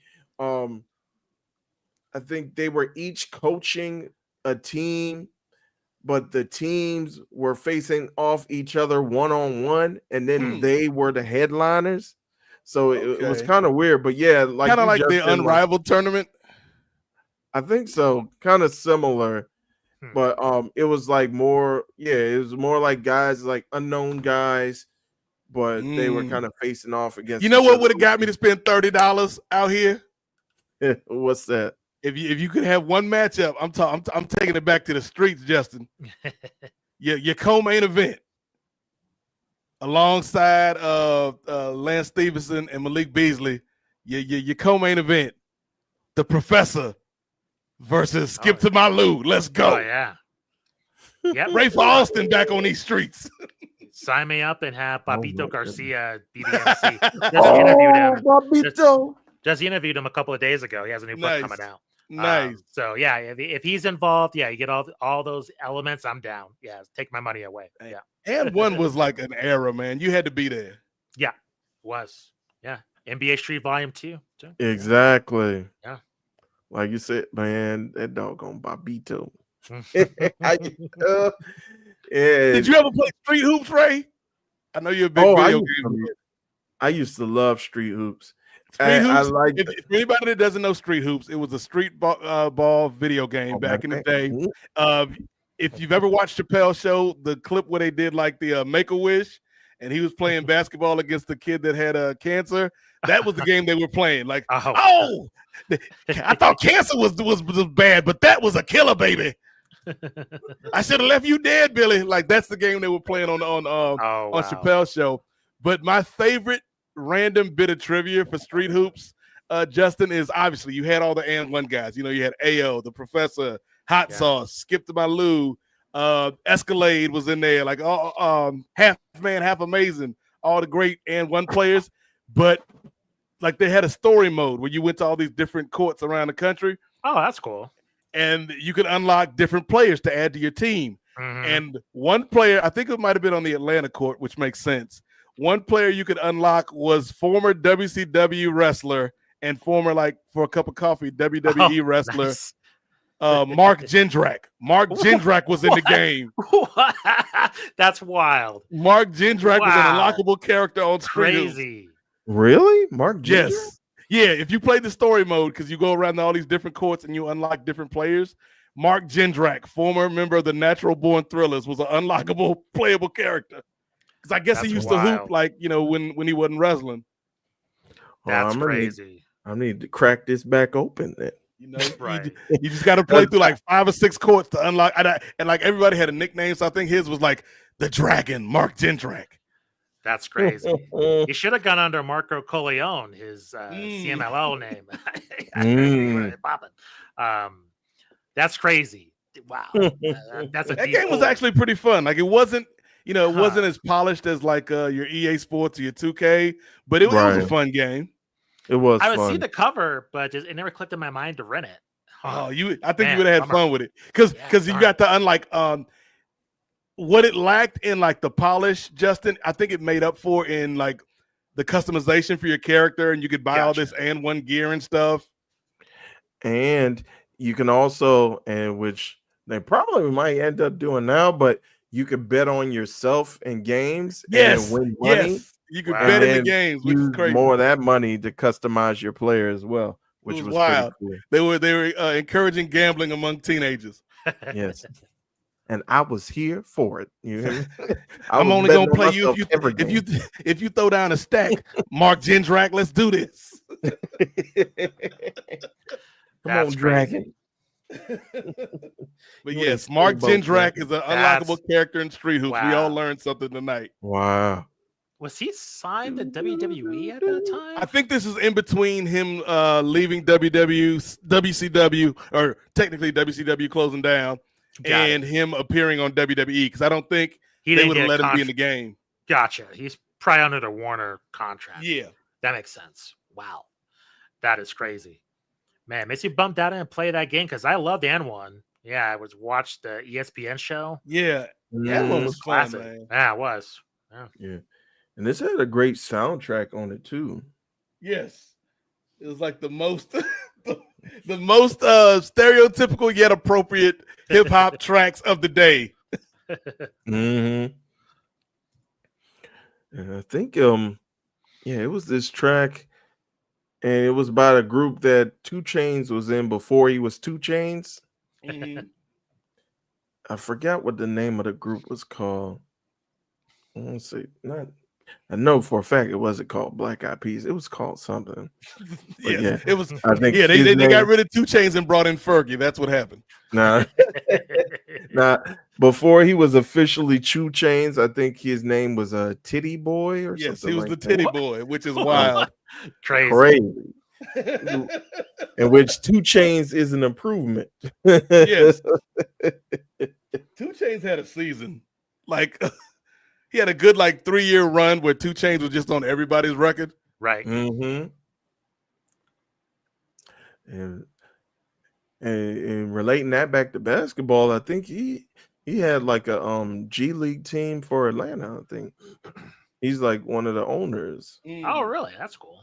they were each coaching a team, but the teams were facing off each other one-on-one, and then they were the headliners. So it was Okay. kind of weird, but yeah, like Kind of you, like the Justin, Unrivaled tournament. I think so, kind of similar. But it was like more, it was more like guys, like unknown guys, but they were kind of facing off against. You know each what other. would have got me to spend $30 out here? What's that? If you could have one matchup, I'm taking it back to the streets, Justin. Your co-main event alongside Lance Stevenson and Malik Beasley. Your co-main event, the Professor versus Skip to My Lou. Let's go. Oh yeah. Yep. Rafe Alston back on these streets. Sign me up and have my Babito goodness. Garcia be the MC. Just interviewed him. Babito. Just interviewed him a couple of days ago. He has a new book Nice. coming out. Nice. So yeah, if he's involved, you get all those elements. I'm down. Yeah, take my money away. Yeah, And one was like an era, man. You had to be there. was NBA Street Volume 2. too. Exactly. Yeah. Like you said, man, that doggone Babito. Did you ever play Street Hoops, Ray? I know you're a big video game. I used to love Street Hoops. Street Hoops. I like If anybody that doesn't know Street Hoops, it was a street ball video game back in the day. If you've ever watched Chappelle's show, the clip where they did like the Make-A-Wish, and he was playing basketball against the kid that had cancer, that was the game they were playing. Like, I thought cancer was bad, but that was a killer, baby. I should have left you dead, Billy. Like, that's the game they were playing on Chappelle's show. But my favorite random bit of trivia for Street Hoops, Justin, is obviously you had all the and one guys. You know, you had AO, the Professor, Hot Sauce, Skip to My Lou, Escalade was in there, like half man, half amazing, all the great and one players. But like they had a story mode where you went to all these different courts around the country. Oh, that's cool. And you could unlock different players to add to your team. Mm-hmm. And one player, I think it might have been on the Atlanta court, which makes sense. One player you could unlock was former WCW wrestler and former, like, for a cup of coffee, WWE wrestler, nice. Mark Jindrak. Mark Jindrak was in the game. That's wild. Mark Jindrak was an unlockable character on Street Hoops. Crazy. Really? Mark Jindrak? Yes. Yeah, if you play the story mode, because you go around all these different courts and you unlock different players, Mark Jindrak, former member of the Natural Born Thrillers, was an unlockable playable character. Because I guess he used to hoop, like, you know, when he wasn't wrestling. That's crazy. I need to crack this back open then. You know, you just got to play through like 5 or 6 courts to unlock. And like everybody had a nickname, so I think his was like the Dragon, Mark Jindrak. That's crazy. He should have gone under Marco Corleone, his CMLL name. That's crazy. Wow. That game was actually pretty fun. Like, it wasn't, you know, it wasn't as polished as like your EA Sports or your 2K, but it was a fun game. It was. I would see the cover, but it never clicked in my mind to rent it. I think you would have had fun with it because you got to unlike what it lacked in like the polish, Justin. I think it made up for in like the customization for your character, and you could buy all this and one gear and stuff. And you can also, and which they probably might end up doing now, but you could bet on yourself in games and win money. Yes. You could bet in the games, which is crazy. More of that money to customize your player as well, which was wild. Cool. They were encouraging gambling among teenagers. Yes. And I was here for it. You hear me? I'm only gonna play you if you throw down a stack. Mark Jindrak, let's do this. Come on, Dragon. But yes, Mark Jindrak is an unlockable character in Street Hoops. We all learned something tonight. Wow. Was he signed to WWE at that time? I think this is in between him leaving WCW, or technically WCW closing down, and him appearing on WWE, because I don't think they would have let him be in the game. Gotcha. He's probably under the Warner contract. Yeah. That makes sense. Wow. That is crazy. Man, makes me bummed out and play that game because I loved N1. Yeah, I watched the ESPN show. Yeah, that Mm, one was fun, Classic. man. Yeah, it was. yeah. And this had a great soundtrack on it too. Yes, it was like the most, the most stereotypical yet appropriate hip hop tracks of the day. Mm-hmm. And I think it was this track, and it was about a group that 2 Chainz was in before he was 2 Chainz. Mhm. I forgot what the name of the group was called. I want to say not. I know for a fact it wasn't called Black Eyed Peas. It was called something. Yes, yeah, it was. I think Yeah, they his got name- rid of 2 Chainz and brought in Fergie. That's what happened. Nah, nah. Before he was officially 2 Chainz, I think his name was a Titty Boy or Yes, something. he was like the that. titty boy, which is wild. Crazy. Crazy. In which 2 Chainz is an improvement. Yes. 2 Chainz had a season. Like he had a good 3-year run where 2 Chainz was just on everybody's record. Right. Mm-hmm. And relating that back to basketball, I think he had like a G League team for Atlanta. I think he's like one of the owners. Oh, really? That's cool.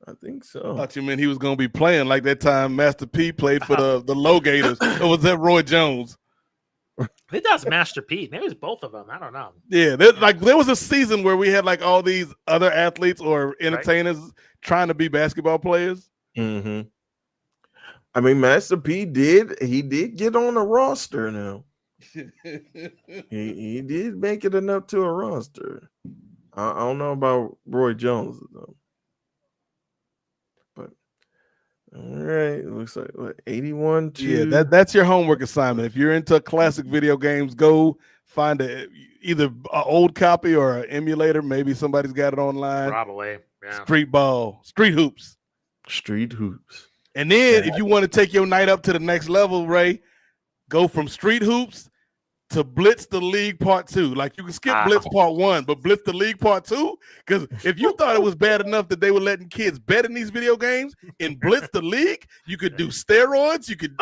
I think I so. thought you meant he was gonna be playing like that time Master P played for the Low Gators. Or was that Roy Jones? I think that was Master P. Maybe it was both of them. I don't know. Yeah, there was a season where we had all these other athletes or entertainers trying to be basketball players. Mm-hmm. I mean, Master P did get on a roster now. He did make it enough to a roster. I don't know about Roy Jones though. But all right, it looks like 81 to Yeah, that's your homework assignment. If you're into classic video games, go find either an old copy or an emulator. Maybe somebody's got it online. Probably. Yeah. Street ball, street hoops. Street Hoops. And then if you want to take your night up to the next level, Ray, go from street hoops to Blitz the League Part 2. Like you can skip Blitz Part 1, but Blitz the League Part 2. Because if you thought it was bad enough that they were letting kids bet in these video games, in Blitz the League, you could do steroids, you could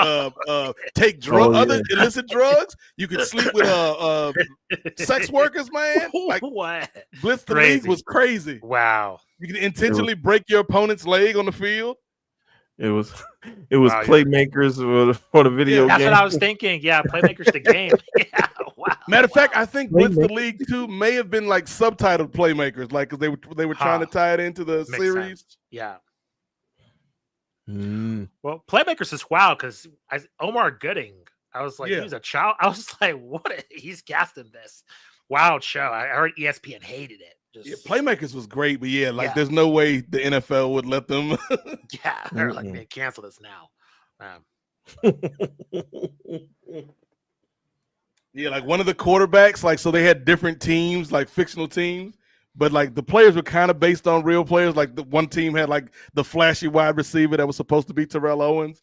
take other illicit drugs, you could sleep with sex workers, man. Like What? Blitz the Crazy. League was crazy. Wow. You could intentionally break your opponent's leg on the field. It was Wow, playmakers for the video That's game. what I was thinking. Yeah, Playmakers the game. Yeah, wow. Matter of fact, I think Blitz the League 2 may have been subtitled Playmakers, because they were trying to tie it into the Makes series. sense. Yeah. Mm. Well, Playmakers is wild because Omar Gooding, I was like, Yeah. he was a child. I was like, what? He's casting this wild show. I heard ESPN hated it. Yeah, Playmakers was great, but Yeah. there's no way the NFL would let them. Yeah, they're like, Mm-mm. man, cancel this now. Yeah, one of the quarterbacks, so they had different teams, fictional teams, but the players were kind of based on real players. The one team had the flashy wide receiver that was supposed to be Terrell Owens,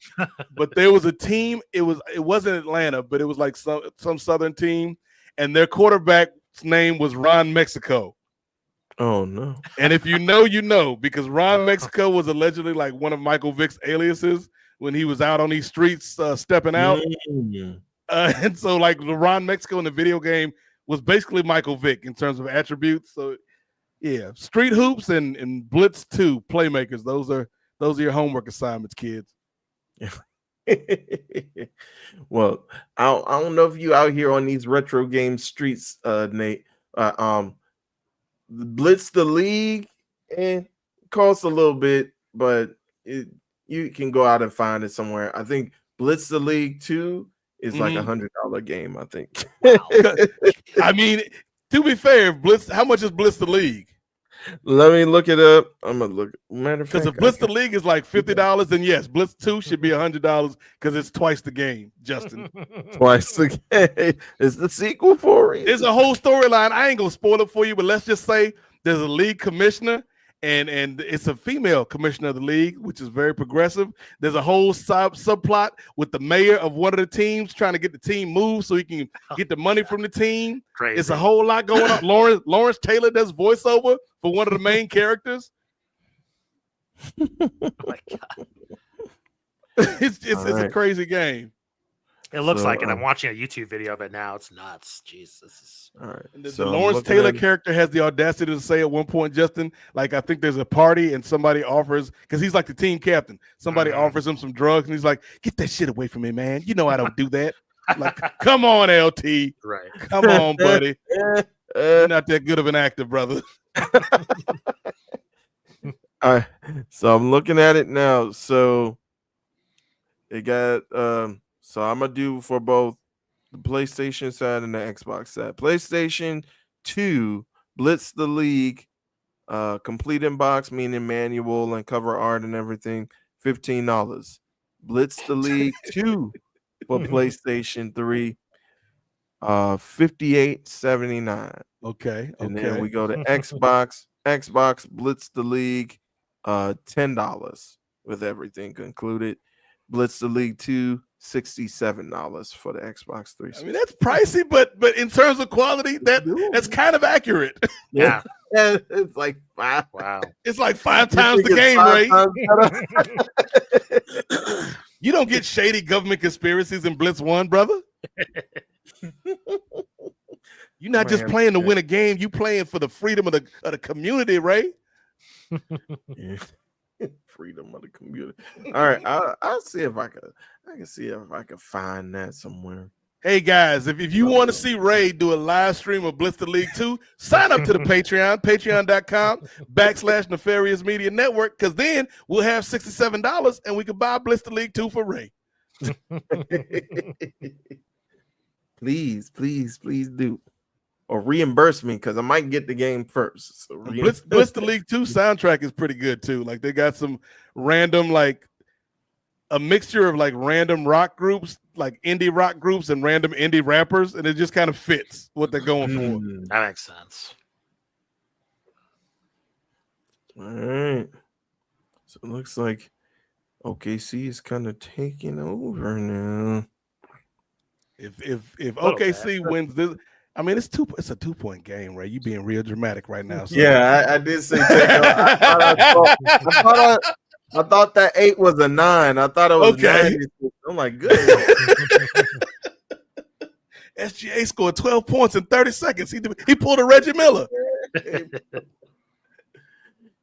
but there was a team. It wasn't Atlanta, but it was some Southern team, and their quarterback's name was Ron Mexico. Oh no! And if you know, you know, because Ron Mexico was allegedly one of Michael Vick's aliases when he was out on these streets stepping out. Mm. And so the Ron Mexico in the video game was basically Michael Vick in terms of attributes. So yeah, Street Hoops and Blitz 2 Playmakers. Those are your homework assignments, kids. Well, I don't know if you out here on these retro game streets, Nate. Blitz the League costs a little bit, but you can go out and find it somewhere. I think Blitz the League 2 is like $100 game, I think. I mean, to be fair, how much is Blitz the League? Let me look it up. I'm gonna look. Matter of fact, Because if Blitz the League is $50, then yes, Blitz 2 should be $100 because it's twice the game, Justin. twice again. It's the sequel for it. There's a whole storyline. I ain't gonna spoil it for you, but let's just say there's a league commissioner, and it's a female commissioner of the league, which is very progressive. There's a whole subplot with the mayor of one of the teams trying to get the team moved so he can get the money from the team. Crazy. It's a whole lot going on. Lawrence Taylor does voiceover for one of the main characters. Oh my God. it's All a right. crazy game. It looks So, like it. I'm watching a YouTube video of it now. It's nuts. Jesus. All right. And the So I'm Lawrence looking Taylor at- character has the audacity to say at one point, Justin, like I think there's a party and somebody offers, because he's like the team captain. Somebody offers him some drugs and he's like, "Get that shit away from me, man. You know I don't do that." Like, come on, LT. Right. Come on, buddy. You're not that good of an actor, brother. All right. So I'm looking at it now. So it got so I'm gonna do for both the PlayStation side and the Xbox side. PlayStation 2, Blitz the League, complete in box, meaning manual and cover art and everything, $15. Blitz the League 2 for PlayStation 3, $58.79. Okay. And then we go to Xbox Blitz the League, $10 with everything concluded. Blitz the League 2, $67 for the Xbox 360. I mean, that's pricey, but in terms of quality, that's kind of accurate. Yeah. It's like five. Wow. It's like 5 You times think the it's game 5 rate. times better? You don't get shady government conspiracies in Blitz 1, brother. You're not just Man, playing to yeah. win a game. You playing for the freedom of the community, Ray. Yeah. Freedom of the community. All right, I'll see if I can see if I can find that somewhere. Hey guys, if you want to see Ray do a live stream of Blitz the League 2, sign up to the Patreon, patreon.com/Nefarious Media Network, because then we'll have $67 and we can buy Blitz the League 2 for Ray. Please do. Or reimburse me because I might get the game first. So Blitz the League 2 soundtrack is pretty good too. Like they got some random, like a mixture of like random rock groups, like indie rock groups and random indie rappers, and it just kind of fits what they're going for. That makes sense. All right. So it looks like OKC is kind of taking over now. If Little OKC wins this, I mean it's a 2-point game, Ray. You being real dramatic right now. So. Yeah, I did say I thought that 8 was a 9. I thought it was Okay. 9. I'm like, good. SGA scored 12 points in 30 seconds. He pulled a Reggie Miller.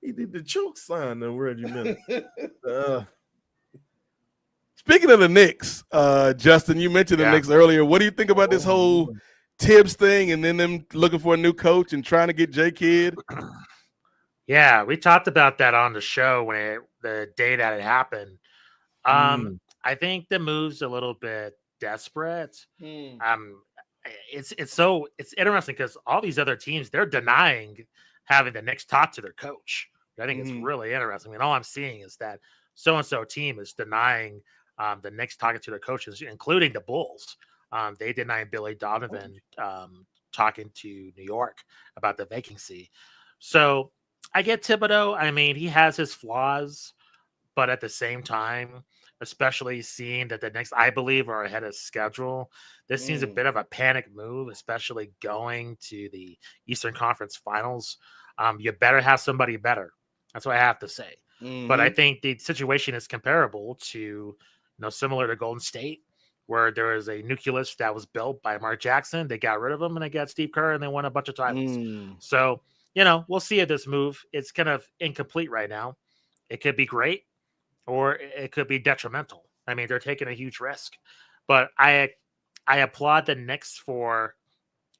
He did the choke sign of Reggie Miller. Speaking of the Knicks, Justin, you mentioned the Yeah. Knicks earlier. What do you think about this whole Tibbs thing and then them looking for a new coach and trying to get J Kidd? Yeah, we talked about that on the show the day that it happened. I think the move's a little bit desperate. It's interesting because all these other teams, they're denying having the Knicks talk to their coach. I think it's really interesting. I mean, all I'm seeing is that so-and-so team is denying the Knicks talking to their coaches, including the Bulls. They denied Billy Donovan talking to New York about the vacancy. So I get Thibodeau. I mean, he has his flaws, but at the same time, especially seeing that the Knicks, I believe, are ahead of schedule, this seems a bit of a panic move, especially going to the Eastern Conference Finals. You better have somebody better. That's what I have to say. But I think the situation is comparable to, similar to Golden State, where there is a nucleus that was built by Mark Jackson. They got rid of him and they got Steve Kerr and they won a bunch of titles. So, we'll see if this move, it's kind of incomplete right now. It could be great or it could be detrimental. I mean, they're taking a huge risk. But I applaud the Knicks for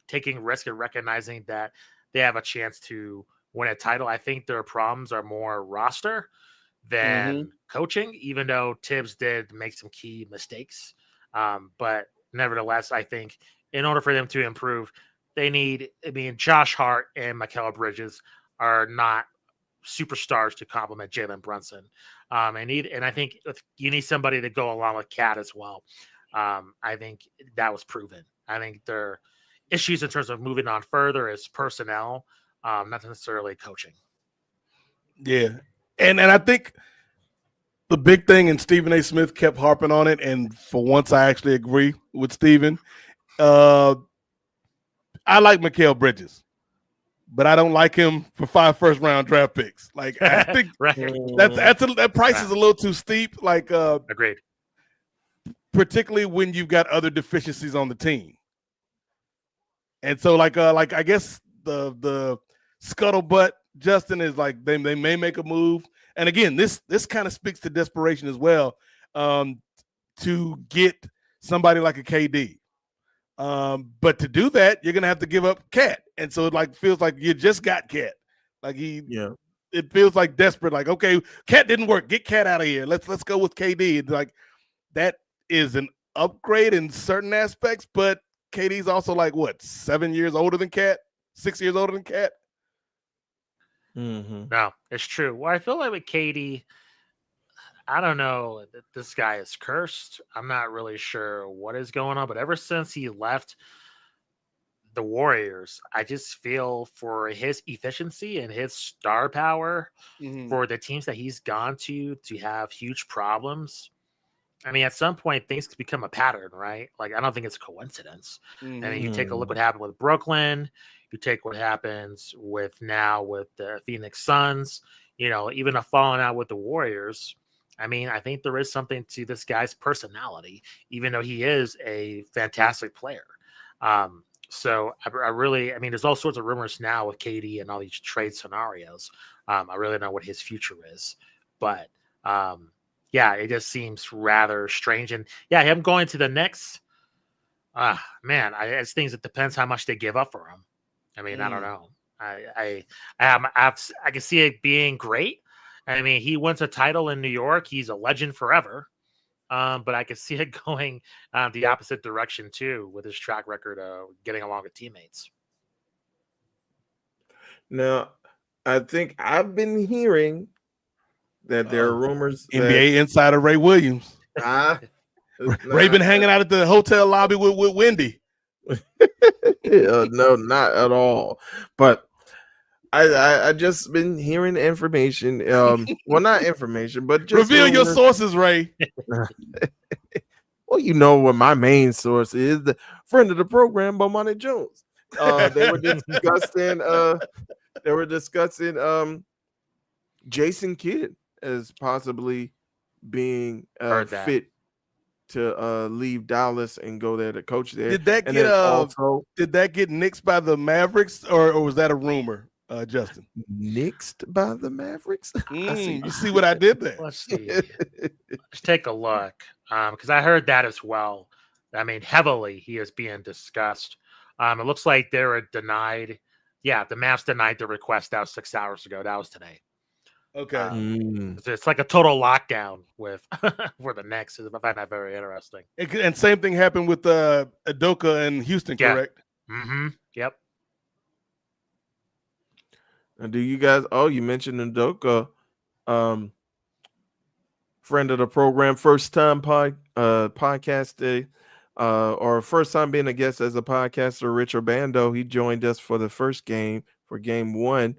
taking risk and recognizing that they have a chance to win a title. I think their problems are more roster than coaching, even though Tibbs did make some key mistakes. But nevertheless, I think in order for them to improve, Josh Hart and Mikal Bridges are not superstars to complement Jalen Brunson. And I think you need somebody to go along with Cat as well. I think that was proven. I think their issues in terms of moving on further is personnel, not necessarily coaching. Yeah. And I think the big thing, and Stephen A. Smith kept harping on it, and for once I actually agree with Stephen. I like Mikal Bridges, but I don't like him for 5 first-round draft picks. Like I think Right. that price is a little too steep. Like Agreed. particularly when you've got other deficiencies on the team. And so like I guess the scuttlebutt, Justin, is like they may make a move. And again, this kind of speaks to desperation as well, to get somebody like a KD. But to do that, you're gonna have to give up Cat. And so it like feels like you just got Cat. Like it feels like desperate, like, okay, Cat didn't work. Get Cat out of here. Let's go with KD. It's like that is an upgrade in certain aspects, but KD's also like what, 7 years older than Cat, 6 years older than Cat. Mm-hmm. No, it's true. Well, I feel like with KD, I don't know that this guy is cursed. I'm not really sure what is going on, but ever since he left the Warriors, I just feel for his efficiency and his star power for the teams that he's gone to have huge problems. I mean, at some point, things could become a pattern, right? Like, I don't think it's a coincidence. I mean, you take a look what happened with Brooklyn. You take what happens with the Phoenix Suns, even a falling out with the Warriors. I mean, I think there is something to this guy's personality, even though he is a fantastic player. So I mean, there's all sorts of rumors now with KD and all these trade scenarios. I really don't know what his future is, but yeah, it just seems rather strange. And yeah, him going to the Knicks, man, it's things that depends how much they give up for him. I mean, I don't know. I can see it being great. I mean, he wins a title in New York. He's a legend forever. But I can see it going the opposite direction too, with his track record of getting along with teammates. Now, I think I've been hearing that there are rumors. NBA insider Ray Williams. Ray been hanging out at the hotel lobby with Wendy. No, not at all. But I just been hearing information. Well, not information, but just reveal your sources, Ray. Well, you know what my main source is, the friend of the program, Bomani Jones. They were discussing Jason Kidd as possibly being fit to leave Dallas and go there to coach there. Did that get nixed by the Mavericks, or was that a rumor, Justin? Nixed by the Mavericks? You see what I did there? Let's see. Let's take a look, because I heard that as well. I mean, heavily he is being discussed. It looks like they were denied. Yeah, the Mavs denied the request. That was 6 hours ago. That was today. Okay. It's like a total lockdown with for the Knicks. I find that very interesting. And same thing happened with Udoka in Houston, correct? Mm-hmm. Yep. And do you guys? Oh, you mentioned Udoka, friend of the program, first time podcast, or first time being a guest as a podcaster. Richard Bando, he joined us for the first game for Game 1.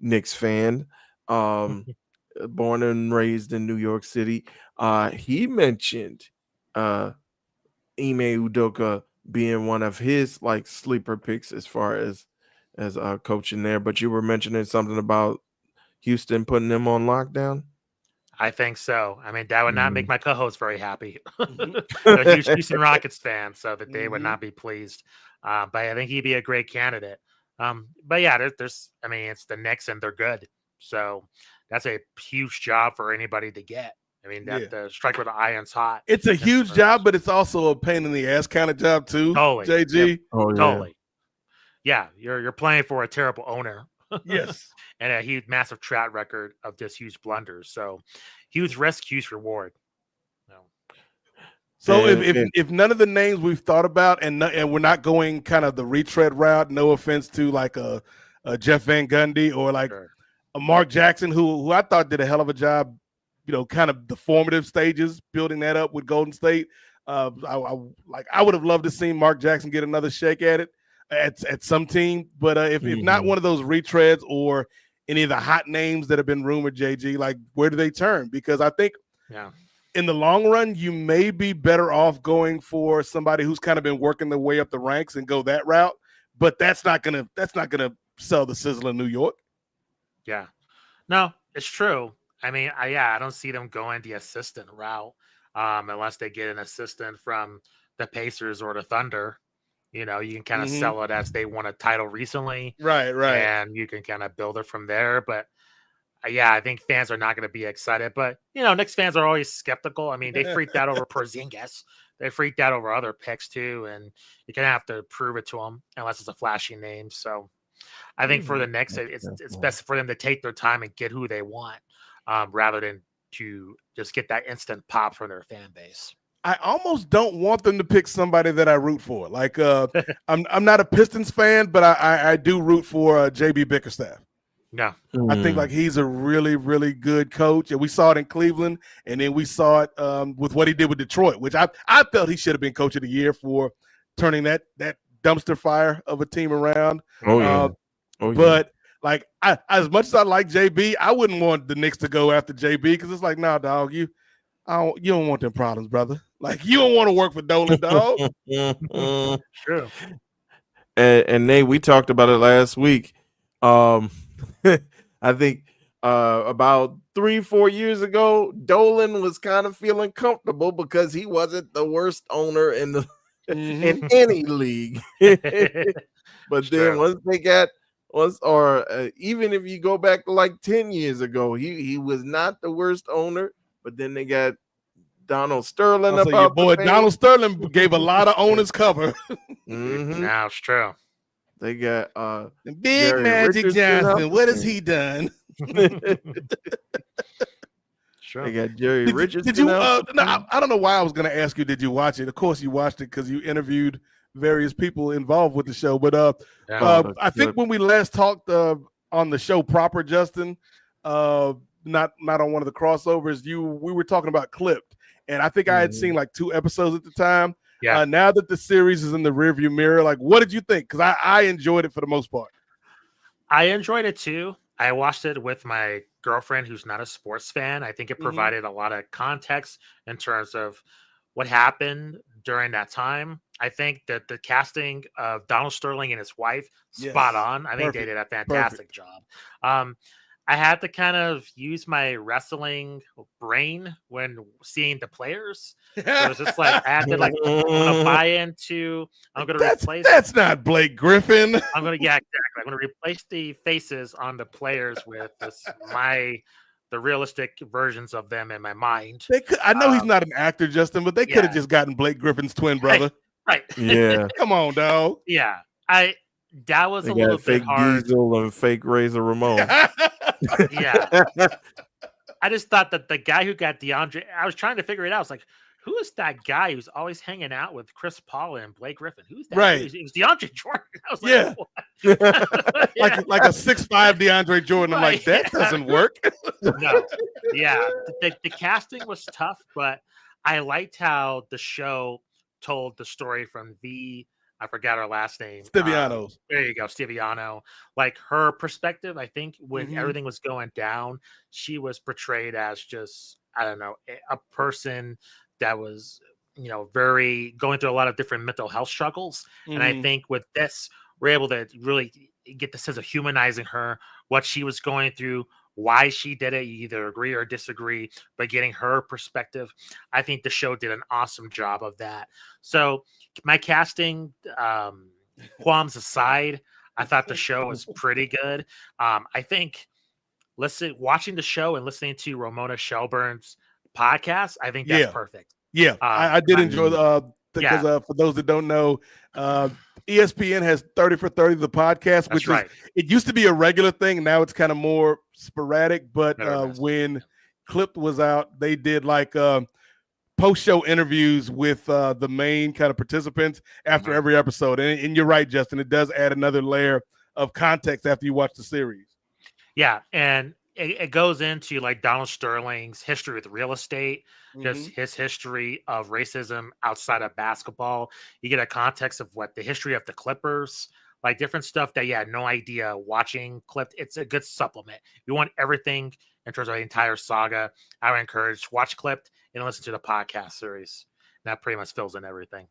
Knicks fan. Born and raised in New York City. He mentioned Ime Udoka being one of his like sleeper picks as far as coaching there. But you were mentioning something about Houston putting them on lockdown. I think so. I mean, that would not make my co-host very happy. They're a huge Houston Rockets fan, so that they would not be pleased. But I think he'd be a great candidate. But yeah, there's I mean, it's the Knicks and they're good. So that's a huge job for anybody to get. I mean, the strike where the iron's hot. It's a huge job, but it's also a pain in the ass kind of job too. Totally, JG. Yep. Oh, yeah. Totally. Yeah, you're playing for a terrible owner. Yes, and a huge, massive track record of just huge blunders. So huge risk, huge reward. No. So if none of the names we've thought about, and we're not going kind of the retread route, no offense to like a Jeff Van Gundy or like. Sure. Mark Jackson, who I thought did a hell of a job, kind of the formative stages, building that up with Golden State. I would have loved to see Mark Jackson get another shake at it at some team. But if not one of those retreads or any of the hot names that have been rumored, JG, like where do they turn? Because I think in the long run, you may be better off going for somebody who's kind of been working their way up the ranks and go that route. But that's not gonna sell the sizzle in New York. Yeah. No, it's true. I mean, I don't see them going the assistant route unless they get an assistant from the Pacers or the Thunder. You can kind of sell it as they won a title recently, Right. and you can kind of build it from there. But I think fans are not going to be excited. But Knicks fans are always skeptical. I mean, they freaked out over Porzingis. They freaked out over other picks too, and you kind of have to prove it to them unless it's a flashy name. So I think for the Knicks, it's best for them to take their time and get who they want, rather than to just get that instant pop from their fan base. I almost don't want them to pick somebody that I root for. Like, I'm not a Pistons fan, but I do root for JB Bickerstaff. No, I think like he's a really, really good coach, and we saw it in Cleveland, and then we saw it with what he did with Detroit, which I felt he should have been coach of the year for turning that dumpster fire of a team around. But like, as much as I like JB, I wouldn't want the Knicks to go after JB because it's like, nah, dog, you don't want them problems, brother. Like, you don't want to work for Dolan, dog. True. And Nate, we talked about it last week. I think about 3-4 years ago, Dolan was kind of feeling comfortable because he wasn't the worst owner in the in any league. But then even if you go back to like 10 years ago, he was not the worst owner. But then they got Donald Sterling. About your boy Donald Sterling gave a lot of owners cover. Now it's true. They got Big Jerry Magic Richardson Johnson. What has he done? Sure. They got Jerry Richardson. Did you? No, I don't know why I was going to ask you. Did you watch it? Of course, you watched it because you interviewed various people involved with the show. But I think when we last talked on the show proper, Justin, not on one of the crossovers, we were talking about Clipped, and I think I had seen like 2 episodes at the time. Yeah. Now that the series is in the rearview mirror, like, what did you think? Because I enjoyed it for the most part. I enjoyed it too. I watched it with my girlfriend who's not a sports fan. I think it provided a lot of context in terms of what happened during that time. I think that the casting of Donald Sterling and his wife, spot on. I think they did a fantastic job. I had to kind of use my wrestling brain when seeing the players. So it was just like I had to buy into. I'm going to replace. That's not Blake Griffin. I'm going to exactly. I'm going to replace the faces on the players with the realistic versions of them in my mind. I know he's not an actor, Justin, but they could have just gotten Blake Griffin's twin brother. Right. Yeah. Come on, dog. Yeah. That was they a little fake bit hard. Diesel and fake Razor Ramon. Yeah. I just thought that the guy who got DeAndre, I was trying to figure it out. I was like, who is that guy who's always hanging out with Chris Paul and Blake Griffin? Who's that? Right. It was DeAndre Jordan. I was like, like a 6'5" DeAndre Jordan. I'm like, that doesn't work. No. Yeah. The casting was tough, but I liked how the show told the story from I forgot her last name. Stiviano's. There you go, Stiviano. Like her perspective, I think when everything was going down, she was portrayed as just, I don't know, a person that was, very going through a lot of different mental health struggles. And I think with this, we're able to really get the sense of humanizing her, what she was going through, why she did it. You either agree or disagree, but getting her perspective. I think the show did an awesome job of that. So my casting qualms aside, I thought the show was pretty good. I think watching the show and listening to Ramona Shelburne's podcast, I think that's perfect. Yeah, I did enjoy because for those that don't know, ESPN has 30 for 30, the podcast, which it used to be a regular thing. Now it's kind of more sporadic. But when Clipped was out, they did like post-show interviews with the main kind of participants after every episode. And you're right, Justin. It does add another layer of context after you watch the series. Yeah, and it goes into like Donald Sterling's history with real estate, just his history of racism outside of basketball. You get a context of what the history of the Clippers, like different stuff that you had no idea watching Clipped. It's a good supplement. You want everything in terms of the entire saga. I would encourage watch Clipped and listen to the podcast series. That pretty much fills in everything.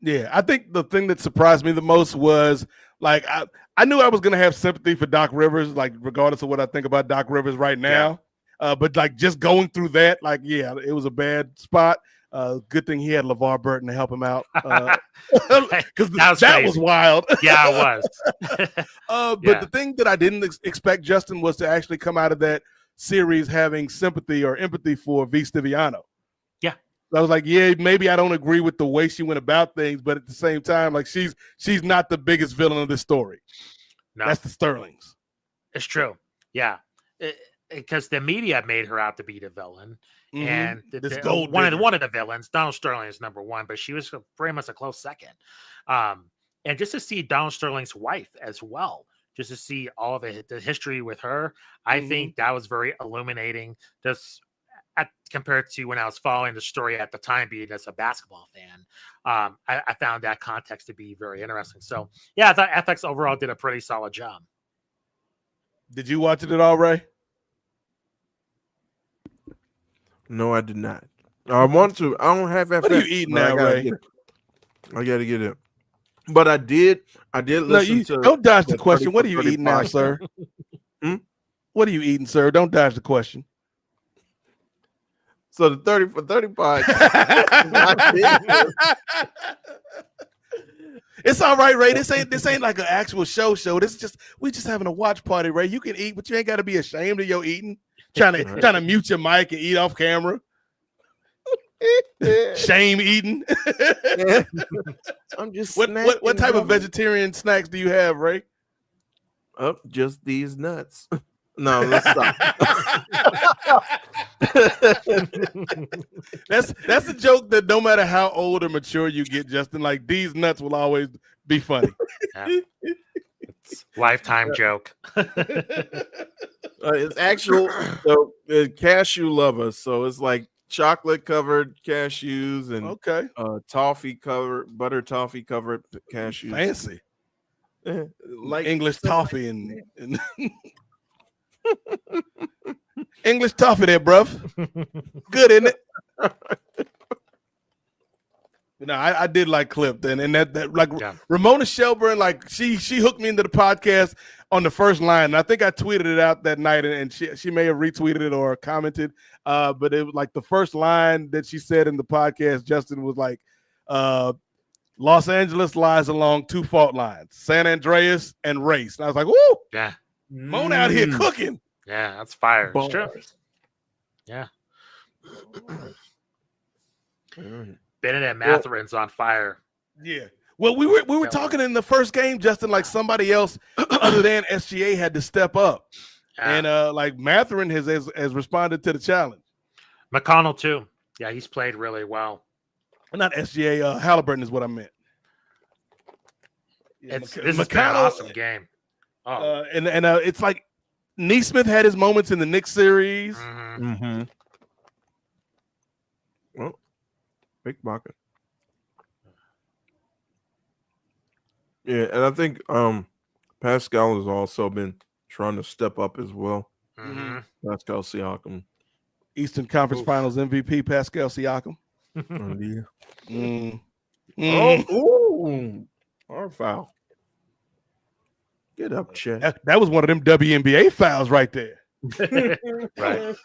Yeah, I think the thing that surprised me the most was like I knew I was gonna have sympathy for Doc Rivers, like regardless of what I think about Doc Rivers right now. But like just going through that, like it was a bad spot. Good thing he had LeVar Burton to help him out because that was wild. Yeah, it was. But the thing that I didn't expect, Justin, was to actually come out of that series having sympathy or empathy for V. Stiviano. Yeah. I was like, yeah, maybe I don't agree with the way she went about things, but at the same time, like she's not the biggest villain of this story. No, that's the Sterlings. It's true. Yeah, because the media made her out to be the villain, and one of the villains, Donald Sterling, is number one, but she was very much a close second. And just to see Donald Sterling's wife as well, just to see all of the history with her, I think that was very illuminating. Just compared to when I was following the story at the time, being as a basketball fan, I found that context to be very interesting. So, yeah, I thought FX overall did a pretty solid job. Did you watch it at all, Ray? No, I did not. I want to. I don't have FX. What are you eating now, Ray? I gotta get it. But I did listen to. Don't dodge the question. What are you eating now, sir? What are you eating, sir? Don't dodge the question. So the 30 for 30 podcast. It's all right, Ray. This ain't like an actual show. This is we just having a watch party, Ray. You can eat, but you ain't got to be ashamed of your eating. Trying to mute your mic and eat off camera. Shame eating. I'm just what type of vegetarian snacks do you have, Ray? Oh, just these nuts. No, let's stop. That's a joke that no matter how old or mature you get, Justin, like these nuts will always be funny. Yeah. It's lifetime joke. It's actual cashew lovers, so it's like chocolate covered cashews and toffee covered butter toffee covered cashews. Fancy. Like English toffee and English toffee there, bruv. Good, isn't it? No, I did like Clipped, and that like Ramona Shelburne, like she hooked me into the podcast on the first line. And I think I tweeted it out that night, and she may have retweeted it or commented. But it was like the first line that she said in the podcast, Justin, was like, Los Angeles lies along two fault lines, San Andreas and race. And I was like, woo! Yeah. Mona out here cooking. Yeah, that's fire. It's true. Yeah. Bennett Matherin's on fire. Yeah. Well, we were talking in the first game, Justin, like somebody else other than SGA had to step up. And like Matherin has responded to the challenge. McConnell too. Yeah, he's played really well. Not SGA, Halliburton is what I meant. Yeah, this has been an awesome game. Oh. And it's like Neesmith had his moments in the Knicks series. Well, big bucket. Yeah, and I think Pascal has also been trying to step up as well. Pascal Siakam, Eastern Conference Finals MVP, Pascal Siakam. Our foul. Get up, Chet. That was one of them WNBA fouls right there. Right.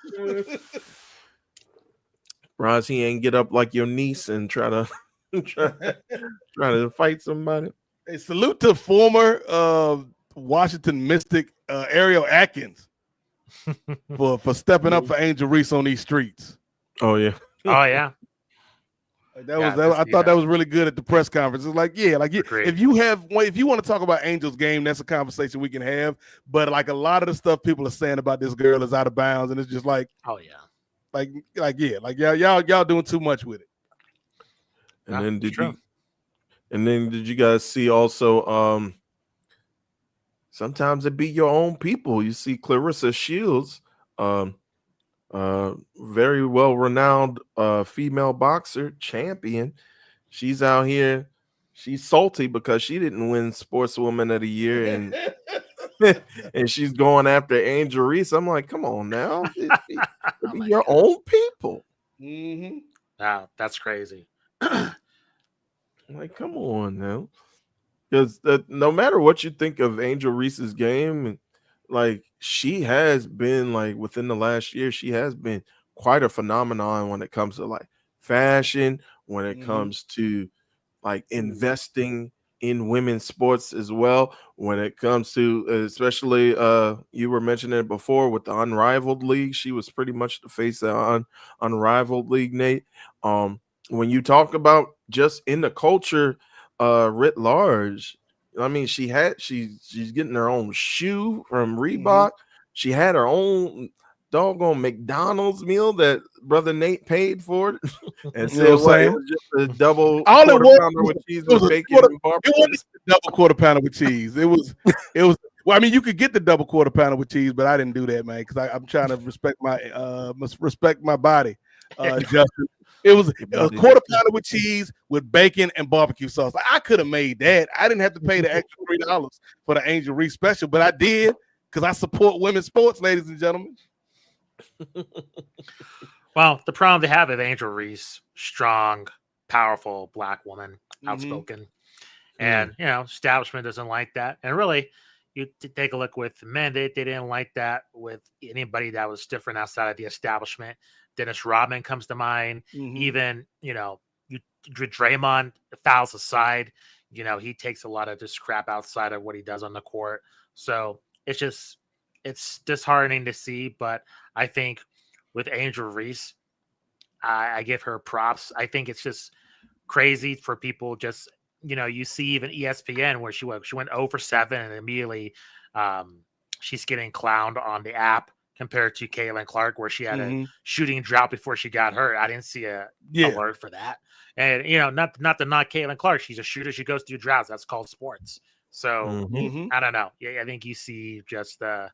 Roz, he ain't get up like your niece and try to fight somebody. Hey, salute to former Washington Mystic Ariel Atkins for stepping up for Angel Reese on these streets. Oh yeah. Oh yeah. I thought that was really good at the press conference. It's like, if you want to talk about Angel's game, that's a conversation we can have. But like a lot of the stuff people are saying about this girl is out of bounds, and it's just like, oh yeah, y'all doing too much with it. And then did you guys see also? Sometimes it be your own people. You see Clarissa Shields, very well-renowned female boxer champion. She's out here. She's salty because she didn't win Sportswoman of the Year, and and she's going after Angel Reese. I'm like, come on now, it be your own people. Wow, that's crazy. Like, come on now. Because no matter what you think of Angel Reese's game, like she has been like within the last year, she has been quite a phenomenon when it comes to like fashion, when it comes to like investing in women's sports as well. When it comes to especially you were mentioning it before with the Unrivaled League, she was pretty much the face of Unrivaled League, Nate. When you talk about just in the culture writ large, I mean, she's getting her own shoe from Reebok. She had her own doggone McDonald's meal that brother Nate paid for and said what it was just a double quarter pounder with cheese with bacon and barbecue. It wasn't a double quarter pounder with cheese. It was well, I mean, you could get the double quarter pounder with cheese, but I didn't do that, man, because I'm trying to respect my body. Justin. It was a quarter pounder with cheese with bacon and barbecue sauce. I could have made that. I didn't have to pay the extra $3 for the Angel Reese special, but I did because I support women's sports, ladies and gentlemen. Well, the problem they have with Angel Reese, strong, powerful black woman, outspoken, and establishment doesn't like that. And really, you take a look with men, they didn't like that with anybody that was different outside of the establishment. Dennis Rodman comes to mind. Even, Draymond fouls aside, he takes a lot of just crap outside of what he does on the court. So it's disheartening to see. But I think with Angel Reese, I give her props. I think it's just crazy for people just, you see even ESPN where she went 0-7 and immediately she's getting clowned on the app compared to Caitlin Clark, where she had a shooting drought before she got hurt. I didn't see a word for that. And, not to knock Caitlin Clark. She's a shooter. She goes through droughts. That's called sports. So I don't know. Yeah, I think you see just the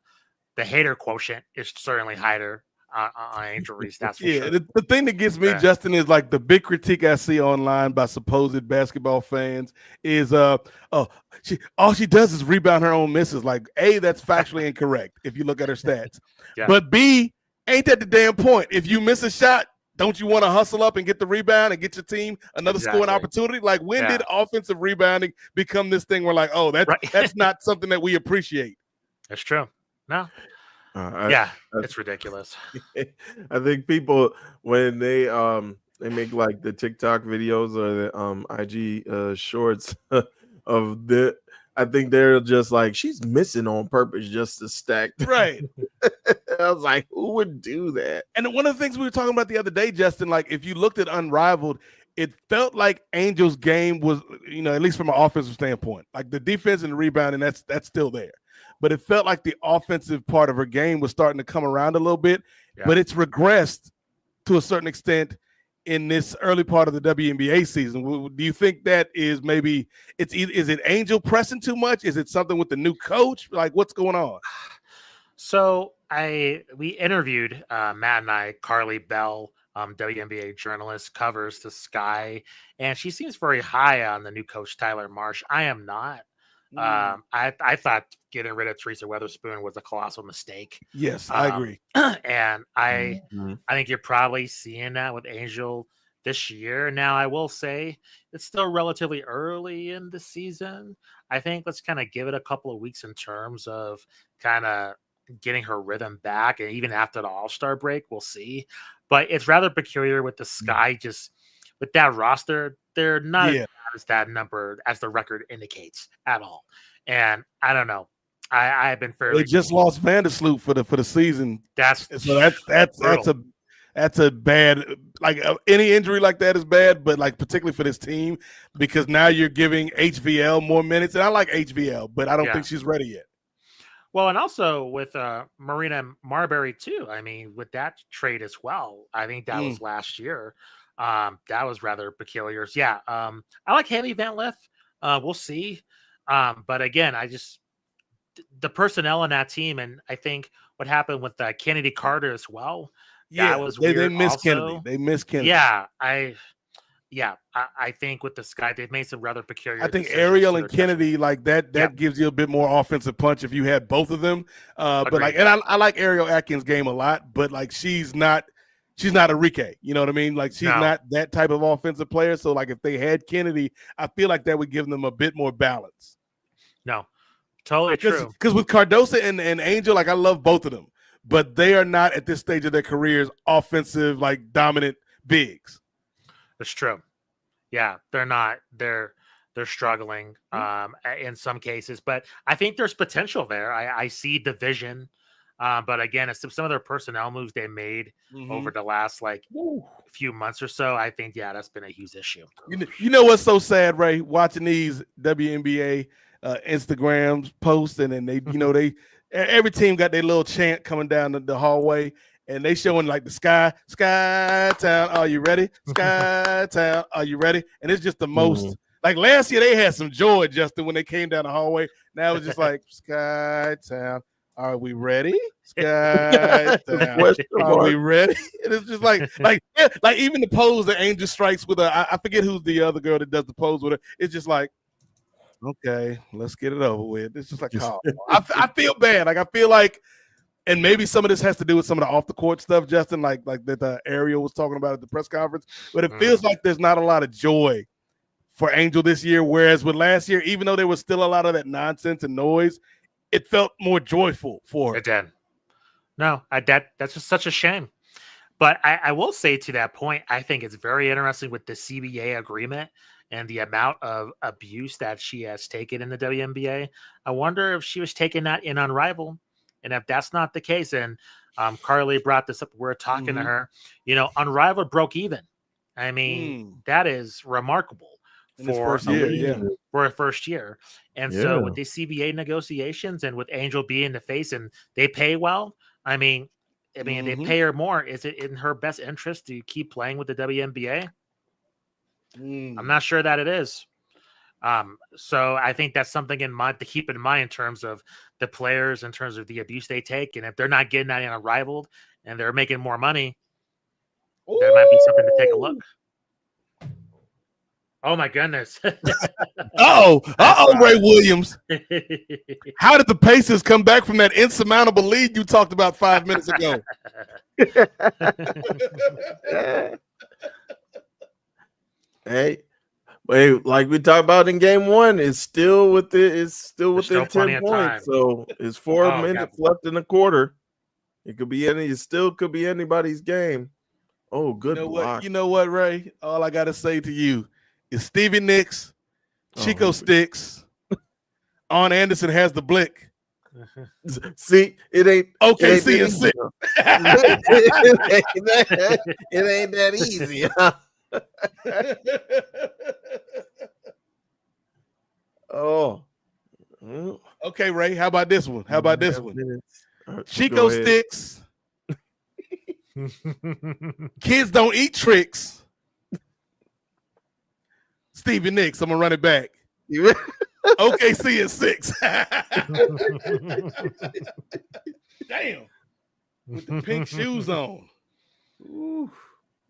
hater quotient is certainly higher on Angel Reese. That's for sure. The thing that gets me, Justin, is like the big critique I see online by supposed basketball fans is all she does is rebound her own misses. Like, A, that's factually incorrect if you look at her stats. But B, ain't that the damn point? If you miss a shot, don't you want to hustle up and get the rebound and get your team another scoring opportunity? Like, when did offensive rebounding become this thing where like, oh, that's not something that we appreciate? That's true. No. It's ridiculous. I think people, when they make like the TikTok videos or the IG shorts of the, I think they're just like, she's missing on purpose just to stack. Right. I was like, who would do that? And one of the things we were talking about the other day, Justin, like if you looked at Unrivaled, it felt like Angel's game was, at least from an offensive standpoint, like the defense and the rebounding, that's still there. But it felt like the offensive part of her game was starting to come around a little bit, but it's regressed to a certain extent in this early part of the WNBA season. Do you think that is maybe is it Angel pressing too much? Is it something with the new coach? Like, what's going on? So we interviewed Matt and I, Carly Bell, WNBA journalist, covers the Sky, and she seems very high on the new coach Tyler Marsh. I am not. I thought getting rid of Teresa Weatherspoon was a colossal mistake. Yes, I agree. And I think you're probably seeing that with Angel this year. Now, I will say it's still relatively early in the season. I think let's kind of give it a couple of weeks in terms of kind of getting her rhythm back. And even after the All-Star break, we'll see. But it's rather peculiar with the Sky, just with that roster, they're not as that number as the record indicates at all. And I don't know. I've been fairly. They just lost Vandersloot for the season. That's a bad, like any injury like that is bad, but like particularly for this team, because now you're giving HVL more minutes, and I like HVL, but I don't think she's ready yet. Well, and also with Marina Marbury too. I mean, with that trade as well, I think that was last year. That was rather peculiar. Yeah. I like Haley Van Lith. We'll see. But again, the personnel on that team, and I think what happened with Kennedy Carter as well. That was weird. They missed Kennedy. They missed Kennedy. Yeah. I think with the Sky, they've made some rather peculiar. I think Ariel and Kennedy, like that gives you a bit more offensive punch if you had both of them. But like, and I like Ariel Atkins' game a lot, but like she's not she's not Enrique. You know what I mean? Like she's No. not that type of offensive player. So like if they had Kennedy, I feel like that would give them a bit more balance. No, totally true. Because with Cardoso and Angel, like I love both of them, but they are not at this stage of their careers offensive, like dominant bigs. It's true. Yeah, they're not. They're struggling in some cases, but I think there's potential there. I see the vision, but again, it's some of their personnel moves they made over the last few months or so. I think that's been a huge issue. You know what's so sad, Ray? Watching these WNBA Instagrams posts, and then they, they every team got their little chant coming down the hallway. And they showing like the Sky Town, are you ready? Sky Town, are you ready? And it's just the most like last year they had some joy, Justin, when they came down the hallway. Now it's just like Sky Town, are we ready? Sky Town, are we ready? And it's just like even the pose that Angel strikes with I forget who's the other girl that does the pose with her. It's just like, okay, let's get it over with. It's just like, oh, I feel bad. Like I feel like. And maybe some of this has to do with some of the off the court stuff, Justin, like that Ariel was talking about at the press conference. But it feels like there's not a lot of joy for Angel this year. Whereas with last year, even though there was still a lot of that nonsense and noise, it felt more joyful for her. It did. No, that's just such a shame. But I will say to that point, I think it's very interesting with the CBA agreement and the amount of abuse that she has taken in the WNBA. I wonder if she was taking that in Unrivaled. And if that's not the case, and Carly brought this up, we're talking to her, Unrivaled broke even. I mean, that is remarkable for a first year. And so with the CBA negotiations and with Angel being the face and they pay well, I mean, they pay her more. Is it in her best interest to keep playing with the WNBA? I'm not sure that it is. So I think that's something to keep in mind in terms of the players, in terms of the abuse they take. And if they're not getting that in Unrivaled and they're making more money, that might be something to take a look. Oh my goodness. Ray Williams. How did the Pacers come back from that insurmountable lead you talked about 5 minutes ago? Hey, like we talked about in game one, it's still within 10 points. So it's 4 minutes left in the quarter. It could be it still could be anybody's game. Oh, good block. You know what, Ray? All I gotta say to you is Stevie Nicks, Chico Sticks, On Anderson has the blick. See, it ain't OKC and 6. It ain't that easy. Okay, Ray. How about this one? Chico Sticks. Kids don't eat tricks. Stevie Nicks. I'm gonna run it back. OKC is 6. Damn. With the pink shoes on. Ooh.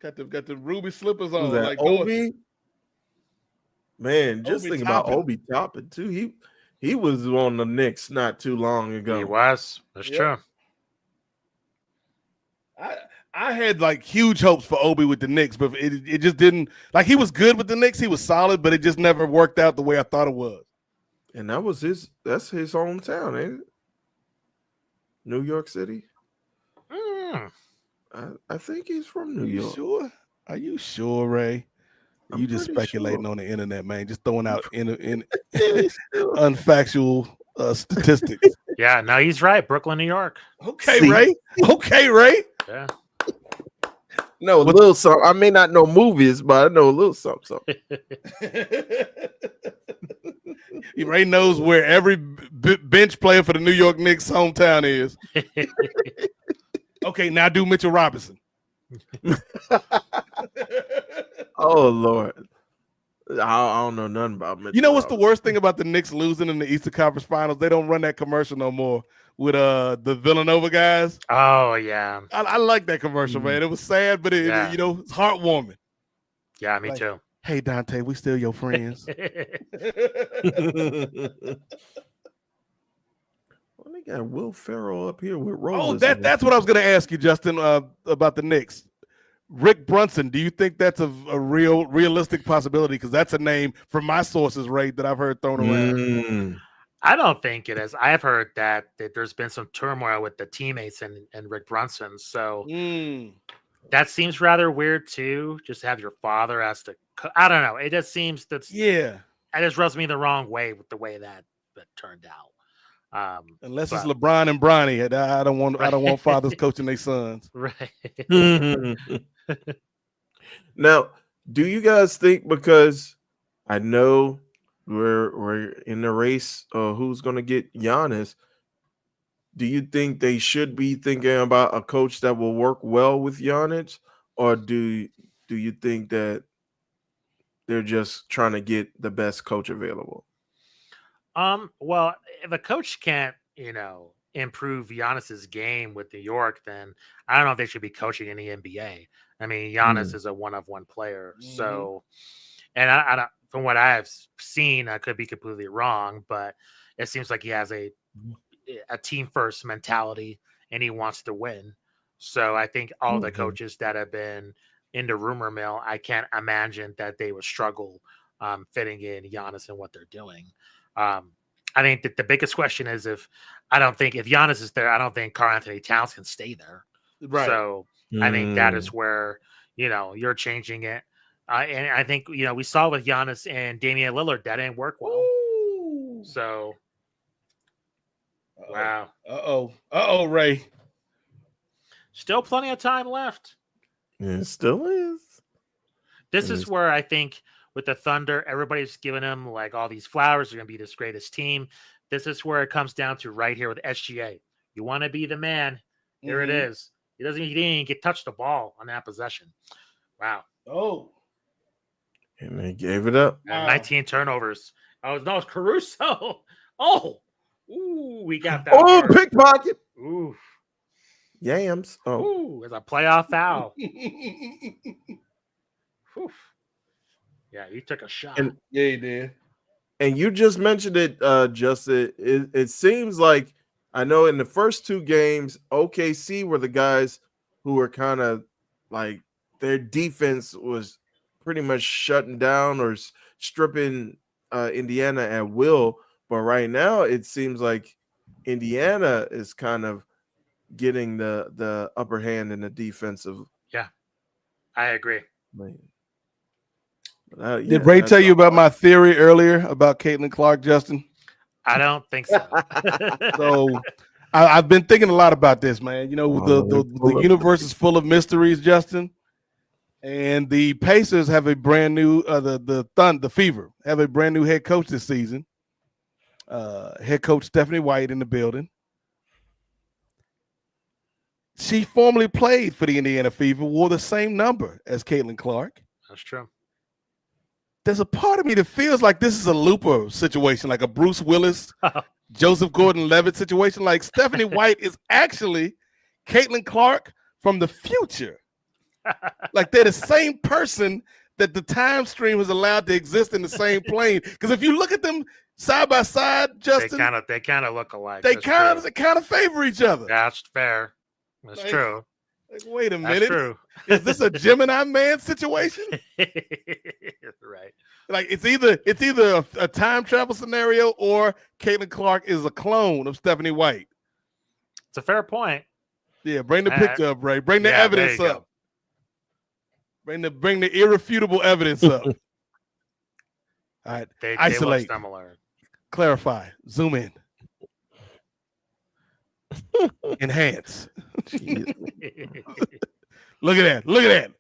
Got the ruby slippers on. Like Obi? Man, just think about Obi Toppin too. He was on the Knicks not too long ago. He was. That's true. I had like huge hopes for Obi with the Knicks, but it just didn't. Like he was good with the Knicks, he was solid, but it just never worked out the way I thought it was. And that's his hometown, ain't it? New York City. I think he's from New York. Sure? Are you sure, Ray? You just speculating on the internet, man. Just throwing out unfactual statistics. Yeah, no, he's right. Brooklyn, New York. Okay, Ray. Yeah. No, a little something. I may not know movies, but I know a little something. Ray knows where every bench player for the New York Knicks hometown is. Okay, now do Mitchell Robinson. Oh Lord, I don't know nothing about Mitchell. You know what's the worst thing about the Knicks losing in the Eastern Conference Finals? They don't run that commercial no more with the Villanova guys. Oh yeah, I like that commercial, man. It was sad, but it's heartwarming. Yeah, me too. Hey Dante, we still your friends. Well, they got Will Ferrell up here with Rose. Oh, that's what I was going to ask you, Justin, about the Knicks. Rick Brunson, do you think that's a realistic possibility? Because that's a name from my sources, Ray, that I've heard thrown around. Mm. I don't think it is. I have heard that there's been some turmoil with the teammates and Rick Brunson. So that seems rather weird too. Just have your father as the I don't know. It just seems it just rubs me the wrong way with the way that turned out. Unless it's LeBron and Bronny, I don't want fathers coaching their sons. Right. Now, do you guys think, because I know we're in the race who's going to get Giannis, do you think they should be thinking about a coach that will work well with Giannis, or do you think that they're just trying to get the best coach available? Well, if a coach can't, improve Giannis's game with New York, then I don't know if they should be coaching in the NBA. I mean, Giannis is a one-of-one player. So, and I don't, from what I have seen, I could be completely wrong, but it seems like he has a team-first mentality and he wants to win. So I think all the coaches that have been in the rumor mill, I can't imagine that they would struggle fitting in Giannis and what they're doing. I think that the biggest question is if Giannis is there, I don't think Karl Anthony Towns can stay there. Right. So I think that is where, you're changing it. And I think, we saw with Giannis and Damian Lillard, that didn't work well. Ooh. So, wow. Ray. Still plenty of time left. It still is. This is where I think with the Thunder, everybody's giving them like all these flowers. They're going to be this greatest team. This is where it comes down to right here with SGA. You want to be the man. Here it is. He didn't even get touched the ball on that possession. Wow. Oh. And they gave it up. Wow. 19 turnovers. Oh, no, it's Caruso. Oh. Ooh, we got that. Oh, pickpocket. Ooh. Yams. Oh. Ooh, it's a playoff foul. Yeah, he took a shot. Yeah, he did. And you just mentioned it, Justin. It seems like, I know in the first two games, OKC were the guys who were kind of like their defense was pretty much shutting down or stripping Indiana at will. But right now, it seems like Indiana is kind of getting the upper hand in the defensive. Yeah, I agree. Did Ray tell you about my theory earlier about Caitlin Clark, Justin? I don't think so. So I've been thinking a lot about this, man. The universe is full of mysteries, Justin. And the Pacers have a brand new the Fever have a brand new head coach this season. Head coach Stephanie White in the building. She formerly played for the Indiana Fever, wore the same number as Caitlin Clark. That's true. There's a part of me that feels like this is a Looper situation, like a Bruce Willis, Joseph Gordon-Levitt situation. Like Stephanie White is actually Caitlin Clark from the future. Like they're the same person that the time stream was allowed to exist in the same plane. Because if you look at them side by side, Justin, they kind of look alike. They kind of favor each other. That's fair. That's true. Like, wait a minute. That's true. Is this a Gemini Man situation? Right. Like it's either a time travel scenario or Caitlin Clark is a clone of Stephanie White. It's a fair point. Yeah, bring the picture up, Ray. Bring the evidence up. Bring the irrefutable evidence up. All right. Isolate. Clarify. Zoom in. Enhance. Look at that.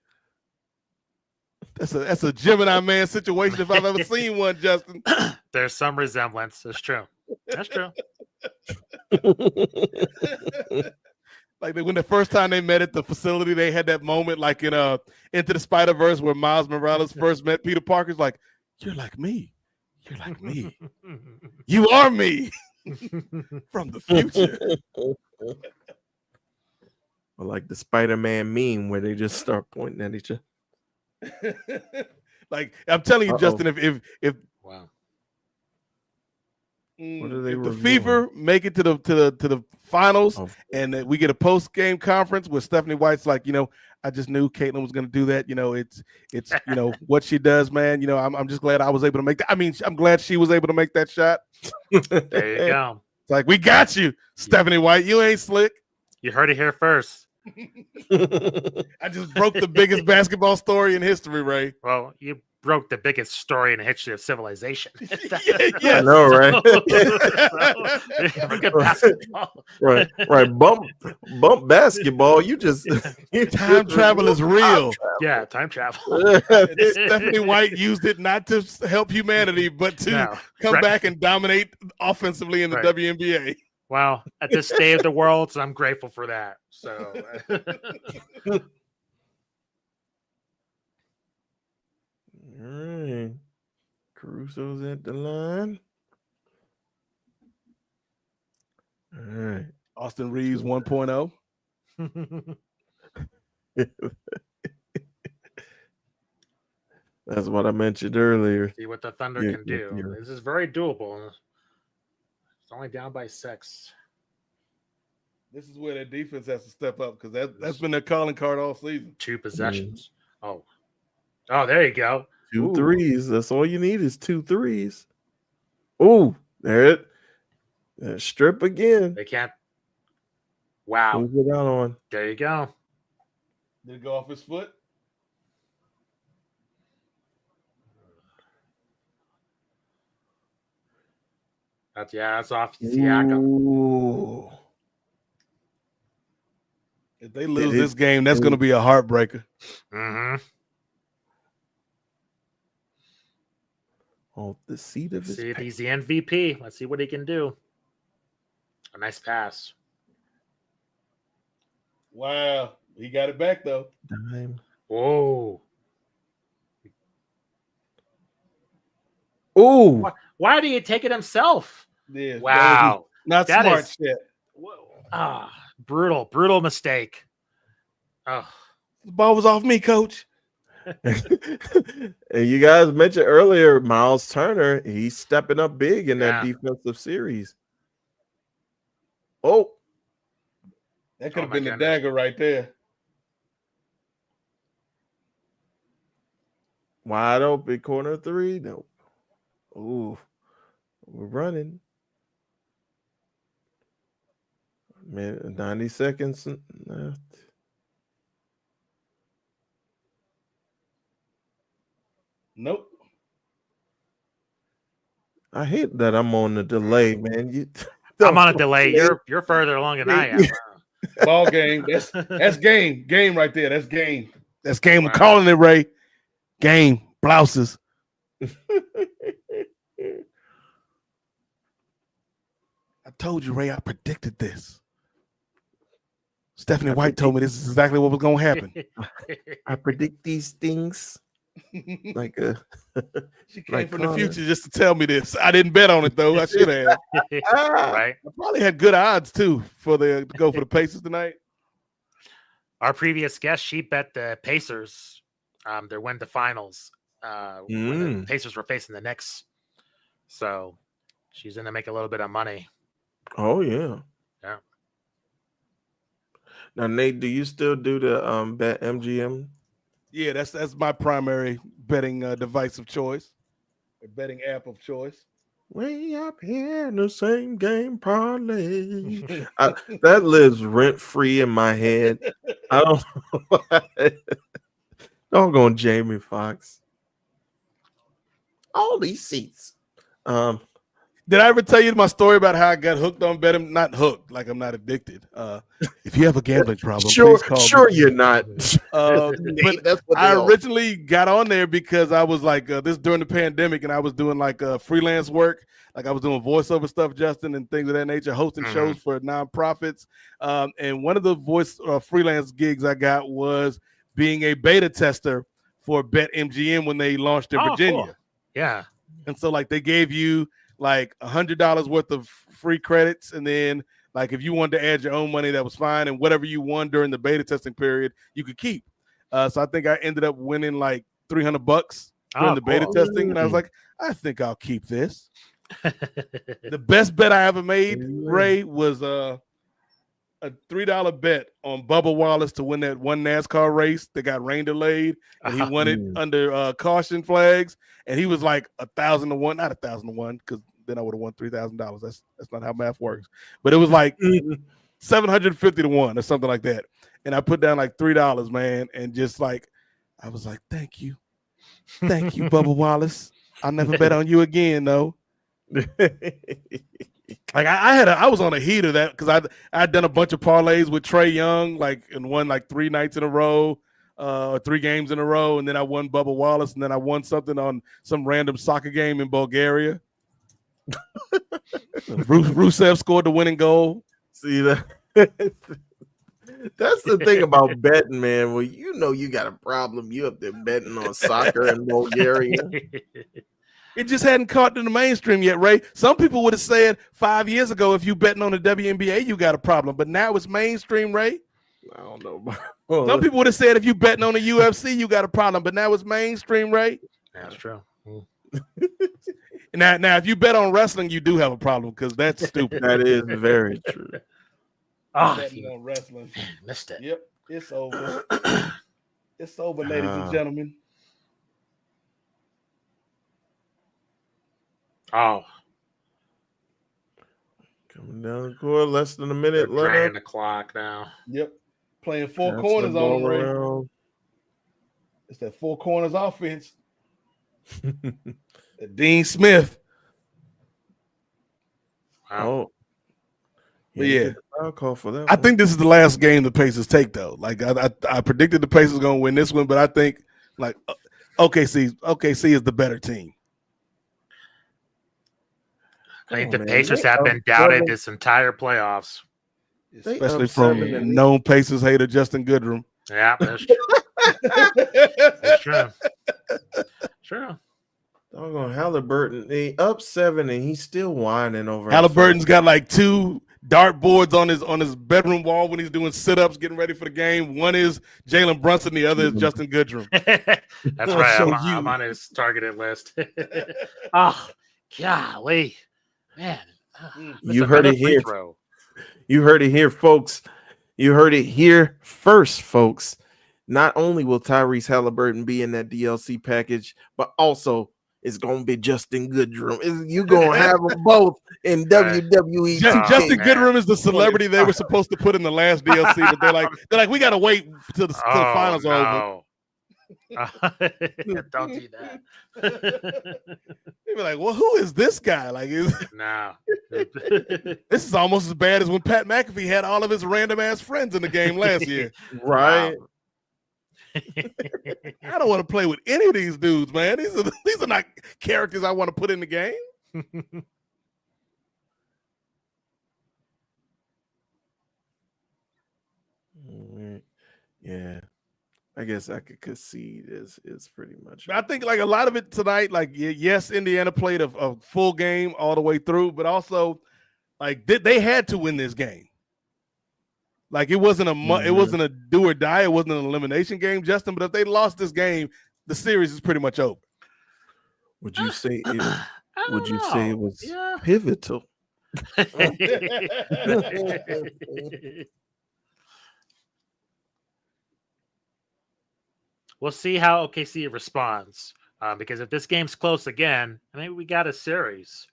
That's a Gemini Man situation if I've ever seen one, Justin. There's some resemblance. That's true. That's true. Like when the first time they met at the facility, they had that moment like in Into the Spider-Verse where Miles Morales first met Peter Parker's like, you're like me. You're like me. You are me. From the future. Or like the Spider-Man meme where they just start pointing at each other. Like I'm telling you, Justin, if wow. What are they if the Fever make it to the finals and we get a post-game conference where Stephanie White's like, I just knew Caitlin was going to do that. It's what she does, man. I'm just glad I was able to make that. I mean, I'm glad she was able to make that shot. There you go. It's like, we got you, Stephanie White. You ain't slick. You heard it here first. I just broke the biggest basketball story in history, Ray. Well, you broke the biggest story in the history of civilization. Yeah. I know, right? Look at basketball. Right. Bump basketball. You just Time travel is real. Yeah, time travel. Stephanie White used it not to help humanity, but to come right. back and dominate offensively in the Right. WNBA. Well, at this state of the world, so I'm grateful for that. So All right. Caruso's at the line. All right. Austin Reeves 1.0. That's what I mentioned earlier. see what the Thunder Yeah, can do. yeah. This is very doable. It's only down by 6. This is where their defense has to step up because that's been their calling card all season. 2 possessions. Oh, there you go. 2 Ooh. threes. That's all you need is 2 threes. Oh, there it. Strip again. They can't. Wow. Move it out on. There you go. Did it go off his foot? That's off Siakam. Ooh. If they lose this game, that's going to be a heartbreaker. Mm-hmm. Oh, the seat of his See if pants. he's the MVP. Let's see what he can do. A nice pass. Wow. He got it back, though. Dime. Whoa. Oh, Why did he take it himself? Yeah. Wow. Not That smart is- shit. Brutal mistake. Oh, The ball was off me, coach. and you guys mentioned earlier Miles Turner. He's stepping up big in that Yeah. defensive series. Oh, That could have my been the goodness. dagger right there. wide open corner 3. Nope. Ooh, we're running. Man, 90 seconds left. Nope. I hate that I'm on the delay, man. You I'm on a delay. You're further along than I am. Ball game. That's game. Game right there. That's game. That's game. Wow. I'm calling it, Ray. Game. Blouses. I told you, Ray, I predicted this. Stephanie White told me this is exactly what was going to happen. I predict these things like She came Like from the Connor. future just to tell me this. I didn't bet on it, though. I should have. Right. I probably had good odds, too, to go for the Pacers tonight. Our previous guest, she bet the Pacers their win the finals when the Pacers were facing the Knicks. So she's going to make a little bit of money. Oh yeah. Yeah. Now, Nate, do you still do the bet MGM? Yeah, that's my primary betting device of choice, or betting app of choice. Way up here in the same game parlay. That lives rent free in my head. I don't know why. Doggone Jamie Foxx. All these seats. Did I ever tell you my story about how I got hooked on betting? Not hooked, like I'm not addicted. If you have a gambling problem, Sure, please call sure me. you're not. But That's what I they all- originally got on there because I was like this during the pandemic, and I was doing like freelance work, like I was doing voiceover stuff, Justin, and things of that nature, hosting shows for nonprofits. And one of the freelance gigs I got was being a beta tester for BetMGM when they launched in Virginia. Cool. Yeah. And so like they gave you like $100 worth of free credits, and then like if you wanted to add your own money, that was fine, and whatever you won during the beta testing period, you could keep. So I think I ended up winning like $300 during the beta testing, and I was like, I think I'll keep this. The best bet I ever made, Ray, was a $3 bet on Bubba Wallace to win that one NASCAR race that got rain delayed, and he won it under caution flags, and he was like 1,000 to 1, not 1,000 to 1, because then I would have won $3,000. That's not how math works, but it was like 750 to 1 or something like that. And I put down like $3, man, and just like I was like, thank you, Bubba Wallace. I'll never bet on you again, though. Like I was on a heater that because I'd done a bunch of parlays with Trae Young, like and won like 3 nights in a row, 3 games in a row, and then I won Bubba Wallace, and then I won something on some random soccer game in Bulgaria. Rusev scored the winning goal. See that? That's the thing about betting, man. Well, you know you got a problem. You up there betting on soccer in Bulgaria. It just hadn't caught in the mainstream yet, Ray. Some people would have said 5 years ago, if you betting on the WNBA, you got a problem. But now it's mainstream, Ray. I don't know. Some people would have said if you betting on the UFC, you got a problem. But now it's mainstream, Ray. That's true. Now, if you bet on wrestling, you do have a problem because that's stupid. That is very true. Betting on wrestling. Missed it. Yep, it's over. It's over, ladies and gentlemen. Oh, coming down the court, less than a minute they're dragging left. the clock now. Yep, playing 4 Pass corners the on ball Ray. around. It's that 4 corners offense. Dean Smith. Wow. Oh, But yeah. I'll call for that. I think this is the last game the Pacers take, though. Like I predicted the Pacers going to win this one, but I think like OKC is the better team. I think Come the on, Pacers man. have been doubted this entire playoffs. Especially up from 7 and known Pacers hater Justin Goodrum. Yeah, that's true. That's true. True. Doggone Halliburton. He up 7 and he's still whining over. Halliburton's got like 2 dartboards on his bedroom wall when he's doing sit-ups, getting ready for the game. One is Jalen Brunson, the other is Justin Goodrum. That's I'll right. show I'm you. on his targeted list. Oh, golly, man! You heard it here. You heard it here, folks. You heard it here first, folks. Not only will Tyrese Halliburton be in that DLC package, but also it's going to be Justin Goodrum. You going to have them both in WWE. Justin man. Goodrum is the celebrity they were supposed to put in the last DLC, but they're like we got to wait till the finals are over. Don't do that. They were like, well, who is this guy? Like, No. this is almost as bad as when Pat McAfee had all of his random ass friends in the game last year. Right. I don't want to play with any of these dudes, man. These are not characters I want to put in the game. Yeah. I guess I could concede is pretty much. I think like a lot of it tonight, like yes, Indiana played a full game all the way through, but also like they had to win this game. Like it wasn't it wasn't a do or die, it wasn't an elimination game, Justin. But if they lost this game, the series is pretty much over. Would you say it? I Would don't you say it know. was Yeah. pivotal? We'll see how OKC responds. Because if this game's close again, maybe we got a series.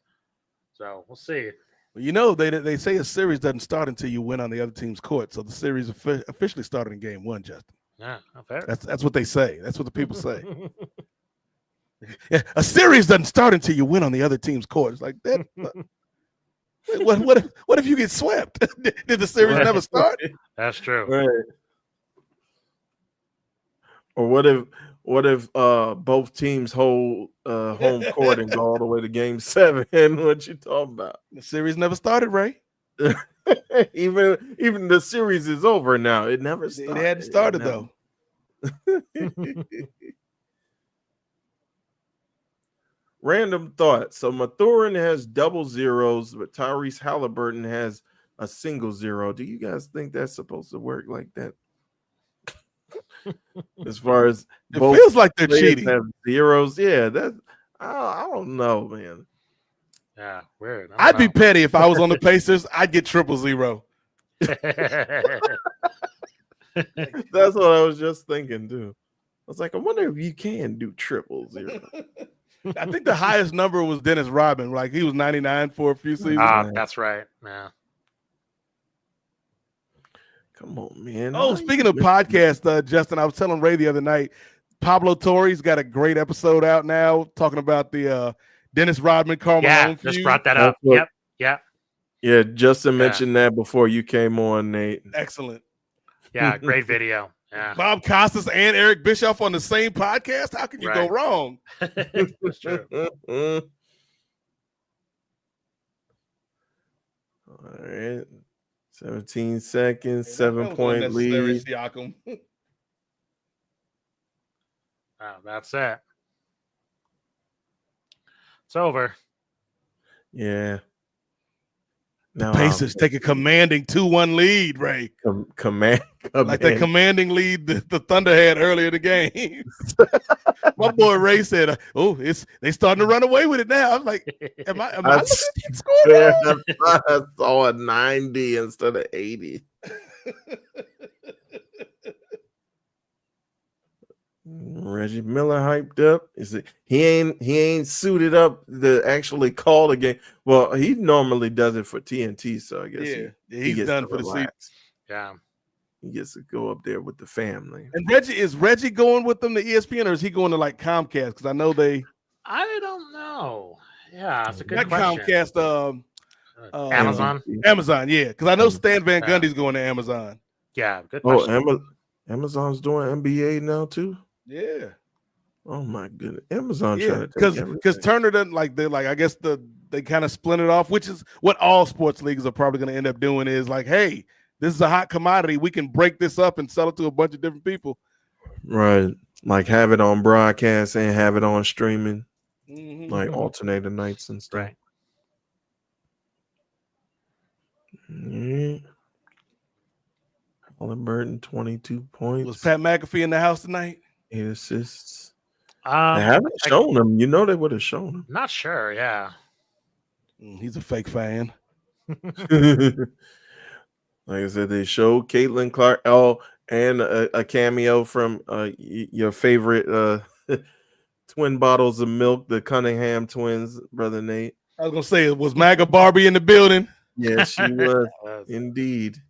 So we'll see. Well, you know, they say a series doesn't start until you win on the other team's court. So the series officially started in game 1, Justin. Yeah, not fair. That's what they say. That's what the people say. Yeah, a series doesn't start until you win on the other team's court. It's like that. What if you get swept? Did the series never start? That's true. Right. Or what if both teams hold home court and go all the way to game 7? What you talking about? The series never started, Ray. even the series is over now. It never started. It hadn't started though. Random thought. So Mathurin has double zeros, but Tyrese Halliburton has a single zero. Do you guys think that's supposed to work like that? As far as it feels like they're players cheating. have zeros, yeah. That I don't know, man. Yeah, weird. I'd be petty if I was on the Pacers. I'd get 000. That's what I was just thinking too. I was like, I wonder if you can do triples here. I think the highest number was Dennis Rodman. Like he was 99 for a few seasons. That's right. Yeah. Come on, man. Oh, speaking of podcasts, Justin, I was telling Ray the other night, Pablo Torre's got a great episode out now talking about the Dennis Rodman, Karl Malone feud. Just brought that up. Yep. Yeah, Justin mentioned that before you came on, Nate. Excellent. Yeah, great video. Yeah. Bob Costas and Eric Bischoff on the same podcast. How can you go wrong? That's true. All right. 17 seconds, 7-point lead. That's it. It's over. Yeah. The Pacers take a commanding 2-1 lead, Ray. Like the commanding lead the Thunder had earlier in the game. My boy Ray said, "Oh, they starting to run away with it now." I was like, "Am I looking at the score? I saw a 90 instead of 80." Reggie Miller hyped up. Is it he ain't suited up to actually call the game? Well, he normally does it for TNT, so I guess he's done for the season. Yeah, he gets to go up there with the family. And Reggie going with them to ESPN, or is he going to like Comcast? Because I know I don't know. Yeah, that's a good not question. Comcast. Amazon, yeah. Because I know Stan Van Gundy's going to Amazon. Yeah, good question. Amazon's doing NBA now too. Yeah. Oh my goodness, Amazon. Yeah, because Turner doesn't I guess they kind of split it off, which is what all sports leagues are probably going to end up doing. Is like, hey, this is a hot commodity. We can break this up and sell it to a bunch of different people. Right, like have it on broadcast and have it on streaming, like alternating nights and stuff. Right. Halliburton 22 points. Was Pat McAfee in the house tonight? 8 assists. They haven't shown him. You know they would have shown him. Not sure. Yeah. He's a fake fan. Like I said, they showed Caitlin Clark. Oh, and a cameo from your favorite twin bottles of milk, the Cunningham twins, Brother Nate. I was gonna say, was MAGA Barbie in the building? Yes, she was. Indeed.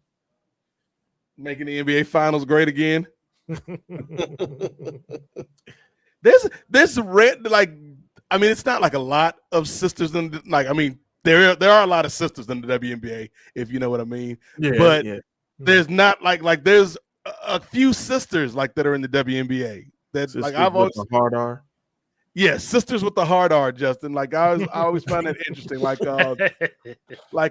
Making the NBA Finals great again. There's red, like, I mean, it's not like a lot of sisters in there are a lot of sisters in the WNBA, if you know what I mean. Yeah, but there's not like there's a few sisters like that are in the WNBA. That's like I've always the hard R. Yeah, sisters with the hard R, Justin. Like I always find that interesting. Like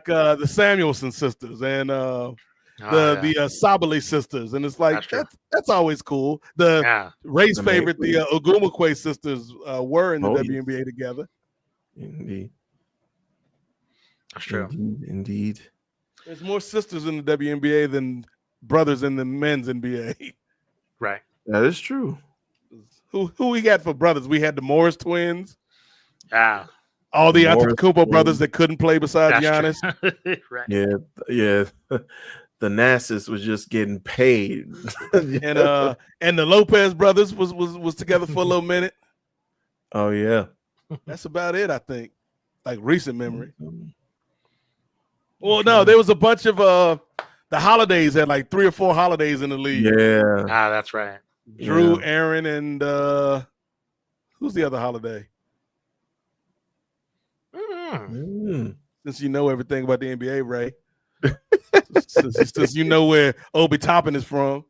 the Samuelson sisters and the Sabali sisters, and it's like that's always cool. Ray's favorite, the Ogumekwe sisters, were in the WNBA together. Indeed, that's true. Indeed, there's more sisters in the WNBA than brothers in the men's NBA. Right, that is true. Who we got for brothers? We had the Morris twins. Yeah. All the Antetokounmpo brothers that couldn't play besides Giannis. Right. Yeah. The Nassus was just getting paid. And the Lopez brothers was together for a little minute. Oh yeah. That's about it, I think. Like recent memory. Well, no, there was a bunch of the Holidays had like 3 or 4 Holidays in the league. Yeah. That's right. Drew, Aaron, and who's the other Holiday? Since you know everything about the NBA, Ray. since you know where Obi Toppin is from.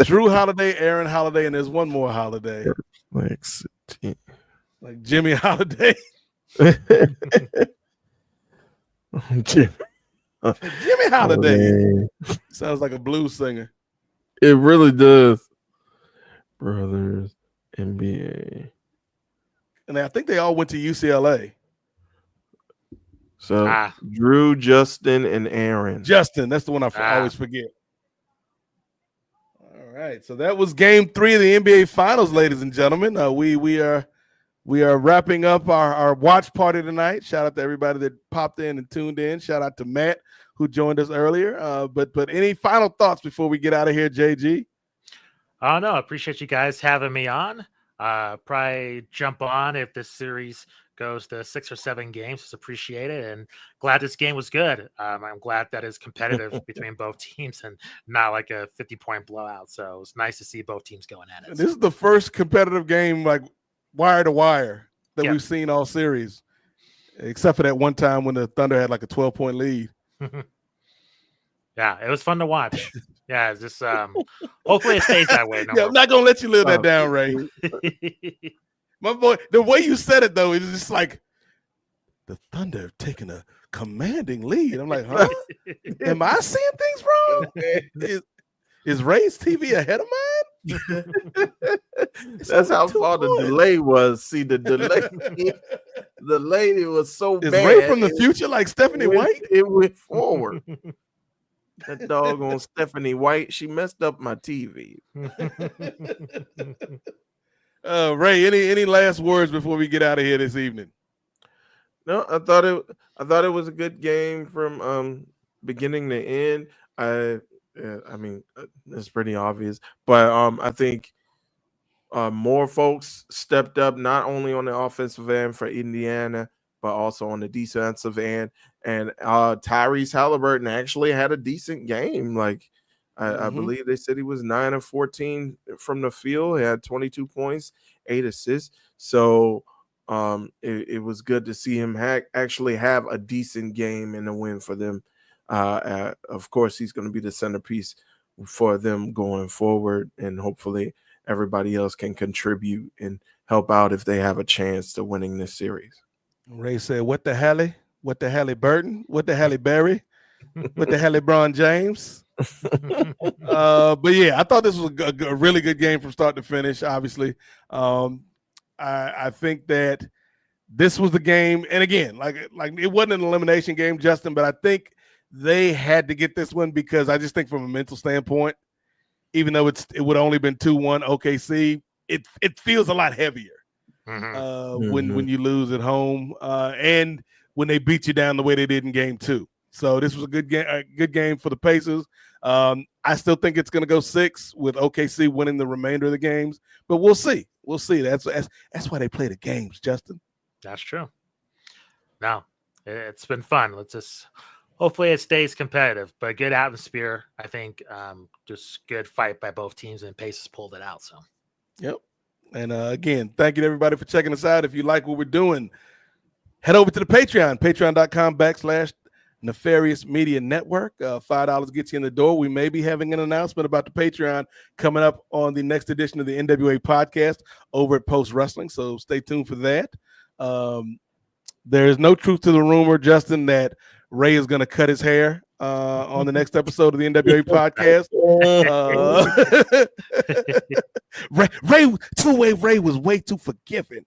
Drew Holiday, Aaron Holiday, and there's one more Holiday. Like Jimmy Holiday. Jimmy Holiday. Sounds like a blues singer. It really does. Brothers, NBA. And I think they all went to UCLA. So Drew, Justin, and Aaron. Justin, that's the one I always forget. All right. So that was game 3 of the NBA Finals, ladies and gentlemen. We are wrapping up our watch party tonight. Shout out to everybody that popped in and tuned in. Shout out to Matt who joined us earlier. But any final thoughts before we get out of here, JG? Oh no, appreciate you guys having me on. Probably jump on if this series goes to 6 or 7 games. Just appreciate it, and glad this game was good. I'm glad that it's competitive between both teams and not like a 50-point blowout. So it's nice to see both teams going at it. This is the first competitive game, like wire to wire, that we've seen all series, except for that one time when the Thunder had like a 12-point lead. Yeah, it was fun to watch. Yeah, it's just hopefully it stays that way. I'm not gonna let you live that down, Ray. My boy, the way you said it though, it's just like the Thunder have taken a commanding lead. I'm like, huh? Am I seeing things wrong? Is Ray's TV ahead of mine? That's how far the delay was. See, the delay, the lady was so Is bad. Ray from the future like Stephanie White? It went forward. That doggone Stephanie White, she messed up my TV. Ray, any last words before we get out of here this evening? No, I thought it was a good game from beginning to end. I mean, it's pretty obvious, but I think more folks stepped up, not only on the offensive end for Indiana, but also on the defensive end. And Tyrese Halliburton actually had a decent game. Like I believe they said he was 9 of 14 from the field. He had 22 points, 8 assists. So it was good to see him actually have a decent game and a win for them. Of course, he's going to be the centerpiece for them going forward, and hopefully everybody else can contribute and help out if they have a chance to winning this series. Ray said, "What the Halle? What the Halle Burton? What the Halle Berry? What the Halle Bron James?" But yeah, I thought this was a really good game from start to finish. Obviously, I think that this was the game, and again, like it wasn't an elimination game, Justin, but I think they had to get this one because I just think from a mental standpoint, even though it would only been 2-1 OKC, it feels a lot heavier when you lose at home and when they beat you down the way they did in game 2. So this was a good game for the Pacers. I still think it's going to go 6 with OKC winning the remainder of the games, but we'll see. We'll see. That's why they play the games, Justin. That's true. No, it's been fun. Let's just hopefully it stays competitive, but good atmosphere. I think just good fight by both teams, and Pacers pulled it out. So, yep. And again, thank you to everybody for checking us out. If you like what we're doing, head over to the Patreon, patreon.com/Nefarious Media Network. $5 gets you in the door. We may be having an announcement about the Patreon coming up on the next edition of the NWA podcast over at Post Wrestling. So stay tuned for that. There is no truth to the rumor, Justin, that Ray is going to cut his hair on the next episode of the NWA podcast. Ray was way too forgiving,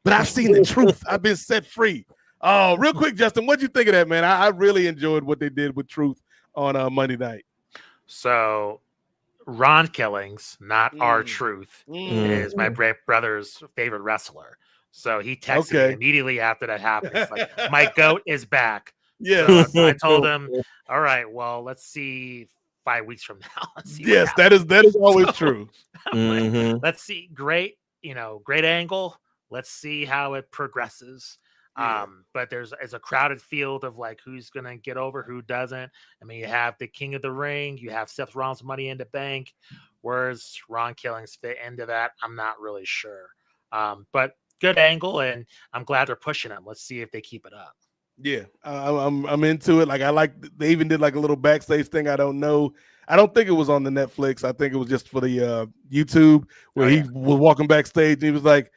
but I've seen the truth. I've been set free. Oh, real quick, Justin, what'd you think of that, man? I really enjoyed what they did with Truth on Monday night. So Ron Killings, not R-Truth, is my brother's favorite wrestler. So he texted me immediately after that happened. It's like, my goat is back. Yeah. So I told him, all right, well, let's see 5 weeks from now. Yes, that is always true. Like, let's see. Great angle. Let's see how it progresses. Yeah. But there's a crowded field of like who's gonna get over, who doesn't. I mean, you have the King of the Ring, you have Seth Rollins' Money in the Bank. Where's Ron Killings fit into that? I'm not really sure. But good angle, and I'm glad they're pushing him. Let's see if they keep it up. Yeah, I'm into it. Like they even did like a little backstage thing. I don't know. I don't think it was on the Netflix. I think it was just for the YouTube where he was walking backstage and he was like,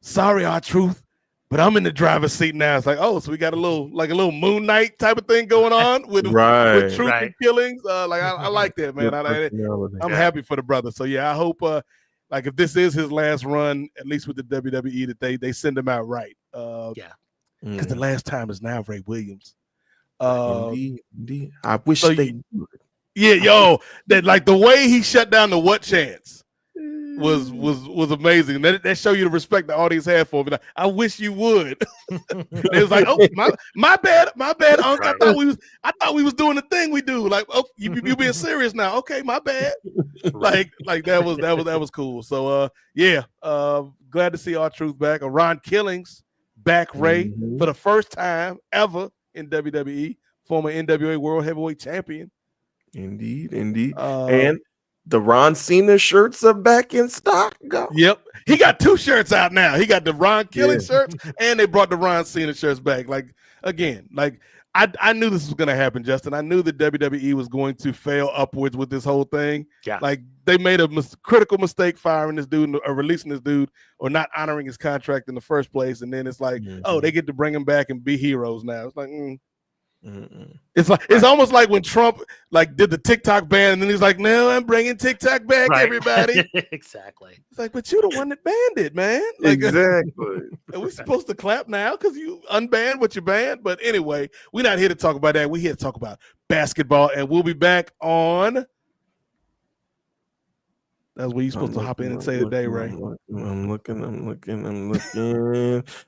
"Sorry, R-Truth, but I'm in the driver's seat now." It's like, oh, so we got a little Moon Knight type of thing going on with Truth and Killings. Like I like that, man. I'm happy for the brother. So yeah, I hope like if this is his last run, at least with the WWE, that they send him out right. Because the last time is now Ray Williams. Indeed. I wish they would. Yeah, yo, that like the way he shut down the What Chance. was amazing. That show you the respect the audience had for me. Like, I wish you would. It was like, oh, my bad, Unc. Right. I thought we was doing the thing we do. Like, oh, you being serious now? Okay, my bad. Like that was cool. So glad to see R-Truth back. Ron Killings back, Ray, for the first time ever in WWE. Former NWA World Heavyweight Champion. Indeed. And the Ron Cena shirts are back in stock. Go. Yep. He got 2 shirts out now. He got the Ron Killing shirts and they brought the Ron Cena shirts back. Like, again, like I knew this was going to happen, Justin. I knew that WWE was going to fail upwards with this whole thing. Yeah. Like, they made a critical mistake firing this dude or releasing this dude or not honoring his contract in the first place. And then it's like, oh, they get to bring him back and be heroes now. It's like, It's almost like when Trump like did the TikTok ban, and then he's like, "No, I'm bringing TikTok back, everybody." Exactly. It's like, but you're the one that banned it, man. Like, exactly. Are we supposed to clap now because you unbanned what you banned? But anyway, we're not here to talk about that. We're here to talk about basketball, and we'll be back on. That's where you're supposed to hop in and say today, Ray. I'm looking.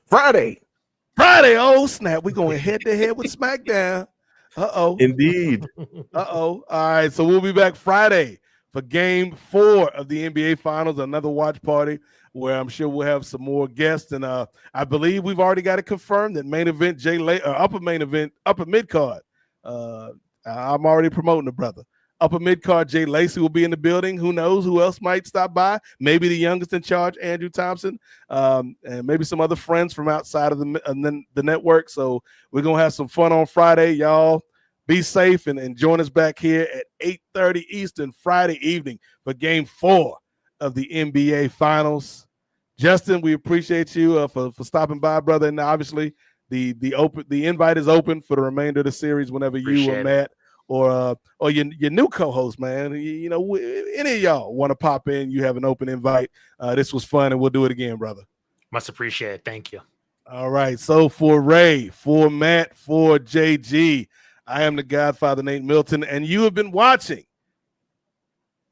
Friday. Oh snap! We're going head to head with SmackDown. Indeed. All right, so we'll be back Friday for Game 4 of the NBA Finals, another watch party where I'm sure we'll have some more guests. And I believe we've already got it confirmed that main event upper mid card. I'm already promoting the brother. Upper mid card Jay Lacey will be in the building. Who knows who else might stop by? Maybe the youngest in charge, Andrew Thompson, and maybe some other friends from outside of the network. So we're gonna have some fun on Friday, y'all. Be safe and join us back here at 8:30 Eastern Friday evening for Game 4 of the NBA Finals. Justin, we appreciate you for stopping by, brother. And obviously, the invite is open for the remainder of the series whenever you or Matt or your new co-host, man. You know, any of y'all want to pop in, you have an open invite. This was fun, and we'll do it again, brother. Much appreciated. Thank you. All right. So for Ray, for Matt, for JG, I am the Godfather, Nate Milton, and you have been watching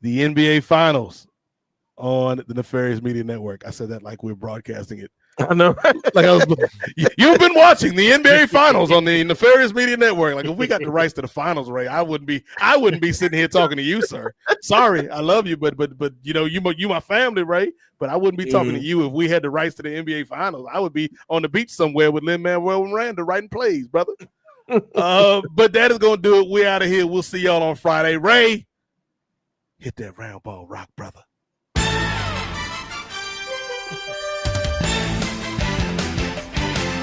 the NBA Finals on the Nefarious Media Network. I said that like we're broadcasting it. I know. You've been watching the NBA Finals on the Nefarious Media Network. Like, if we got the rights to the finals, Ray, I wouldn't be sitting here talking to you, sir. Sorry, I love you, but you know, you my family, Ray. But I wouldn't be talking to you if we had the rights to the NBA Finals. I would be on the beach somewhere with Lin-Manuel Miranda writing plays, brother. But that is gonna do it. We're out of here. We'll see y'all on Friday. Ray, hit that round ball rock, brother.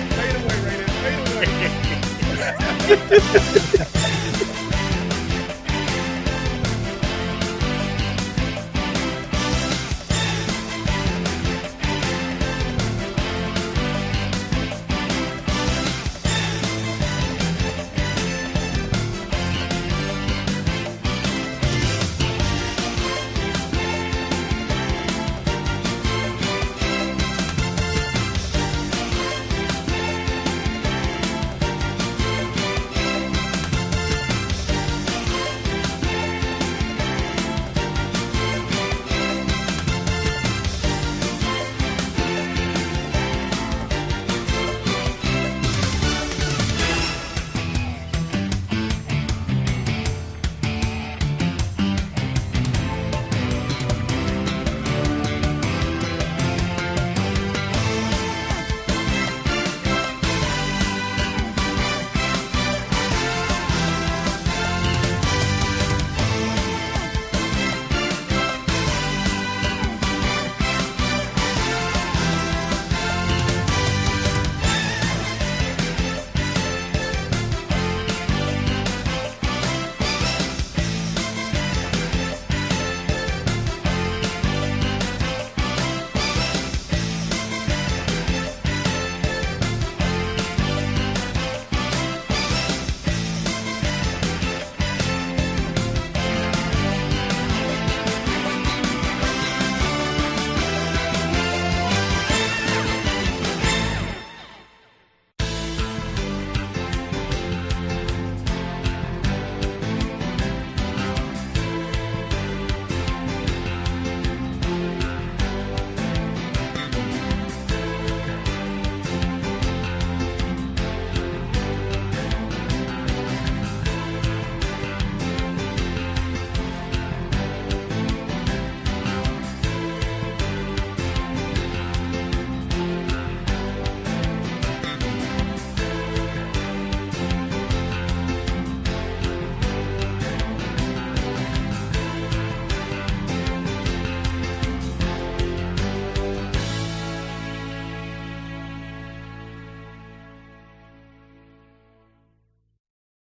Fade away, Ray. Fade away.